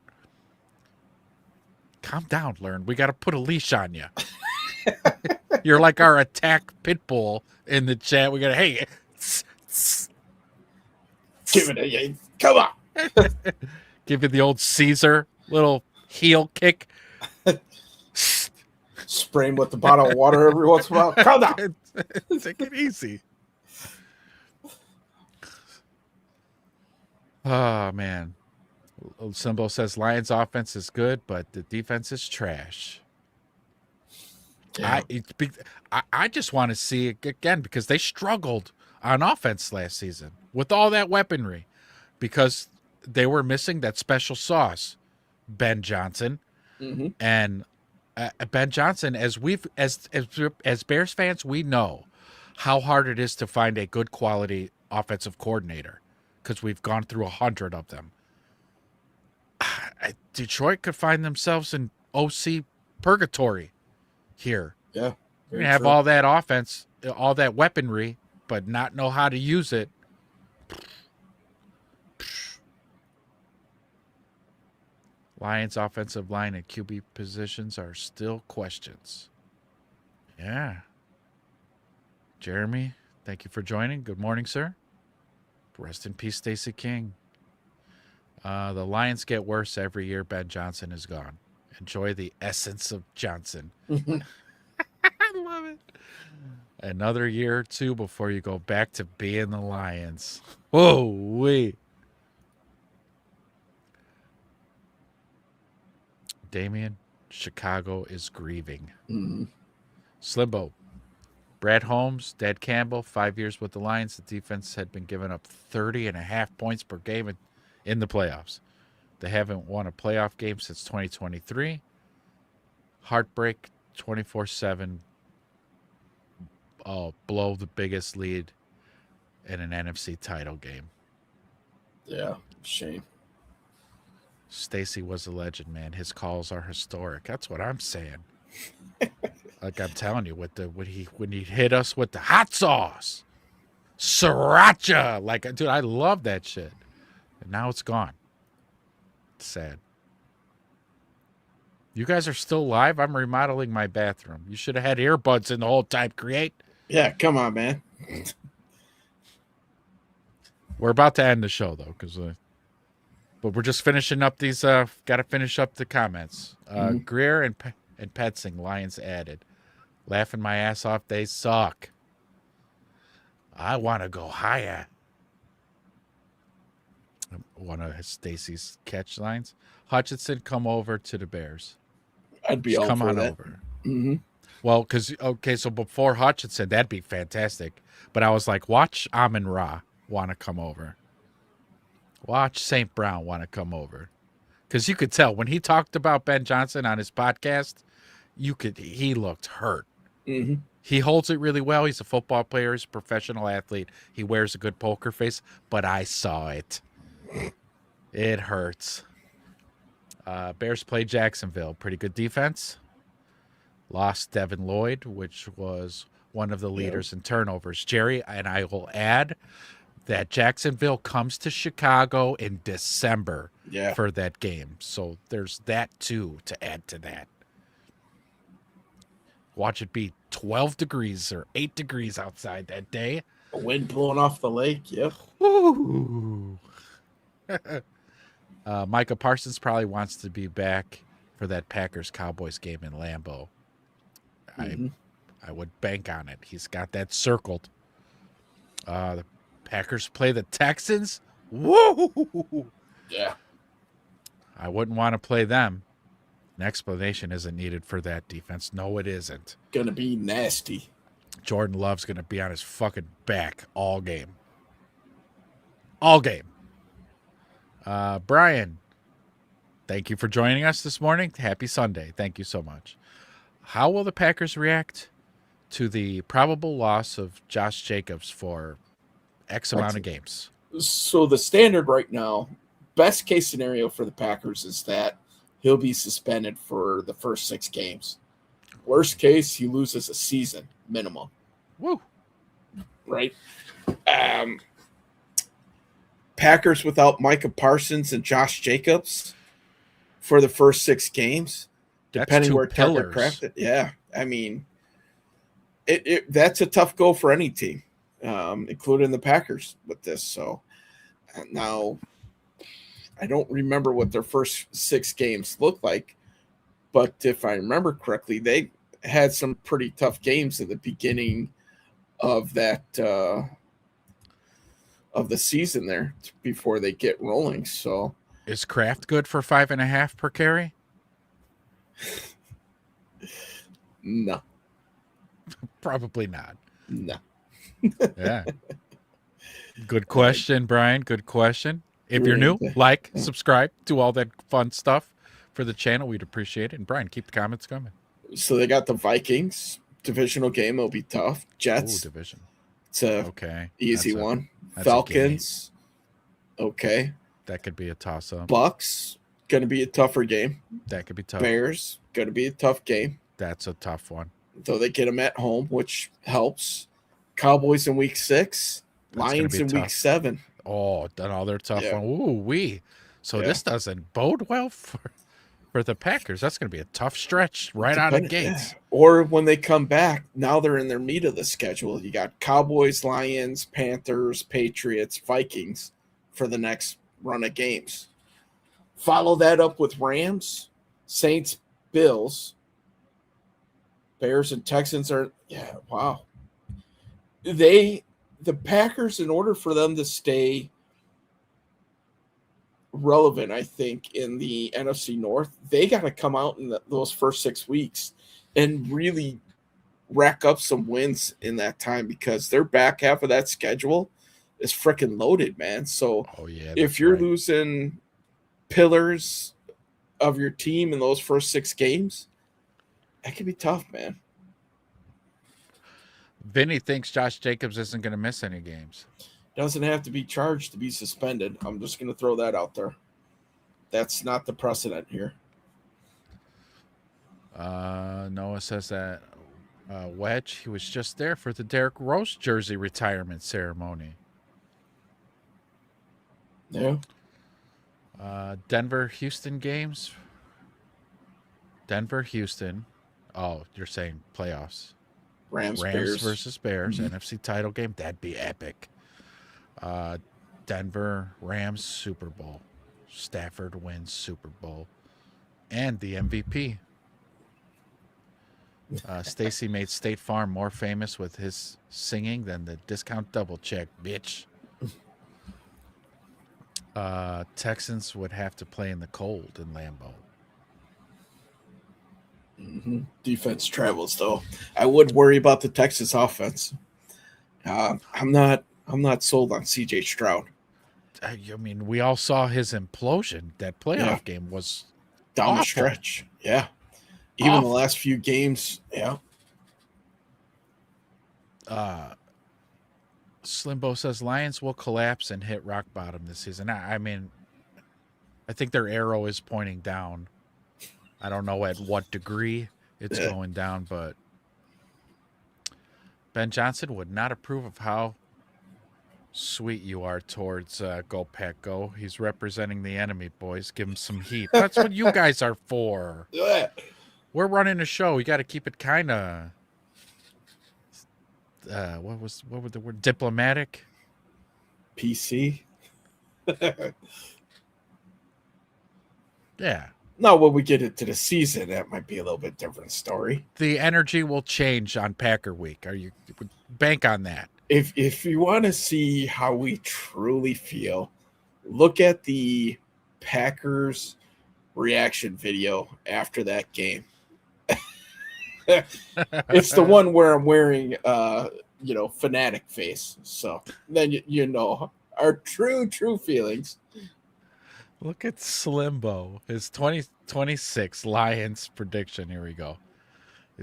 Calm down, Learn. We got to put a leash on you. You're like our attack pit bull in the chat. We got to, hey, give it a come on. Give you the old Caesar little heel kick. Spray him with the bottle of water every once in a while. Come on. Take it easy. Oh, man. Simbo says Lions offense is good, but the defense is trash. Yeah. I just want to see it again because they struggled on offense last season with all that weaponry because they were missing that special sauce, Ben Johnson. Mm-hmm. And Ben Johnson, as Bears fans, we know how hard it is to find a good quality offensive coordinator because we've gone through 100 of them. Detroit could find themselves in OC purgatory here. Yeah. You're going to have all that offense, all that weaponry, but not know how to use it. Lions offensive line and QB positions are still questions. Yeah. Jeremy, thank you for joining. Good morning, sir. Rest in peace, Stacey King. The Lions get worse every year Ben Johnson is gone. Enjoy the essence of Johnson. I love it. Another year or two before you go back to being the Lions. Whoa, wait. Damien, Chicago is grieving. Mm-hmm. Slimbo, Brad Holmes, Dad Campbell, 5 years with the Lions. The defense had been giving up 30.5 points per game in the playoffs. They haven't won a playoff game since 2023. Heartbreak, 24-7. Blow the biggest lead in an NFC title game. Yeah, shame. Stacy was a legend, man. His calls are historic. That's what I'm saying. Like I'm telling you, when he hit us with the hot sauce, sriracha, like dude, I love that shit. And now it's gone. It's sad. You guys are still live? I'm remodeling my bathroom. You should have had earbuds in the whole time. Create. Yeah, come on, man. We're about to end the show though, but we're just finishing up these. Got to finish up the comments. Greer and Petsing, Lions added. Laughing my ass off. They suck. I want to go higher. One of Stacy's catch lines. Hutchinson, come over to the Bears. I'd be all come for on that. over. Mm-hmm. Well, so before Hutchinson, that'd be fantastic. But I was like, watch Amon-Ra want to come over. Watch St. Brown want to come over. Because you could tell when he talked about Ben Johnson on his podcast, he looked hurt. Mm-hmm. He holds it really well. He's a football player. He's a professional athlete. He wears a good poker face, but I saw it. It hurts. Bears play Jacksonville. Pretty good defense. Lost Devin Lloyd, which was one of the leaders in turnovers. Jerry, and I will add that Jacksonville comes to Chicago in December for that game. So there's that, too, to add to that. Watch it be 12 degrees or 8 degrees outside that day. A wind blowing off the lake, yep. Woo. Micah Parsons probably wants to be back for that Packers-Cowboys game in Lambeau. Mm-hmm. I would bank on it. He's got that circled. The Packers play the Texans. Woo! Yeah. I wouldn't want to play them. An explanation isn't needed for that defense. No, it isn't. Gonna be nasty. Jordan Love's gonna be on his fucking back all game. All game. Brian, thank you for joining us this morning. Happy Sunday. Thank you so much. How will the Packers react to the probable loss of Josh Jacobs for X amount of games? So the standard right now, best case scenario for the Packers is that he'll be suspended for the first 6 games. Worst case, he loses a season minimum. Woo. Right? Packers without Micah Parsons and Josh Jacobs for the first 6 games, depending where Tucker crafted. Yeah, I mean, that's a tough go for any team, including the Packers with this. So now I don't remember what their first 6 games looked like, but if I remember correctly, they had some pretty tough games at the beginning of that of the season there before they get rolling. So is Kraft good for 5.5 per carry? No. Probably not. No. Yeah. Good question, Brian. Good question. If you're new, like, subscribe, do all that fun stuff for the channel. We'd appreciate it. And Brian, keep the comments coming. So they got the Vikings. Divisional game will be tough. Jets. Ooh, division. It's a easy one. Falcons. Okay. That could be a toss-up. Bucks. Going to be a tougher game. That could be tough. Bears. Going to be a tough game. That's a tough one. Though they get them at home, which helps. Cowboys in week 6. Lions in week 7. Oh, another tough one. Ooh, So this doesn't bode well for the Packers. That's going to be a tough stretch right out of the gates. Or when they come back, now they're in their meat of the schedule. You got Cowboys, Lions, Panthers, Patriots, Vikings for the next run of games. Follow that up with Rams, Saints, Bills, Bears, and Texans are wow. The Packers, in order for them to stay relevant, I think, in the NFC North, they got to come out in those first 6 weeks and really rack up some wins in that time, because their back half of that schedule is freaking loaded, man. So if you're losing pillars of your team in those first 6 games, that could be tough, man. Vinny thinks Josh Jacobs isn't going to miss any games. Doesn't have to be charged to be suspended. I'm just going to throw that out there. That's not the precedent here. Noah says that Wedge, he was just there for the Derrick Rose jersey retirement ceremony. Yeah. Denver-Houston games. Denver-Houston. Oh, you're saying playoffs. Rams versus Bears, NFC title game. That'd be epic. Denver, Rams, Super Bowl. Stafford wins Super Bowl. And the MVP. Stacy made State Farm more famous with his singing than the discount double check, bitch. Texans would have to play in the cold in Lambeau. Defense travels, though. I would worry about the Texas offense. I'm not sold on CJ Stroud. I mean, we all saw his implosion. That playoff game was down the stretch. Yeah. Even the last few games. Yeah. Slimbo says Lions will collapse and hit rock bottom this season. I mean, I think their arrow is pointing down. I don't know at what degree it's going down, but Ben Johnson would not approve of how sweet you are towards Go Pack Go. He's representing the enemy, boys. Give him some heat. That's what you guys are for. We're running a show. We got to keep it kind of what was the word? Diplomatic? PC? Yeah. No, when we get into the season, that might be a little bit different story. The energy will change on Packer Week. Are you bank on that? If you want to see how we truly feel, look at the Packers reaction video after that game. It's the one where I'm wearing fanatic face. So then you know our true feelings. Look at Slimbo. His 2026 Lions prediction. Here we go.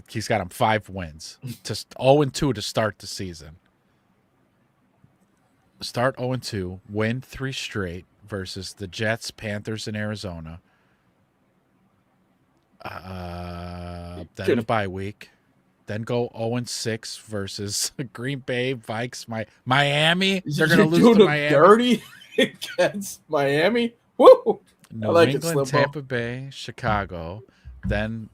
He's got him 5 wins. Just 0-2 to start the season. Start 0-2, win 3 straight versus the Jets, Panthers, and Arizona. Then a bye week. Then go 0-6 versus Green Bay, Vikes, Miami. They're going to lose to Miami. Dirty against Miami. Woo! New England, Tampa Bay, Chicago. Then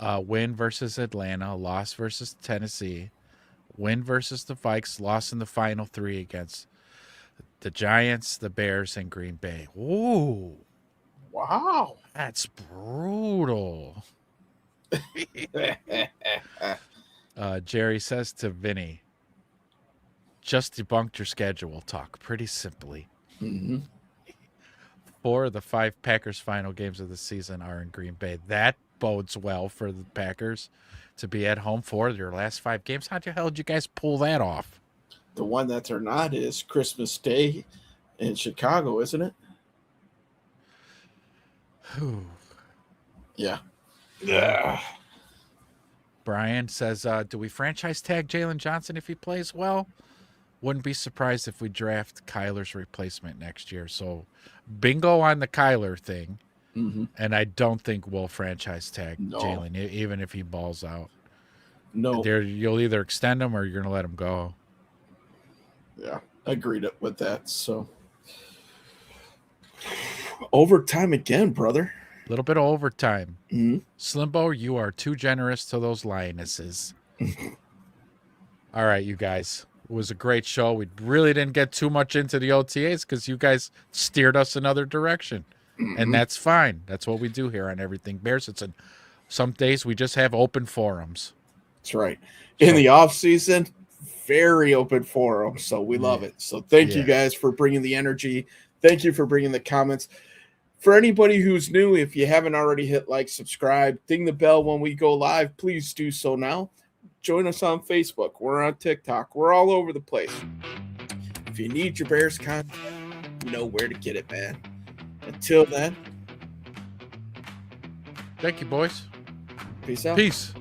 win versus Atlanta, loss versus Tennessee, win versus the Vikes, loss in the final 3 against the Giants, the Bears, and Green Bay. Ooh. Wow. That's brutal. Jerry says to Vinny, just debunked your schedule talk pretty simply. Mm-hmm. 4 of the 5 Packers final games of the season are in Green Bay. That bodes well for the Packers to be at home for their last 5 games. How the hell did you guys pull that off? The one that they're not is Christmas Day in Chicago, isn't it? Yeah. Yeah. Brian says, do we franchise tag Jalen Johnson if he plays well? Wouldn't be surprised if we draft Kyler's replacement next year. So bingo on the Kyler thing. Mm-hmm. And I don't think we'll franchise tag Jalen, even if he balls out. No. You'll either extend him or you're going to let him go. Yeah, agreed with that. So overtime again, brother. A little bit of overtime. Mm-hmm. Slimbo, you are too generous to those Lionesses. All right, you guys. It was a great show. We really didn't get too much into the OTAs because you guys steered us another direction. Mm-hmm. And that's fine. That's what we do here on Everything Bears. Some days we just have open forums. That's right. In the off season, very open forum. So we love it. So thank you guys for bringing the energy. Thank you for bringing the comments. For anybody who's new, if you haven't already hit like, subscribe, ding the bell when we go live, please do so now. Join us on Facebook. We're on TikTok. We're all over the place. If you need your Bears content, you know where to get it, man. Until then. Thank you, boys. Peace out. Peace.